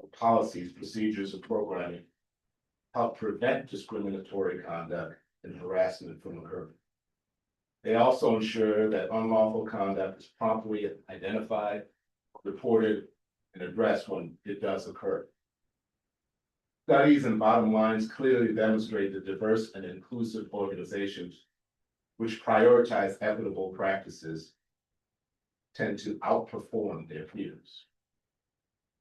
of policies, procedures, and programming help prevent discriminatory conduct and harassment from occurring. They also ensure that unlawful conduct is promptly identified, reported, and addressed when it does occur. Studies and bottom lines clearly demonstrate that diverse and inclusive organizations which prioritize equitable practices tend to outperform their peers.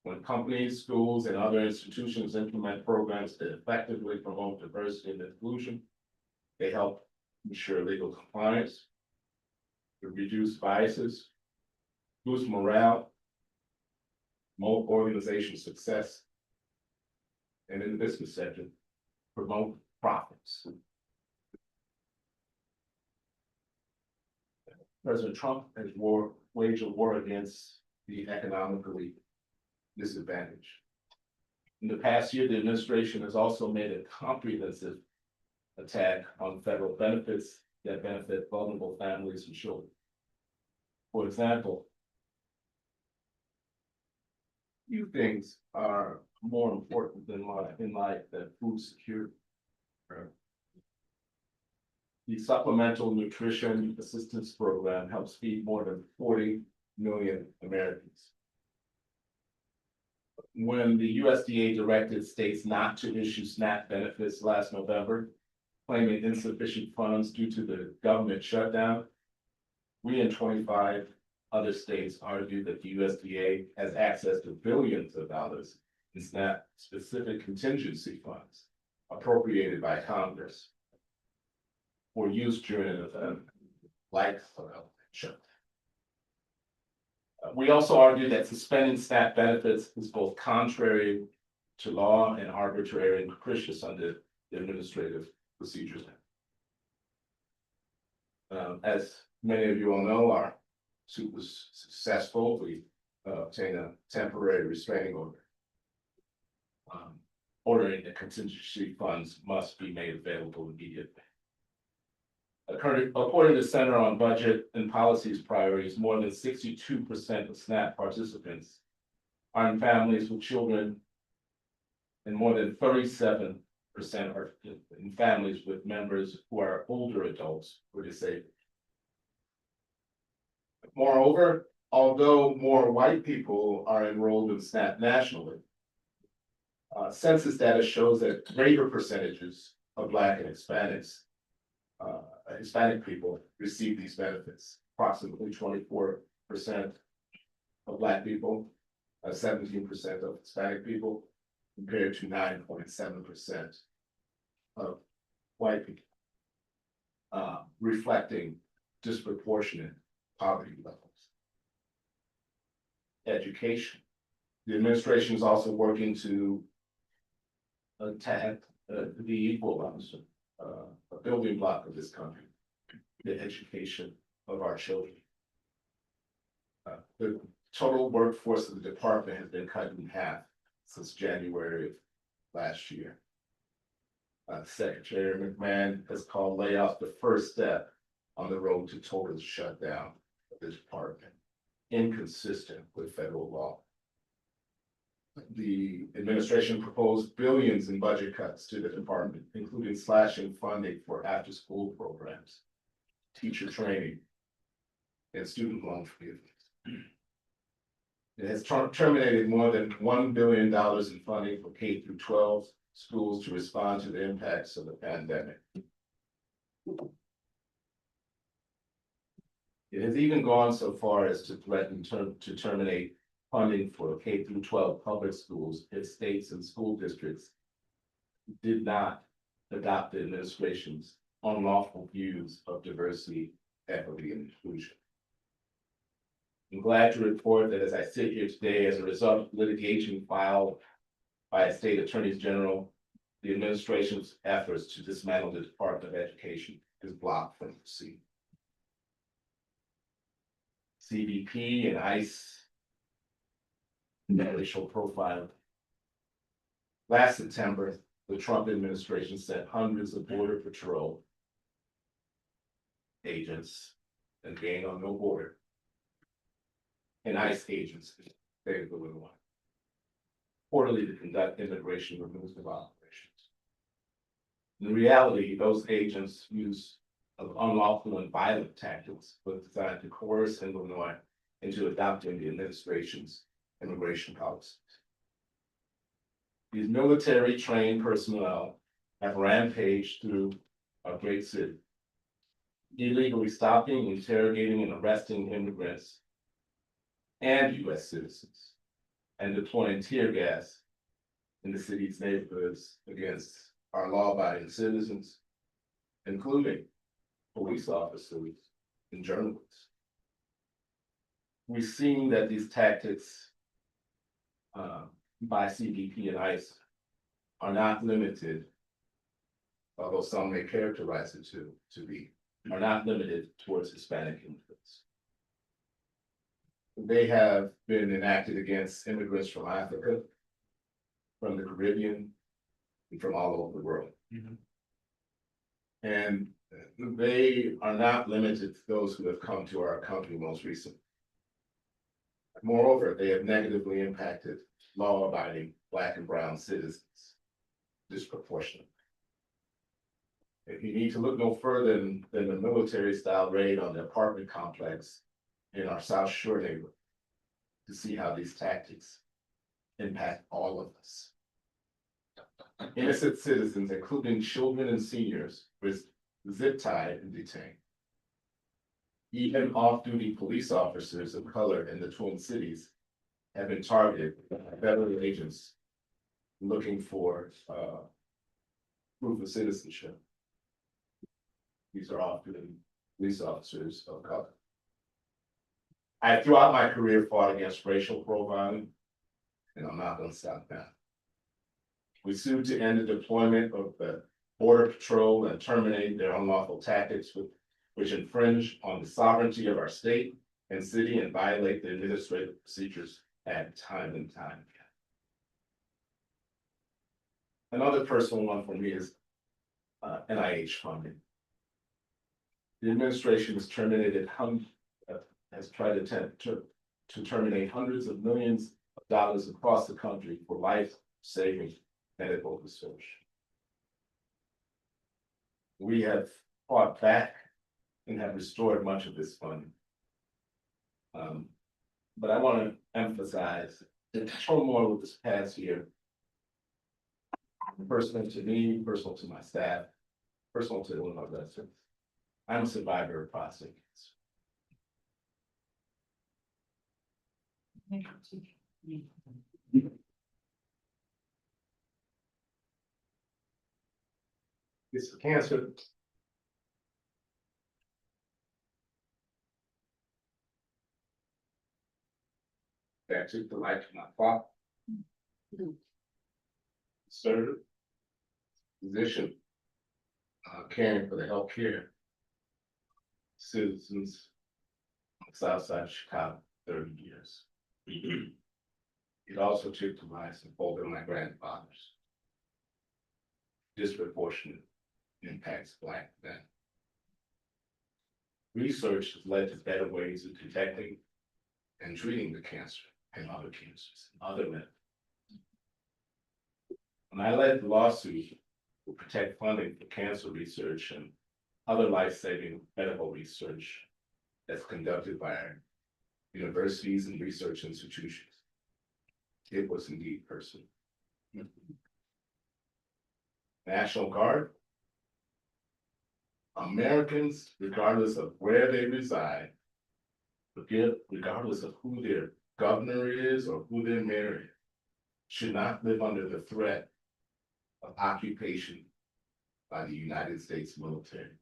When companies, schools, and other institutions implement programs that effectively promote diversity and inclusion, they help ensure legal compliance, reduce biases, boost morale, promote organization success, and in the business sector, promote profits. President Trump has waged a war against the economically disadvantaged. In the past year, the administration has also made a comprehensive attack on federal benefits that benefit vulnerable families and children. For example, few things are more important than in life than food security. The Supplemental Nutrition Assistance Program helps feed more than 40 million Americans. When the USDA directed states not to issue SNAP benefits last November, claiming insufficient funds due to the government shutdown, we and 25 other states argued that the USDA has access to billions of dollars in SNAP specific contingency funds appropriated by Congress for use during an event like shutdown. We also argued that suspending SNAP benefits is both contrary to law and arbitrary and capricious under the Administrative Procedures Act. As many of you all know, our suit was successful. We obtained a temporary restraining order. Ordering that contingency funds must be made available immediately. According to the Center on Budget and Policies Priorities, more than 62% of SNAP participants are in families with children, and more than 37% are in families with members who are older adults or disabled. Moreover, although more white people are enrolled in SNAP nationally, census data shows that greater percentages of Black and Hispanic people receive these benefits. Approximately 24% of Black people, 17% of Hispanic people, compared to 9.7% of white people, reflecting disproportionate poverty levels. Education. The administration is also working to attack the equalizer, a building block of this country, the education of our children. The total workforce of the department has been cut in half since January of last year. Secretary McMahon has called layoffs the first step on the road to total shutdown of the department, inconsistent with federal law. The administration proposed billions in budget cuts to the department, including slashing funding for after-school programs, teacher training, and student loan forgiveness. It has terminated more than $1 billion in funding for K through 12 schools to respond to the impacts of the pandemic. It has even gone so far as to threaten to terminate funding for K through 12 public schools if states and school districts did not adopt the administration's unlawful views of diversity, equity, and inclusion. I'm glad to report that as I sit here today, as a result of litigation filed by state attorneys general, the administration's efforts to dismantle the Department of Education is blocked from proceeding. CBP and ICE racial profiling. Last September, the Trump administration sent hundreds of Border Patrol agents and being on no border and ICE agents, they were the one, reportedly to conduct immigration removal operations. In reality, those agents use of unlawful and violent tactics was designed to coerce Illinois into adopting the administration's immigration policies. These military trained personnel have rampaged through our great city, illegally stopping, interrogating, and arresting immigrants and U.S. citizens, and deploying tear gas in the city's neighborhoods against our law-abiding citizens, including police officers and journalists. We've seen that these tactics by CBP and ICE are not limited, although some may characterize it to be, are not limited towards Hispanic immigrants. They have been enacted against immigrants from Africa, from the Caribbean, and from all over the world. And they are not limited to those who have come to our country most recently. Moreover, they have negatively impacted law-abiding Black and brown citizens disproportionately. If you need to look no further than the military-style raid on the apartment complex in our South Shore neighborhood to see how these tactics impact all of us. Innocent citizens, including children and seniors, were zip-tied and detained. Even off-duty police officers of color in the Twin Cities have been targeted by federal agents looking for proof of citizenship. These are off-duty police officers of color. I, throughout my career, fought against racial profiling, and I'm not going to stop now. We sued to end the deployment of the Border Patrol and terminate their unlawful tactics which infringe on the sovereignty of our state and city and violate the administrative procedures at time and time again. Another personal one for me is NIH funding. The administration has terminated has tried to attempt to terminate hundreds of millions of dollars across the country for life-saving medical research. We have fought back and have restored much of this funding. But I want to emphasize the turmoil of this past year, personal to me, personal to my staff, personal to Illinois residents. I'm a survivor of prostate cancer. This cancer that took the life of my father. Served physician caring for the healthcare citizens of Southside Chicago 30 years. It also took the lives of both of my grandfathers. Disproportionate impacts Black men. Research has led to better ways of detecting and treating the cancer and other cancers and other methods. When I led the lawsuit to protect funding for cancer research and other life-saving medical research that's conducted by our universities and research institutions, it was indeed personal. National Guard. Americans, regardless of where they reside, regardless of who their governor is or who their mayor is, should not live under the threat of occupation by the United States military.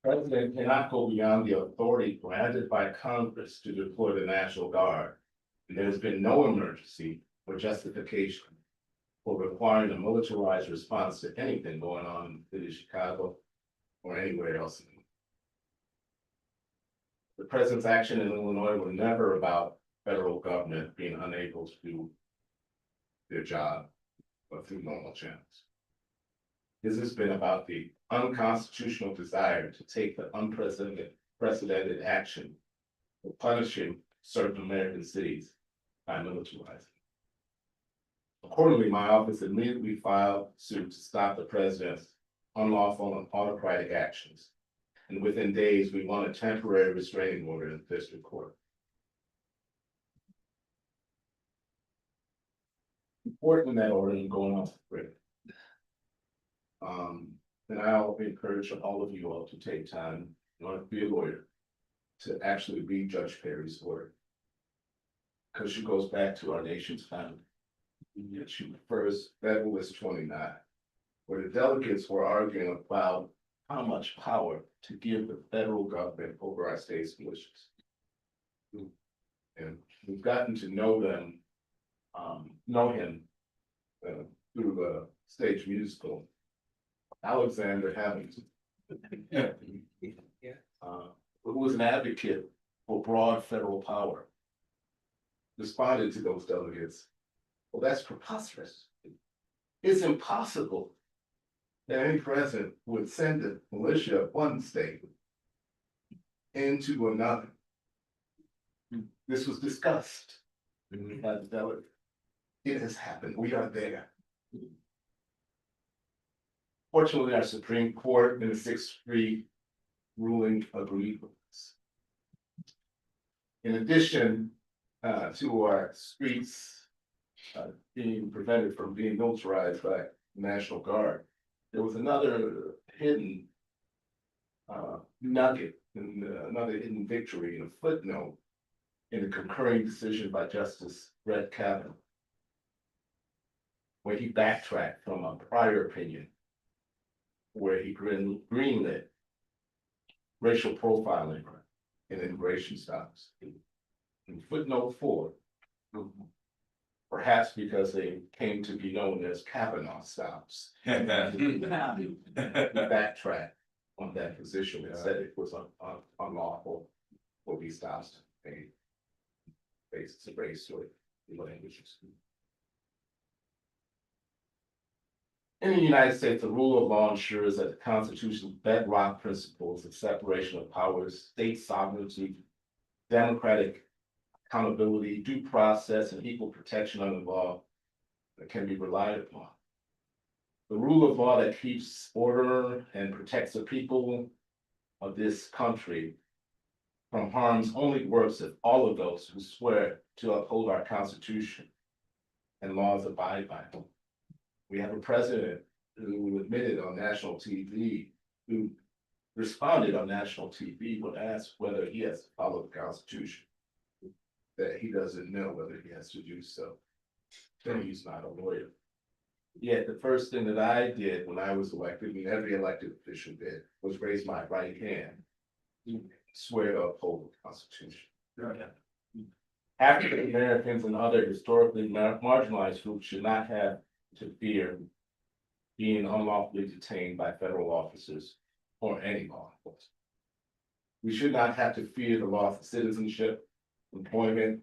President cannot go beyond the authority granted by Congress to deploy the National Guard, and there has been no emergency or justification for requiring a militarized response to anything going on in the city of Chicago or anywhere else. The president's action in Illinois were never about federal government being unable to do their job or through normal channels. This has been about the unconstitutional desire to take the unprecedented action of punishing certain American cities by militarizing. Accordingly, my office immediately filed suit to stop the president's unlawful and autocratic actions. And within days, we won a temporary restraining order in the district court. Important in that order and going off the grid. And I'll encourage all of you all to take time, in order to be a lawyer, to actually read Judge Perry's order. Because she goes back to our nation's founding. She refers Federalist 29, where the delegates were arguing about how much power to give the federal government over our state's militias. And we've gotten to know them, know him through the stage musical, Alexander Hamilton. Who was an advocate for broad federal power, responded to those delegates. Well, that's preposterous. It's impossible that any president would send a militia of one state into another. This was discussed by the delegate. It has happened. We are there. Fortunately, our Supreme Court in the 6-3 ruling agreed with us. In addition to our streets being prevented from being militarized by the National Guard, there was another hidden nugget, another hidden victory, and a footnote in the concurring decision by Justice Brett Kavanaugh, where he backtracked from a prior opinion where he greenlit racial profiling in immigration stops. In footnote 4, perhaps because they came to be known as Kavanaugh stops. We backtracked on that position and said it was unlawful for these stops to be made basis of race or languages. In the United States, the rule of law ensures that the Constitution's bedrock principles of separation of powers, state sovereignty, democratic accountability, due process, and equal protection under law that can be relied upon. The rule of law that keeps order and protects the people of this country from harms only works if all of those who swear to uphold our Constitution and laws abide by them. We have a president who admitted on national TV, who responded on national TV when asked whether he has to follow the Constitution, that he doesn't know whether he has to do so. So he's not a lawyer. Yet the first thing that I did when I was elected, and every elected official did, was raise my right hand, swear to uphold the Constitution. African Americans and other historically marginalized groups should not have to fear being unlawfully detained by federal officers or any law enforcement. We should not have to fear the loss of citizenship, employment,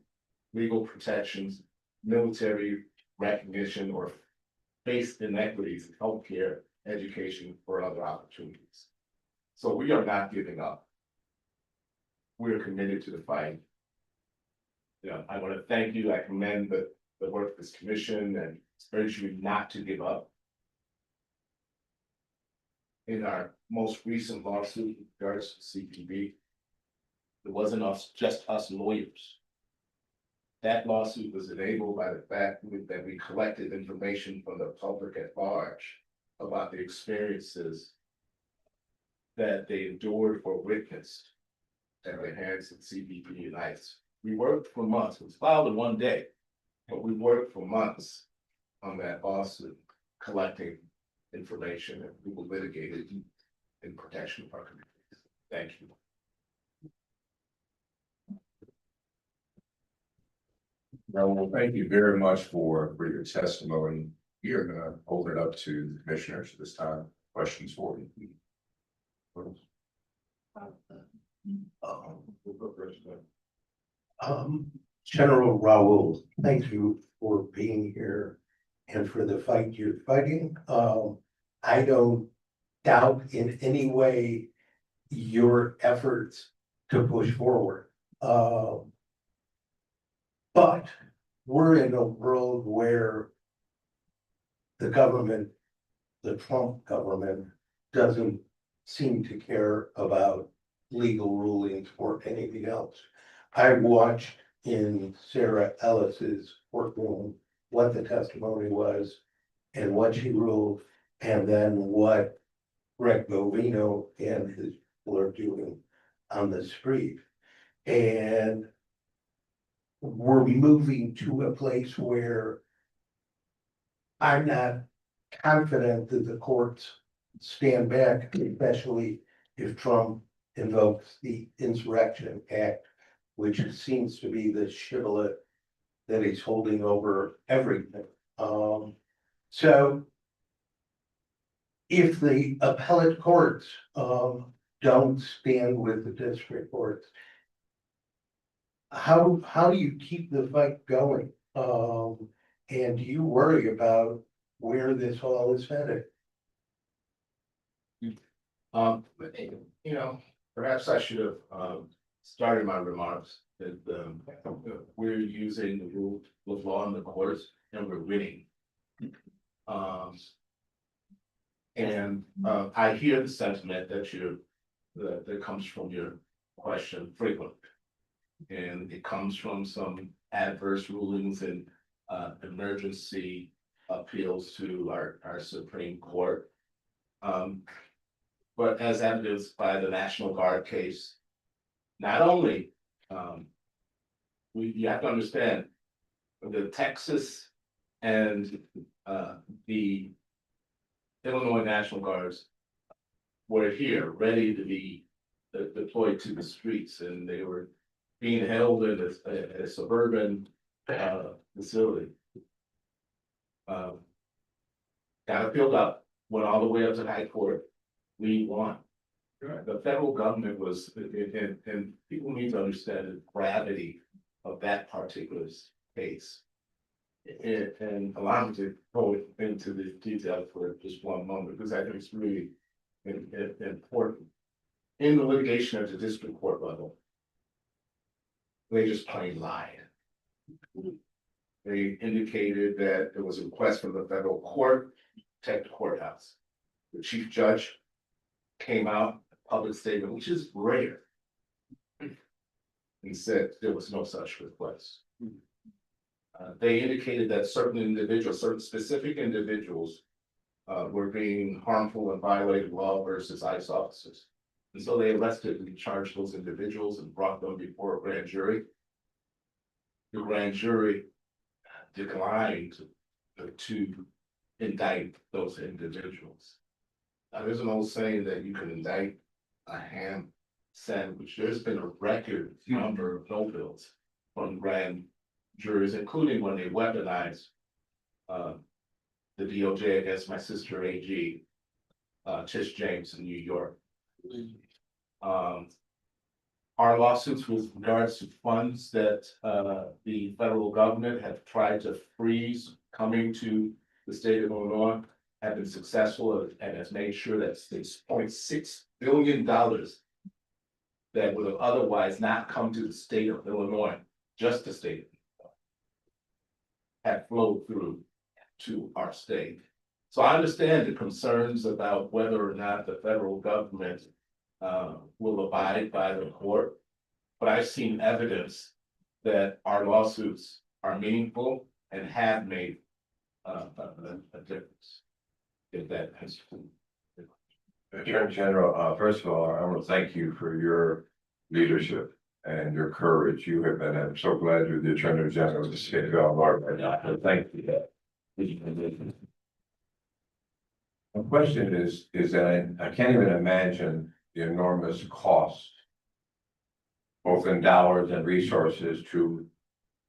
legal protections, military recognition, or face inequities in healthcare, education, or other opportunities. So we are not giving up. We are committed to the fight. I want to thank you. I commend the work of this commission and urge you not to give up. In our most recent lawsuit with regards to CPB, it wasn't just us lawyers. That lawsuit was enabled by the fact that we collected information from the public at large about the experiences that they endured or witnessed at the hands of CBP and ICE. We worked for months. It was filed in one day, but we worked for months on that lawsuit, collecting information, and we will litigate it in protection of our communities. Thank you. Well, thank you very much for your testimony. We are going to hold it up to the commissioners this time. Questions for you? General Raoul, thank you for being here and for the fight you're fighting. I don't doubt in any way your efforts to push forward. But we're in a world where the government, the Trump government, doesn't seem to care about legal rulings or anything else. I watched in Sarah Ellis's courtroom what the testimony was and what she ruled, and then what Greg Bovino and his people are doing on the street. And we're moving to a place where I'm not confident that the courts stand back, especially if Trump invokes the Insurrection Act, which seems to be the shibboleth that he's holding over everything. So if the appellate courts don't stand with the district courts, how do you keep the fight going? And do you worry about where this all is headed? Perhaps I should have started my remarks that we're using the rule of law in the courts and we're winning. I hear the sentiment that comes from your question frequently. And it comes from some adverse rulings and emergency appeals to our Supreme Court. But as evidenced by the National Guard case, not only you have to understand the Texas and the Illinois National Guards were here ready to be deployed to the streets, and they were being held in a suburban facility. Got appealed up, went all the way up to the High Court, we won. The federal government was, and people need to understand the gravity of that particular case. And allow me to go into the details for just one moment, because I think it's really important. In the litigation at the district court level, they just plain lied. They indicated that there was a request from the federal court to protect the courthouse. The chief judge came out, a public statement, which is rare. He said there was no such request. They indicated that certain individuals, certain specific individuals, were being harmful and violated law versus ICE officers. And so they arrested and charged those individuals and brought them before a grand jury. The grand jury declined to indict those individuals. Now, there's an old saying that you can indict a ham sandwich. There's been a record number of no bills from grand juries, including when they weaponized the DOJ against my sister AG, Tish James in New York. Our lawsuits with regards to funds that the federal government have tried to freeze coming to the state of Illinois have been successful and has made sure that $6.6 billion that would have otherwise not come to the state of Illinois, just the state, have flowed through to our state. So I understand the concerns about whether or not the federal government will abide by the court, but I've seen evidence that our lawsuits are meaningful and have made a difference. If that has. Attorney General, first of all, I want to thank you for your leadership and your courage. You have been, I'm so glad you're the Attorney General of the state of Illinois right now. So thank you. The question is that I can't even imagine the enormous cost, both in dollars and resources, to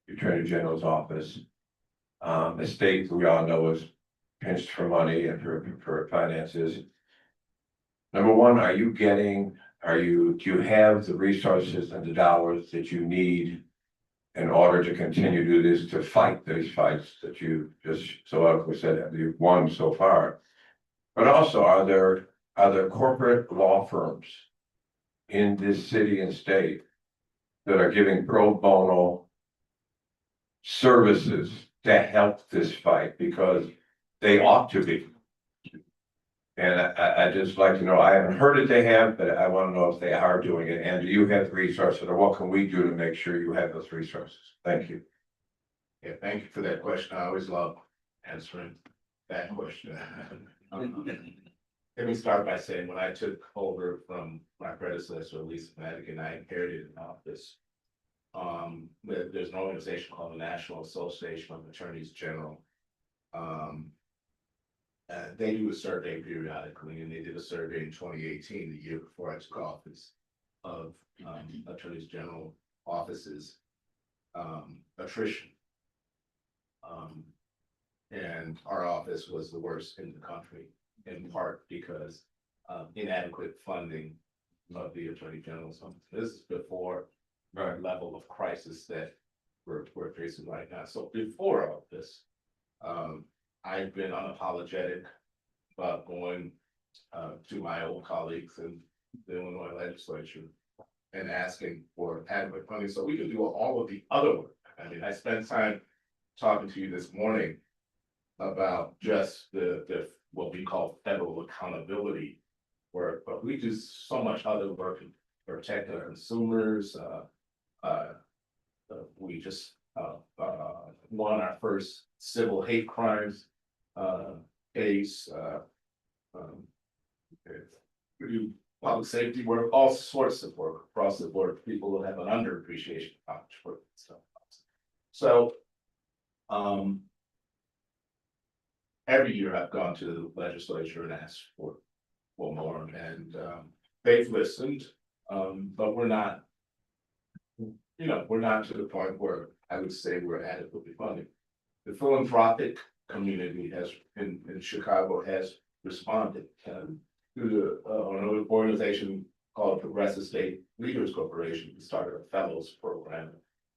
the Attorney General's office. The state, we all know, is pinched for money and for finances. Number one, do you have the resources and the dollars that you need in order to continue to do this, to fight these fights that you just so eloquently said that you've won so far? But also, are there corporate law firms in this city and state that are giving pro bono services to help this fight? Because they ought to be. And I just like to know, I haven't heard it they have, but I want to know if they are doing it. And do you have the resources, or what can we do to make sure you have those resources? Thank you. Yeah, thank you for that question. I always love answering that question. Let me start by saying, when I took over from my predecessor, Lisa Madigan, I inherited an office. There's an organization called the National Association of Attorneys General. They do a survey periodically, and they did a survey in 2018, the year before I took office, of attorneys general offices attrition. And our office was the worst in the country, in part because inadequate funding of the attorney general's office. This is before the level of crisis that we're facing right now. So before all this, I've been unapologetic about going to my old colleagues in the Illinois legislature and asking for adequate funding so we can do all of the other work. I mean, I spent time talking to you this morning about just the what we call federal accountability work, but we do so much other work to protect our consumers. We just won our first civil hate crimes case. We do public safety work, all sorts of work across the board. People will have an underappreciation of how much work and stuff. So every year I've gone to the legislature and asked for more, and they've listened, but we're not we're not to the point where I would say we're adequately funded. The philanthropic community in Chicago has responded through an organization called Progressive State Leaders Corporation. We started a fellows program,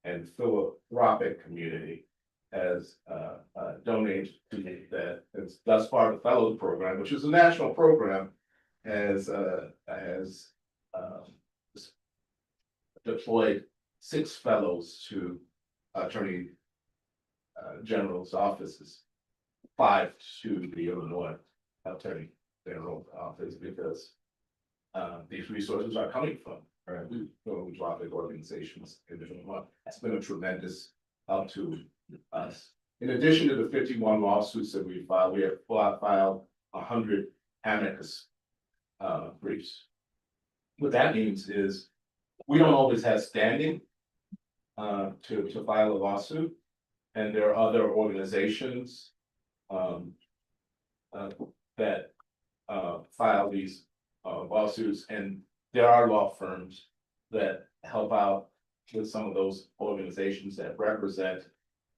and philanthropic community has donated to that. It's thus far the fellows program, which is a national program, has deployed 6 fellows to Attorney General's offices, 5 to the Illinois Attorney General's office, because these resources are coming from philanthropic organizations in Illinois. That's been a tremendous help to us. In addition to the 51 lawsuits that we filed, we have filed 100 amicus briefs. What that means is we don't always have standing to file a lawsuit, and there are other organizations that file these lawsuits, and there are law firms that help out with some of those organizations that represent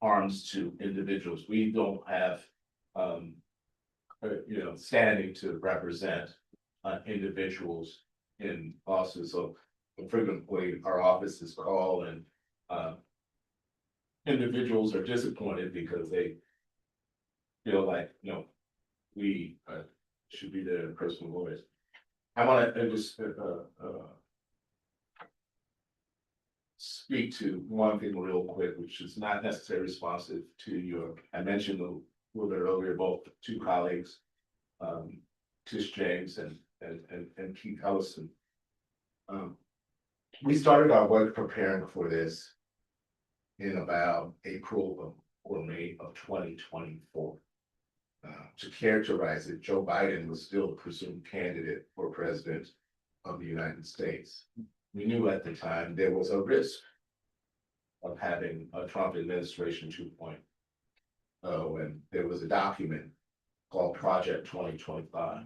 harms to individuals. We don't have standing to represent individuals in lawsuits. So frequently our offices call, and individuals are disappointed because they feel like, we should be the personal lawyers. I want to just speak to one thing real quick, which is not necessarily responsive to your, I mentioned a little bit earlier, both 2 colleagues, Tish James and Keith Ellison. We started our work preparing for this in about April or May of 2024. To characterize it, Joe Biden was still a presumed candidate for president of the United States. We knew at the time there was a risk of having a Trump administration 2.0, and there was a document called Project 2025.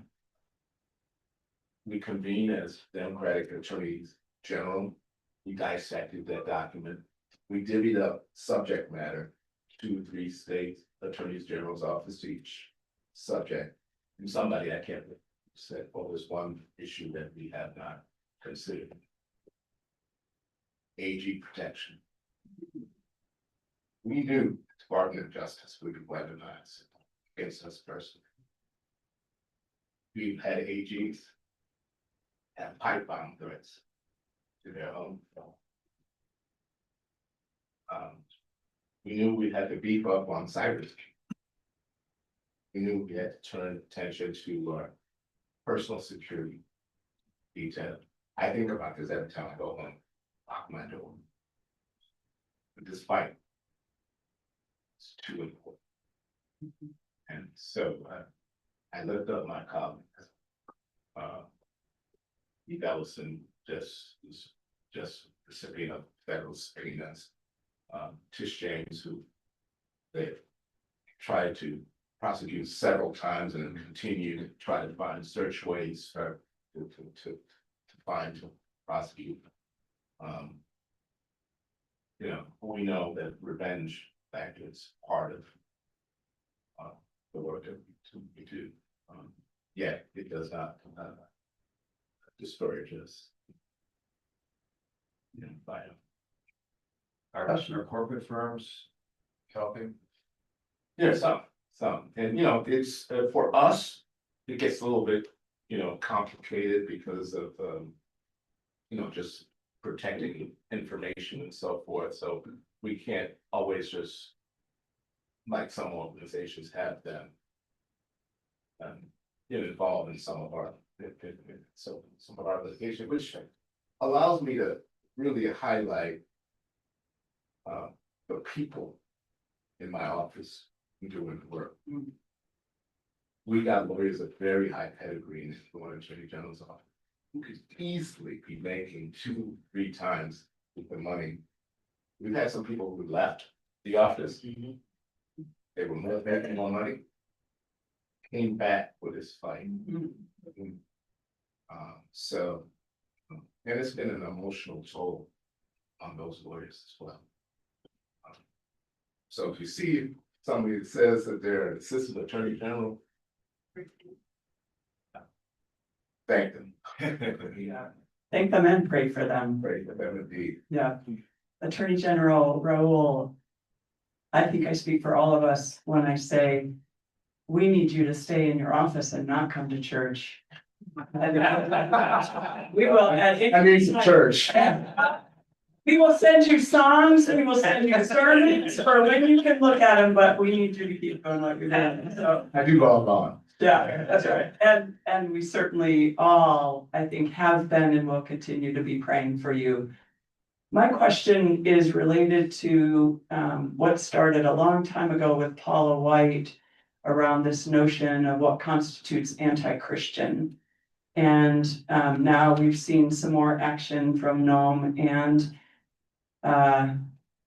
We convened as Democratic attorneys general. We dissected that document. We divvied up subject matter, 2 or 3 state attorneys general's office each subject. And somebody, I can't remember, said, well, there's one issue that we have not considered. AG protection. We knew the Department of Justice would be weaponized against us personally. We've had AGs have pipe bomb threats to their own. We knew we had to beef up on cybersecurity. We knew we had to turn attention to our personal security detail. I think about this every time I go home, lock my door. But despite it's too important. And so I looked up my colleagues. Keith Ellison was just recipient of federal subpoenas. Tish James, who they tried to prosecute several times and continue to try to find search ways for to prosecute. We know that revenge factor is part of the work that we do. Yet it does not discourage us. By Are corporate firms helping? Yeah, some, and it's for us, it gets a little bit, complicated because of, just protecting information and so forth. So we can't always just, like some organizations have them, get involved in some of our litigation, which allows me to really highlight the people in my office doing the work. We got lawyers of very high pedigree in the Attorney General's office who could easily be making 2-3 times the money. We've had some people who left the office. They were making more money, came back for this fight. And it's been an emotional toll on those lawyers as well. So if you see somebody that says that they're an assistant attorney general, thank them. Thank them and pray for them. Pray for them indeed. Yeah. Attorney General Raul, I think I speak for all of us when I say, we need you to stay in your office and not come to church. We will. I need some church. We will send you songs, and we will send you sermons for when you can look at them, but we need you to keep going like you're doing, so. I do log on. Yeah, that's right. And we certainly all, I think, have been and will continue to be praying for you. My question is related to what started a long time ago with Paula White around this notion of what constitutes anti-Christian. And now we've seen some more action from Noam and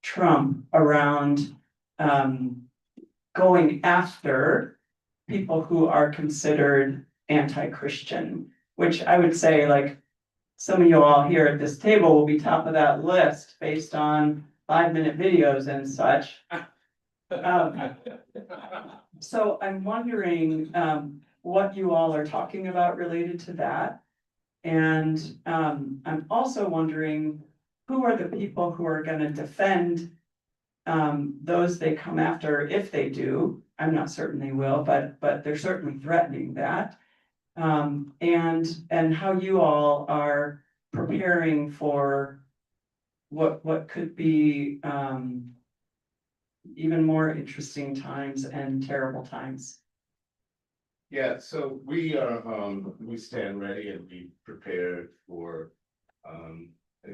Trump around going after people who are considered anti-Christian, which I would say, like, some of you all here at this table will be top of that list based on 5-minute videos and such. So I'm wondering what you all are talking about related to that. And I'm also wondering who are the people who are going to defend those they come after if they do. I'm not certain they will, but they're certainly threatening that. And how you all are preparing for what could be even more interesting times and terrible times. Yeah, so we are, we stand ready and be prepared for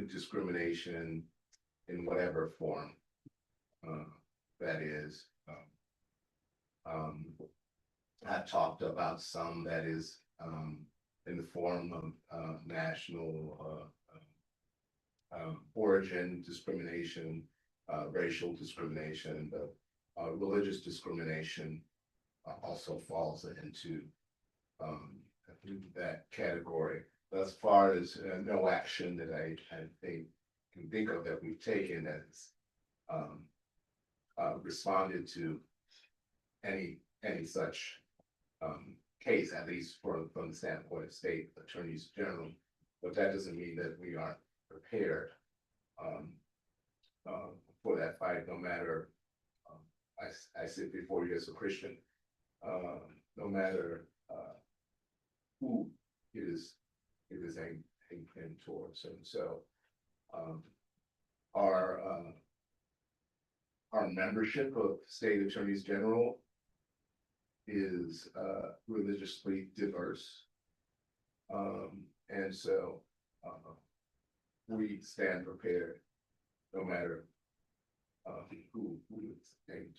discrimination in whatever form that is. I've talked about some that is in the form of national origin discrimination, racial discrimination, but religious discrimination also falls into that category. As far as no action that I can think of that we've taken that's responded to any such case, at least from the standpoint of state attorneys general. But that doesn't mean that we aren't prepared for that fight, no matter I sit before you as a Christian, no matter who it is aimed towards. And so our membership of state attorneys general is religiously diverse. And so we stand prepared no matter who is named.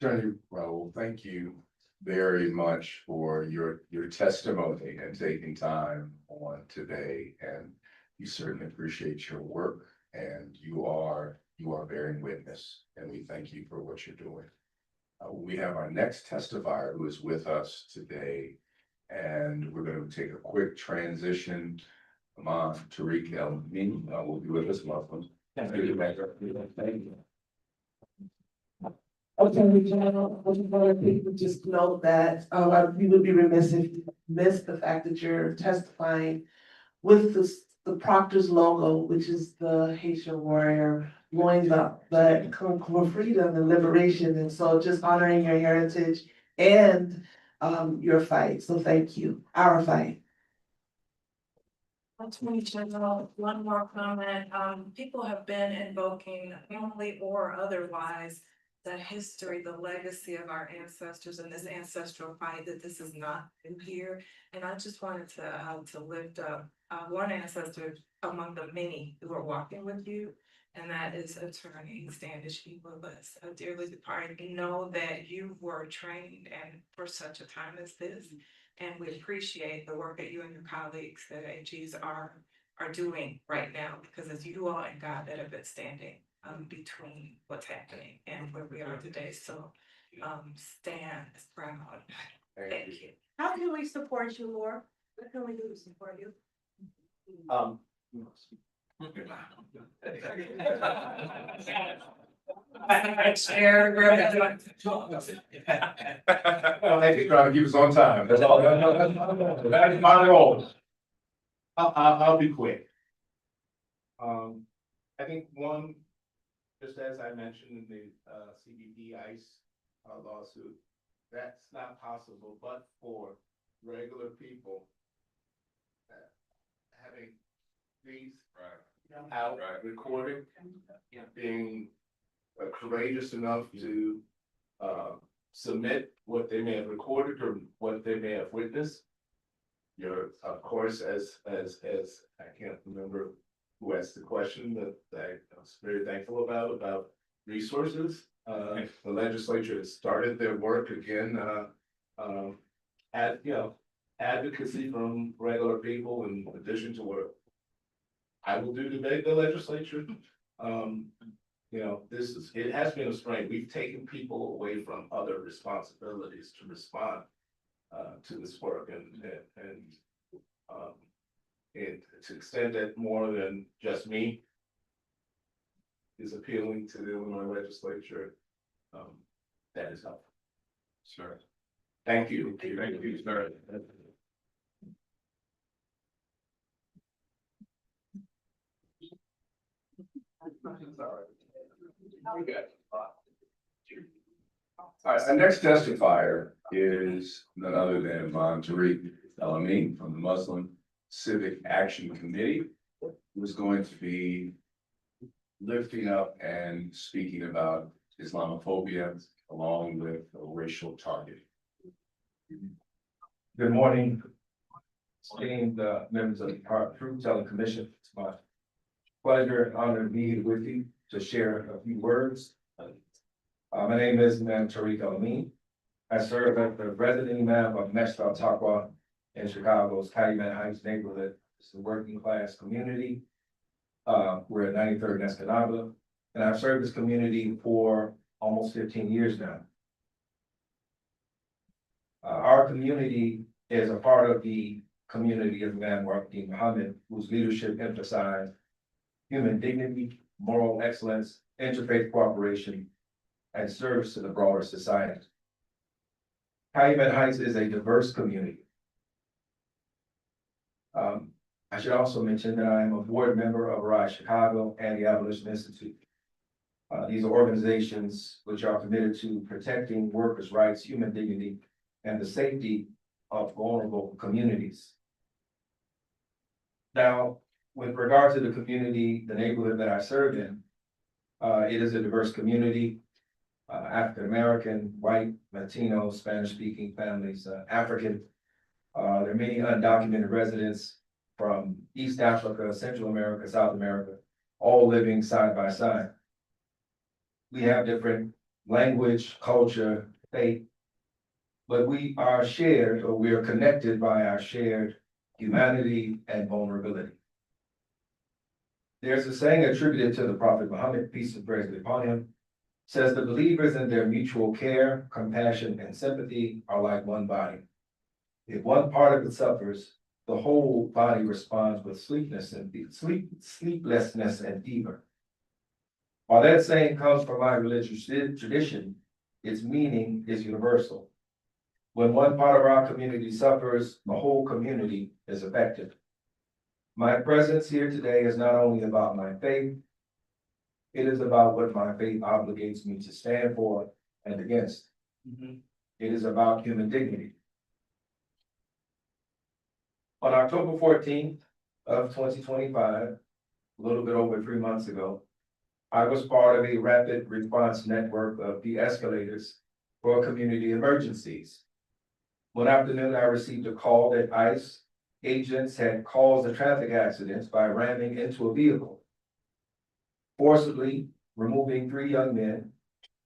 Attorney Raul, thank you very much for your testimony and taking time on today. And we certainly appreciate your work, and you are bearing witness, and we thank you for what you're doing. We have our next testifier who is with us today, and we're going to take a quick transition. Tariq El-Min will be with us. Welcome. Thank you. Okay, General, I just want to just note that we would be remiss if you missed the fact that you're testifying with the Proctor's logo, which is the Haitian warrior loins up, but for freedom and liberation. And so just honoring your heritage and your fight. So thank you, our fight. Attorney General, one more comment. People have been invoking, family or otherwise, the history, the legacy of our ancestors and this ancestral fight, that this is not new here. And I just wanted to lift up one ancestor among the many who are walking with you, and that is Attorney Standish Willis. Dearly departed, know that you were trained and for such a time as this. And we appreciate the work that you and your colleagues at AGs are doing right now, because it's you all and God that have been standing between what's happening and where we are today. So stand proud. Thank you. How can we support you more? What can we do to support you? Thank you, trying to keep us on time. That's all. That's my role. I'll be quick. I think one, just as I mentioned in the CBD ICE lawsuit, that's not possible but for regular people having these out recording, being courageous enough to submit what they may have recorded or what they may have witnessed. You're, of course, as I can't remember who asked the question, that I was very thankful about resources. The legislature has started their work again, advocacy from regular people in addition to what I will do to beg the legislature. It has been a strain. We've taken people away from other responsibilities to respond to this work, and to extend it more than just me is appealing to the Illinois legislature. That is helpful. Sure. Thank you. Thank you, sir. All right, our next testifier is none other than Tariq El-Amin from the Muslim Civic Action Committee, who's going to be lifting up and speaking about Islamophobia along with racial targeting. Good morning, esteemed members of the HART Truth Telling Commission. It's my pleasure and honor to be here with you to share a few words. My name is Imam Tariq El-Amin. I serve as the resident imam of Masjid al-Taqwa in Chicago's Calumet Heights neighborhood. It's a working class community. We're at 93rd and Escanaba, and I've served this community for almost 15 years now. Our community is a part of the community of Imam Muhammad, whose leadership emphasized human dignity, moral excellence, interfaith cooperation, and service to the broader society. Calumet Heights is a diverse community. I should also mention that I am a board member of Arise Chicago and the Abolition Institute. These are organizations which are committed to protecting workers' rights, human dignity, and the safety of vulnerable communities. Now, with regard to the community, the neighborhood that I serve in, it is a diverse community. African-American, white, Latino, Spanish-speaking families, African. There are many undocumented residents from East Africa, Central America, South America, all living side by side. We have different language, culture, faith, but we are shared, or we are connected by our shared humanity and vulnerability. There's a saying attributed to the Prophet Muhammad, peace and praise be upon him, says the believers in their mutual care, compassion, and sympathy are like one body. If one part of it suffers, the whole body responds with sleeplessness and fever. While that saying comes from my religious tradition, its meaning is universal. When one part of our community suffers, the whole community is affected. My presence here today is not only about my faith, it is about what my faith obligates me to stand for and against. It is about human dignity. On October 14th of 2025, a little bit over 3 months ago, I was part of a rapid response network of de-escalators for community emergencies. One afternoon, I received a call that ICE agents had caused a traffic accident by ramming into a vehicle, forcibly removing 3 young men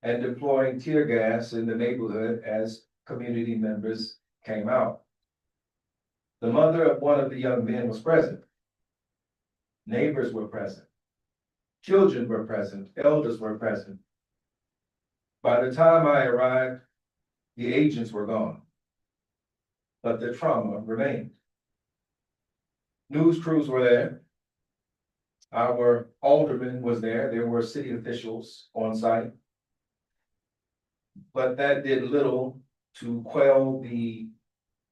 and deploying tear gas in the neighborhood as community members came out. The mother of one of the young men was present. Neighbors were present. Children were present. Elders were present. By the time I arrived, the agents were gone, but the trauma remained. News crews were there. Our alderman was there were city officials on site. But that did little to quell the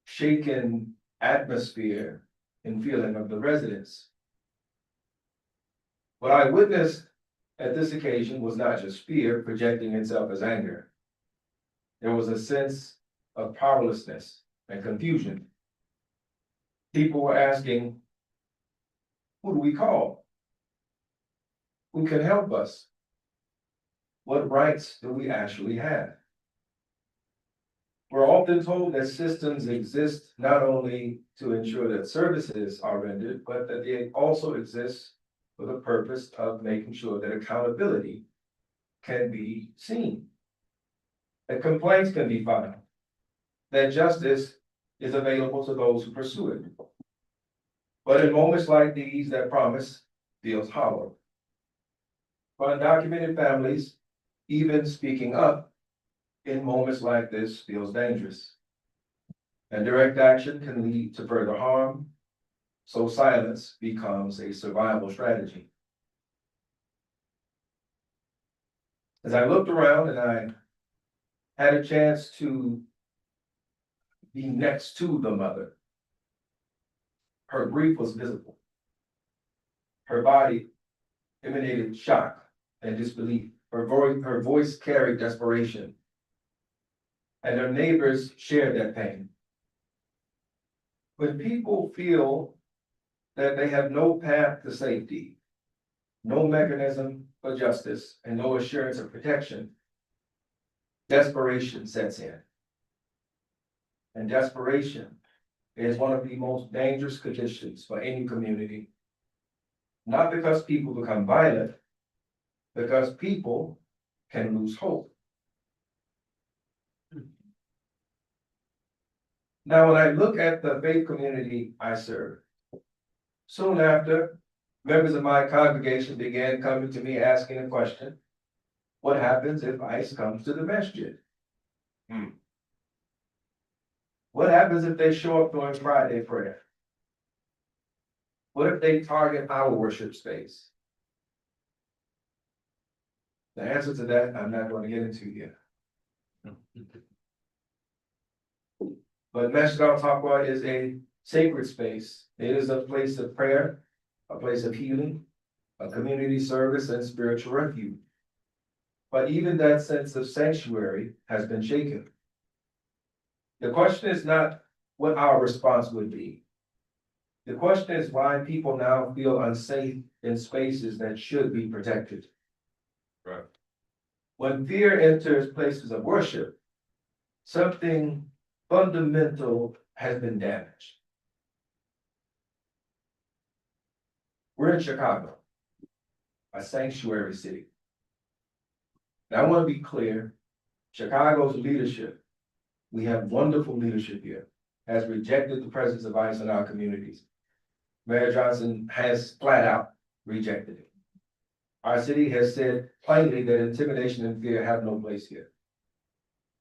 shaken atmosphere and feeling of the residents. What I witnessed at this occasion was not just fear projecting itself as anger. There was a sense of powerlessness and confusion. People were asking, who do we call? Who can help us? What rights do we actually have? We're often told that systems exist not only to ensure that services are rendered, but that they also exist for the purpose of making sure that accountability can be seen, that complaints can be filed, that justice is available to those who pursue it. But in moments like these, that promise feels hollow. For undocumented families, even speaking up in moments like this feels dangerous. And direct action can lead to further harm, so silence becomes a survival strategy. As I looked around and I had a chance to be next to the mother, her grief was visible. Her body emanated shock and disbelief. Her voice carried desperation. And her neighbors shared that pain. When people feel that they have no path to safety, no mechanism for justice, and no assurance of protection, desperation sets in. And desperation is one of the most dangerous conditions for any community. Not because people become violent, because people can lose hope. Now, when I look at the faith community I serve, soon after, members of my congregation began coming to me asking a question: what happens if ICE comes to the masjid? What happens if they show up during Friday prayer? What if they target our worship space? The answer to that, I'm not going to get into here. But Masjid al-Taqwa is a sacred space. It is a place of prayer, a place of healing, a community service, and spiritual refuge. But even that sense of sanctuary has been shaken. The question is not what our response would be. The question is why people now feel unsafe in spaces that should be protected. Right. When fear enters places of worship, something fundamental has been damaged. We're in Chicago, a sanctuary city. And I want to be clear, Chicago's leadership, we have wonderful leadership here, has rejected the presence of ICE in our communities. Mayor Johnson has flat out rejected it. Our city has said plainly that intimidation and fear have no place here.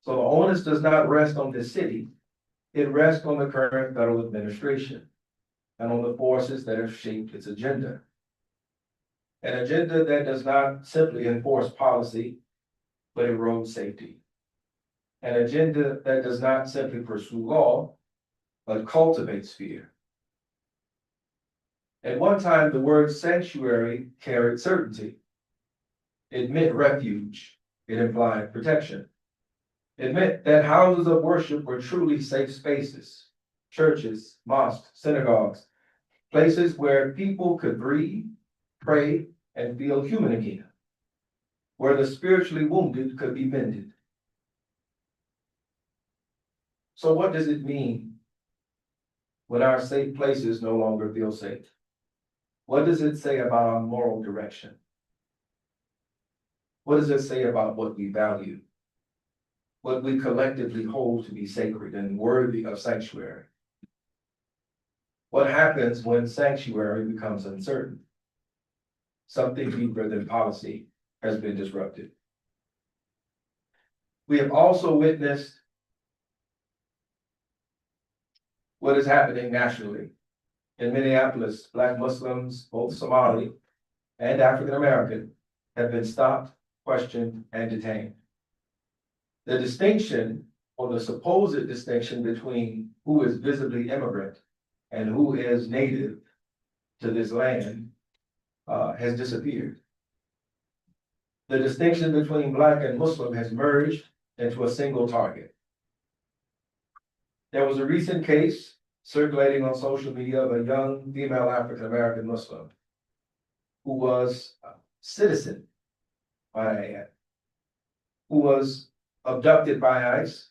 So the onus does not rest on the city, it rests on the current federal administration and on the forces that have shaped its agenda. An agenda that does not simply enforce policy, but erode safety. An agenda that does not simply pursue law, but cultivates fear. At one time, the word sanctuary carried certainty. It meant refuge. It implied protection. It meant that houses of worship were truly safe spaces, churches, mosques, synagogues, places where people could breathe, pray, and feel human again, where the spiritually wounded could be mended. So what does it mean when our safe places no longer feel safe? What does it say about our moral direction? What does it say about what we value? What we collectively hold to be sacred and worthy of sanctuary? What happens when sanctuary becomes uncertain? Something deeper than policy has been disrupted. We have also witnessed what is happening nationally. In Minneapolis, Black Muslims, both Somali and African American have been stopped, questioned, and detained. The distinction, or the supposed distinction between who is visibly immigrant and who is native to this land has disappeared. The distinction between Black and Muslim has merged into a single target. There was a recent case circulating on social media of a young female African American Muslim who was a citizen who was abducted by ICE,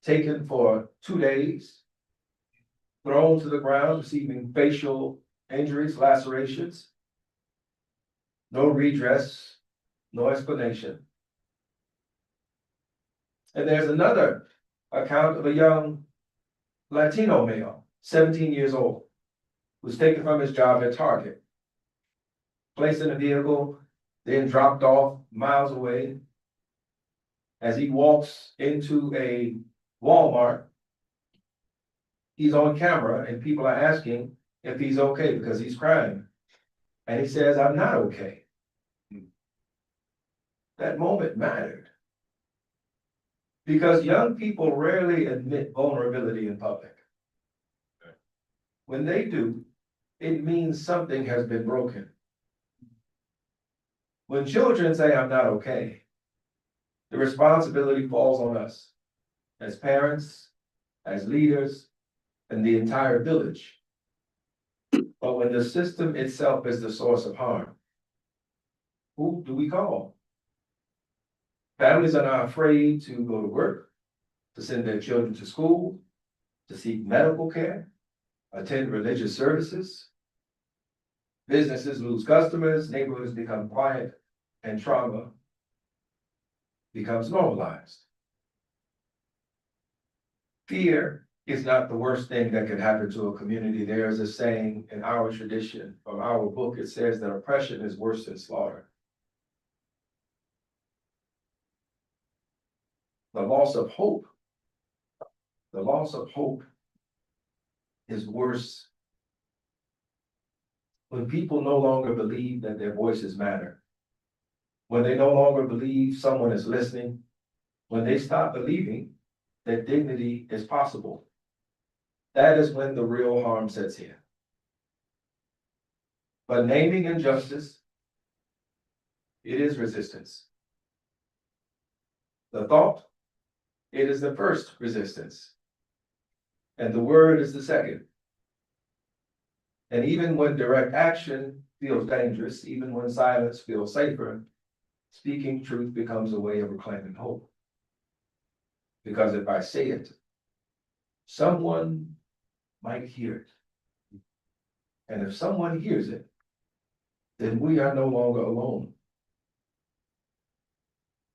taken for 2 days, thrown to the ground, receiving facial injuries, lacerations, no redress, no explanation. And there's another account of a young Latino male, 17 years old, who's taken from his job at Target, placed in a vehicle, then dropped off miles away. As he walks into a Walmart, he's on camera and people are asking if he's okay because he's crying. And he says, "I'm not okay." That moment mattered. Because young people rarely admit vulnerability in public. When they do, it means something has been broken. When children say, "I'm not okay," the responsibility falls on us as parents, as leaders, and the entire village. But when the system itself is the source of harm, who do we call? Families are not afraid to go to work, to send their children to school, to seek medical care, attend religious services. Businesses lose customers, neighborhoods become quiet, and trauma becomes normalized. Fear is not the worst thing that could happen to a community. There is a saying in our tradition, from our book, it says that oppression is worse than slaughter. The loss of hope is worse when people no longer believe that their voices matter, when they no longer believe someone is listening, when they stop believing that dignity is possible. That is when the real harm sets in. But naming injustice, it is resistance. The thought, it is the first resistance. And the word is the second. And even when direct action feels dangerous, even when silence feels safer, speaking truth becomes a way of reclaiming hope. Because if I say it, someone might hear it. And if someone hears it, then we are no longer alone.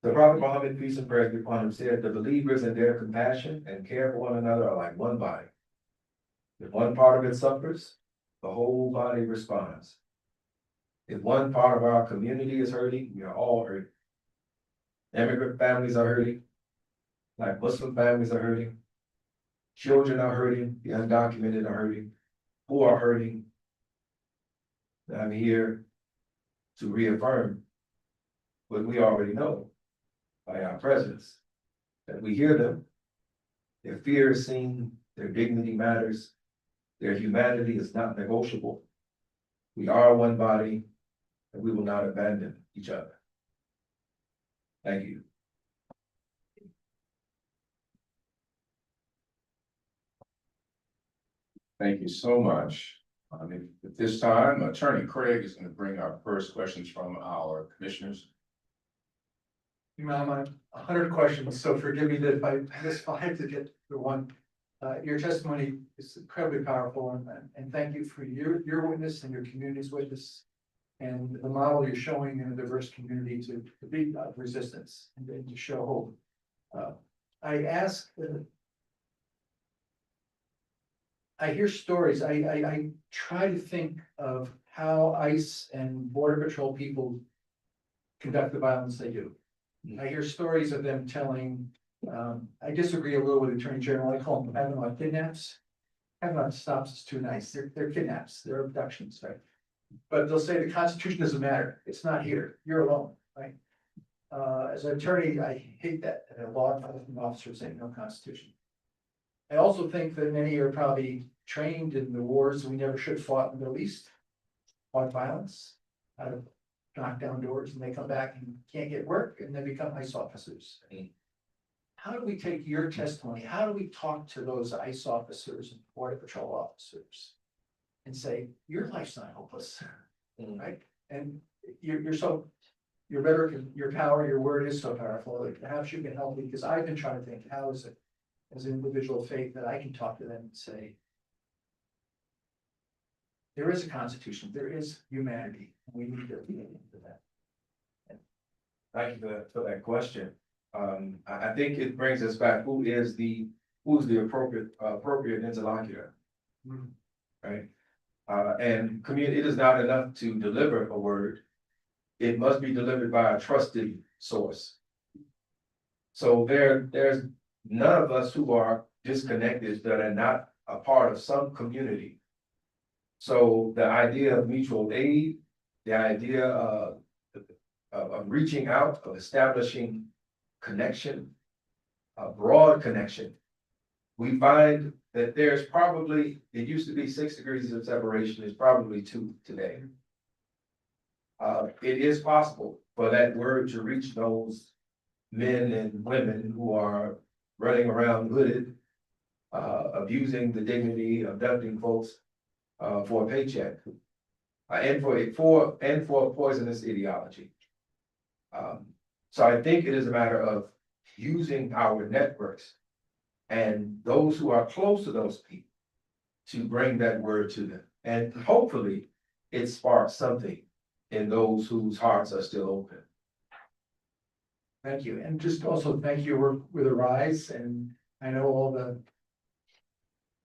The Prophet Muhammad, peace and praise be upon him, said, "The believers in their compassion and care for one another are like one body. If one part of it suffers, the whole body responds. If one part of our community is hurting, we are all hurting. Immigrant families are hurting, like Muslim families are hurting. Children are hurting, the undocumented are hurting, who are hurting. And I'm here to reaffirm what we already know by our presence, that we hear them, their fear is seen, their dignity matters, their humanity is not negotiable. We are one body, and we will not abandon each other. Thank you. Thank you so much. At this time, Attorney Craig is going to bring our first questions from our commissioners. Ma'am, I have 100 questions, so forgive me that if I miss 5 to get to one. Your testimony is incredibly powerful, and thank you for your witness and your community's witness, and the model you're showing in a diverse community to be resistance and to show hope. I hear stories. I try to think of how ICE and Border Patrol people conduct the violence they do. I hear stories of them telling, I disagree a little with Attorney General. I call them having kidnaps. Having stops is too nice. They're kidnaps, they're abductions, right? But they'll say the Constitution doesn't matter. It's not here. You're alone, right? As an attorney, I hate that, a law enforcement officer saying no Constitution. I also think that many are probably trained in the wars we never should have fought in the Middle East. Fought violence, how to knock down doors, and they come back and can't get work, and they become ICE officers. I mean, how do we take your testimony? How do we talk to those ICE officers and Border Patrol officers? And say, your life's not hopeless, right? And you're better, your power, your word is so powerful, that perhaps you can help me, because I've been trying to think, how is it, as an individual faith, that I can talk to them and say, there is a constitution, there is humanity, and we need to be into that. Thank you for that question. I think it brings us back, who's the appropriate interlocutor? Right? And community, it is not enough to deliver a word. It must be delivered by a trusted source. So there's none of us who are disconnected that are not a part of some community. So the idea of mutual aid, the idea of reaching out, of establishing connection, a broad connection. We find that there's probably, it used to be 6 degrees of separation, it's probably 2 today. It is possible for that word to reach those men and women who are running around hooded, abusing the dignity, abducting folks for a paycheck, and for a poisonous ideology. So I think it is a matter of using our networks and those who are close to those people to bring that word to them. And hopefully it sparks something in those whose hearts are still open. Thank you, and just also thank you with Arise, and I know all the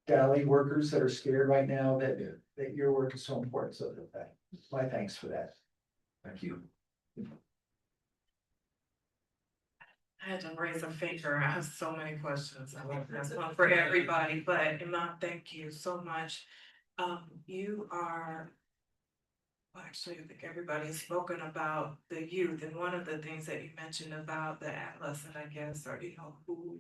galley workers that are scared right now that your work is so important, so my thanks for that. Thank you. I had to raise a finger. I have so many questions. I want to ask one for everybody, but Imam, thank you so much. You are, well, actually, I think everybody's spoken about the youth, and one of the things that you mentioned about the adolescent, I guess, or who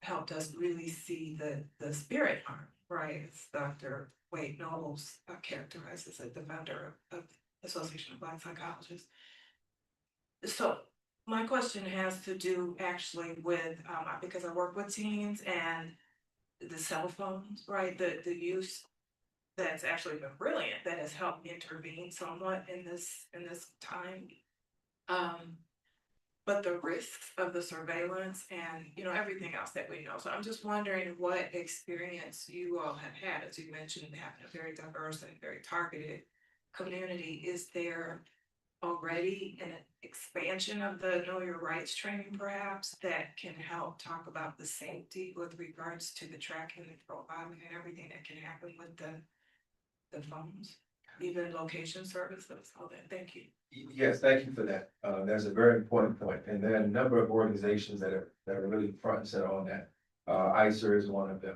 helped us really see the spirit part, right? As Dr. Wade Knowles characterizes it, the founder of the Association of Black Psychologists. So my question has to do actually with, because I work with teens and the cell phones, right? The use that's actually been brilliant, that has helped intervene somewhat in this time. But the risks of the surveillance and, everything else that we know. So I'm just wondering what experience you all have had, as you mentioned, having a very diverse and very targeted community. Is there already an expansion of the Know Your Rights training perhaps that can help talk about the safety with regards to the tracking and profiling and everything that can happen with the phones, even location services, all that? Thank you. Yes, thank you for that. That's a very important point. And there are a number of organizations that are really front and center on that. ICER is one of them.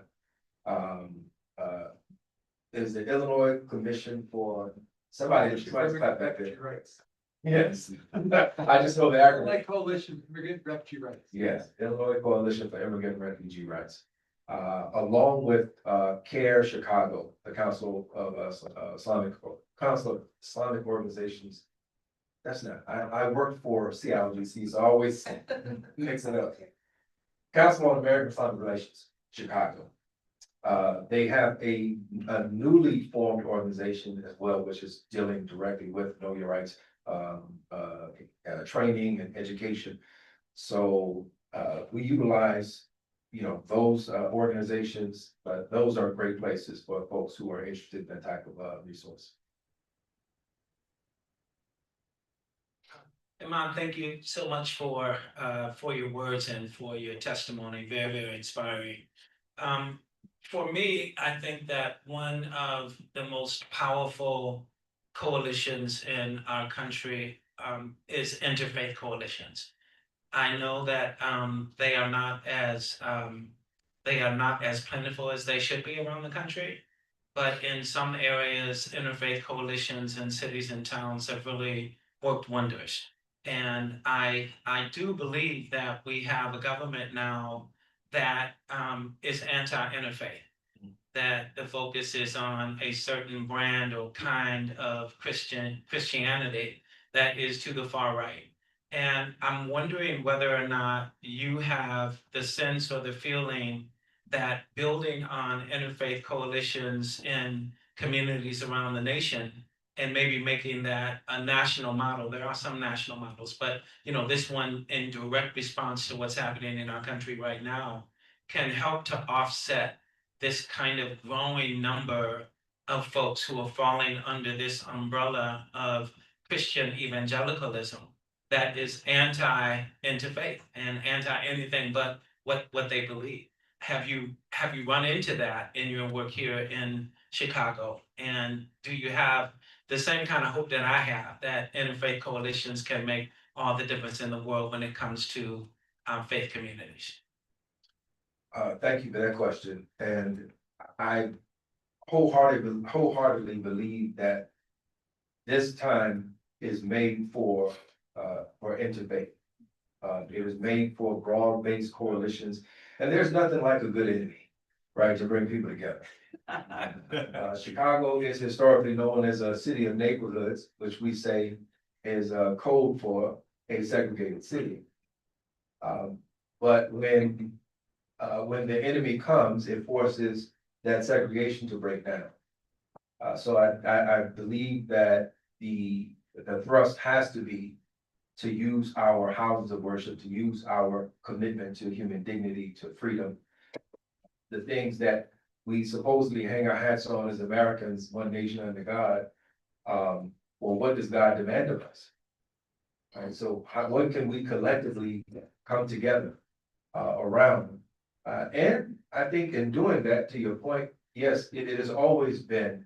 There's the Illinois Commission for somebody clap back there. Rights. Yes, I just know the acronym. Like Coalition for Immigrant Refugee Rights. Yes, Illinois Coalition for Immigrant Refugee Rights. Along with CARE Chicago, the Council of Islamic Organizations. That's not, I worked for CILGC, so I always mix it up. Council on American Islamic Relations, Chicago. They have a newly formed organization as well, which is dealing directly with Know Your Rights, training and education. So we utilize, those organizations, but those are great places for folks who are interested in that type of resource. Imam, thank you so much for your words and for your testimony. Very, very inspiring. For me, I think that one of the most powerful coalitions in our country is interfaith coalitions. I know that they are not as plentiful as they should be around the country. But in some areas, interfaith coalitions in cities and towns have really worked wonders. And I do believe that we have a government now that is anti-interfaith, that the focus is on a certain brand or kind of Christianity that is to the far right. And I'm wondering whether or not you have the sense or the feeling that building on interfaith coalitions in communities around the nation and maybe making that a national model. There are some national models, but this one in direct response to what's happening in our country right now can help to offset this kind of growing number of folks who are falling under this umbrella of Christian evangelicalism that is anti-interfaith and anti anything but what they believe. Have you run into that in your work here in Chicago? And do you have the same kind of hope that I have that interfaith coalitions can make all the difference in the world when it comes to faith communities? Thank you for that question. And I wholeheartedly believe that this time is made for interfaith. It was made for broad-based coalitions, and there's nothing like a good enemy, right, to bring people together. Chicago is historically known as a city of neighborhoods, which we say is a code for a segregated city. But when the enemy comes, it forces that segregation to break down. So I believe that the thrust has to be to use our houses of worship, to use our commitment to human dignity, to freedom, the things that we supposedly hang our hats on as Americans, one nation under God. Well, what does God demand of us? And so what can we collectively come together around? And I think in doing that, to your point, yes, it has always been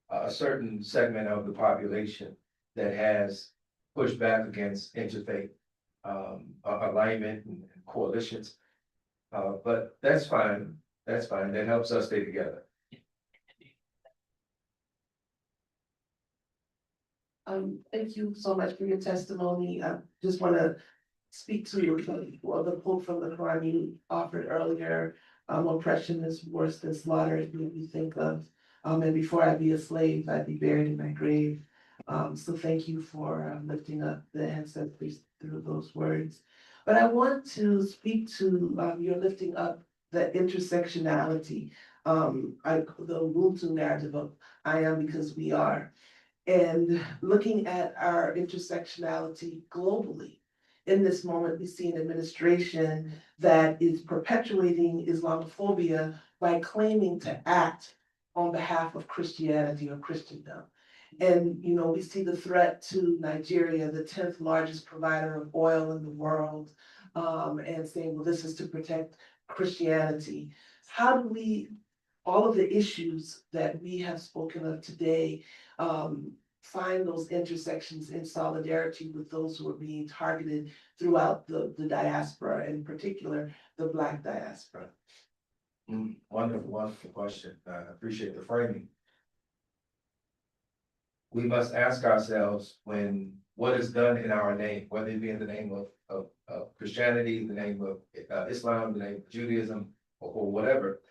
a certain segment of the population that has pushed back against interfaith alignment and coalitions. But that's fine. That's fine. That helps us stay together. Thank you so much for your testimony. I just want to speak to the quote from the Quran you offered earlier. Oppression is worse than slaughter. It made me think of, and before I be a slave, I'd be buried in my grave. So thank you for lifting up the ancestors through those words. But I want to speak to your lifting up the intersectionality, the Ubuntu narrative of I am because we are, and looking at our intersectionality globally. In this moment, we see an administration that is perpetuating Islamophobia by claiming to act on behalf of Christianity or Christendom. And, we see the threat to Nigeria, the 10th largest provider of oil in the world, and saying, well, this is to protect Christianity. How do we, all of the issues that we have spoken of today, find those intersections in solidarity with those who are being targeted throughout the diaspora, in particular, the Black diaspora? Wonderful question. I appreciate the framing. We must ask ourselves when what is done in our name, whether it be in the name of Christianity, the name of Islam, the name of Judaism, or whatever,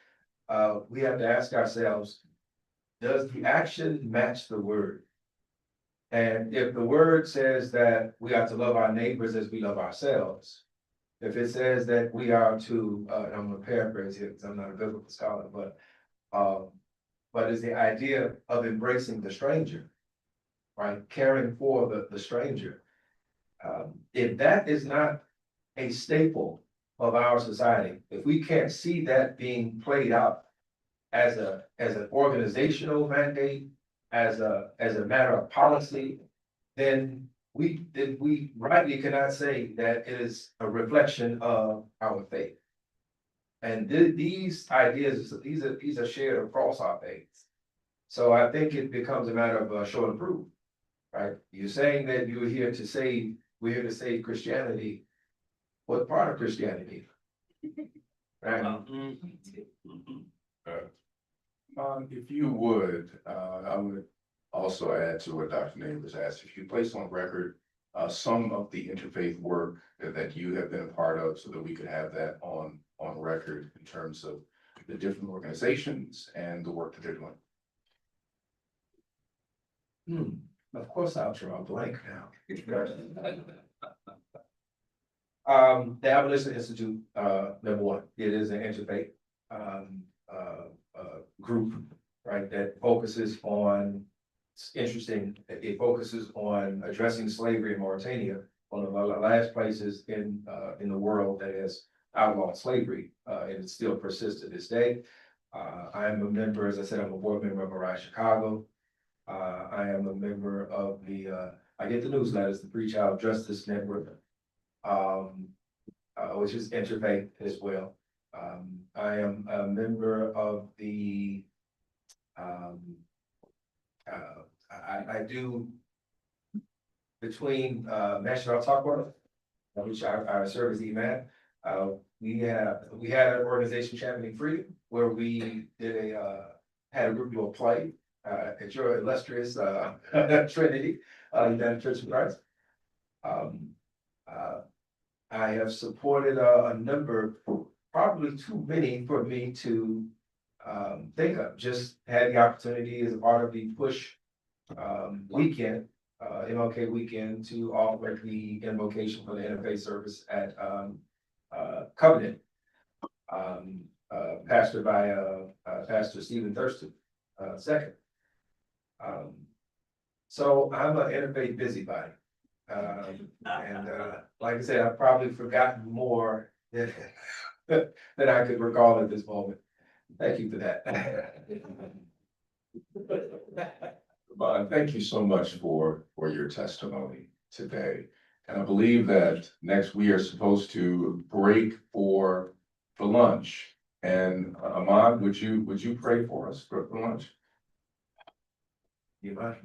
we have to ask ourselves, does the action match the word? And if the word says that we are to love our neighbors as we love ourselves, if it says that we are to, I'm going to paraphrase here because I'm not a biblical scholar, but it's the idea of embracing the stranger, right? Caring for the stranger. If that is not a staple of our society, if we can't see that being played out as an organizational mandate, as a matter of policy, then we rightly cannot say that it is a reflection of our faith. And these ideas, these are shared across our faiths. So I think it becomes a matter of show and prove, right? You're saying that we're here to save Christianity. What part of Christianity? Right? If you would, I would also add to what Dr. Neighbors asked, if you place on record some of the interfaith work that you have been a part of, so that we could have that on record in terms of the different organizations and the work that they're doing. Of course, I'll draw a blank now. The Abolition Institute, number one, it is an interfaith group, right, that focuses on, it's interesting, it focuses on addressing slavery in Mauritania, one of the last places in the world that has outlawed slavery, and it still persists to this day. I am a member, as I said, I'm a board member of Arise Chicago. I am a member of the, I get the newsletters, the Free Child Justice Network, which is interfaith as well. I am a member of the, I do between National Talk Board, which I serve as EMAT. We had an organization championing freedom where we did had a group do a play at your illustrious Trinity, United Church of Christ. I have supported a number, probably too many for me to think of. Just had the opportunity as a part of the push weekend, MLK weekend, to offer the invocation for the interfaith service at Covenant, pastored by Pastor Stephen Thurston II. So I'm an interfaith busybody. Like I said, I've probably forgotten more than I could recall at this moment. Thank you for that. Thank you so much for your testimony today. And I believe that next we are supposed to break for lunch. And Ahmad, would you pray for us for lunch? You might.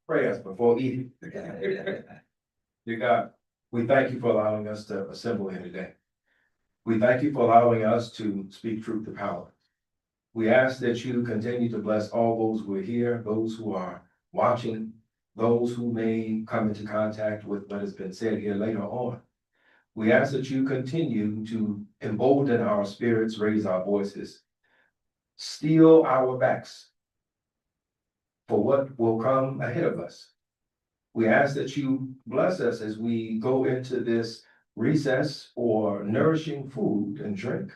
Pray us before eating. Dear God, we thank you for allowing us to assemble here today. We thank you for allowing us to speak truth to power. We ask that you continue to bless all those who are here, those who are watching, those who may come into contact with what has been said here later on. We ask that you continue to embolden our spirits, raise our voices, steel our backs for what will come ahead of us. We ask that you bless us as we go into this recess for nourishing food and drink.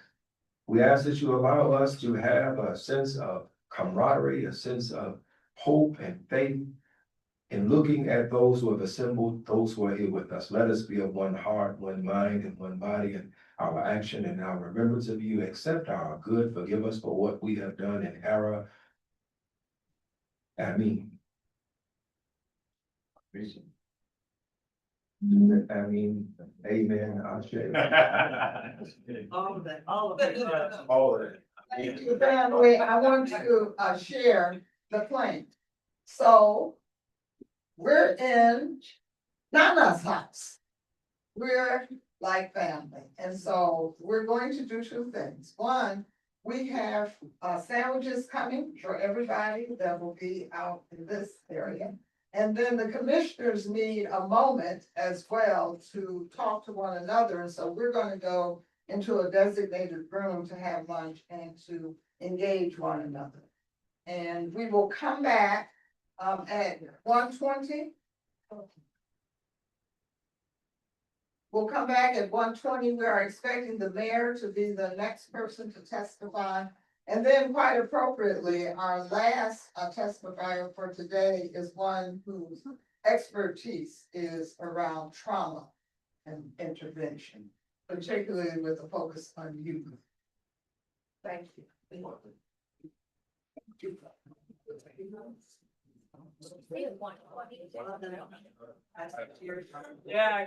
We ask that you allow us to have a sense of camaraderie, a sense of hope and faith in looking at those who have assembled, those who are here with us. Let us be of one heart, one mind, and one body, and our action and our remembrance of you. Accept our good, forgive us for what we have done in error. Amen. I mean, amen. All of that, all of it. All of it. Thank you, family. I want to share the plan. So we're in Nana's house. We're like family. And so we're going to do two things. One, we have sandwiches coming for everybody that will be out in this area. And then the commissioners need a moment as well to talk to one another. And so we're going to go into a designated room to have lunch and to engage one another. And we will come back at 1:20. We'll come back at 1:20. We are expecting the mayor to be the next person to testify. And then quite appropriately, our last testifier for today is one whose expertise is around trauma and intervention, particularly with a focus on youth. Thank you. Yeah.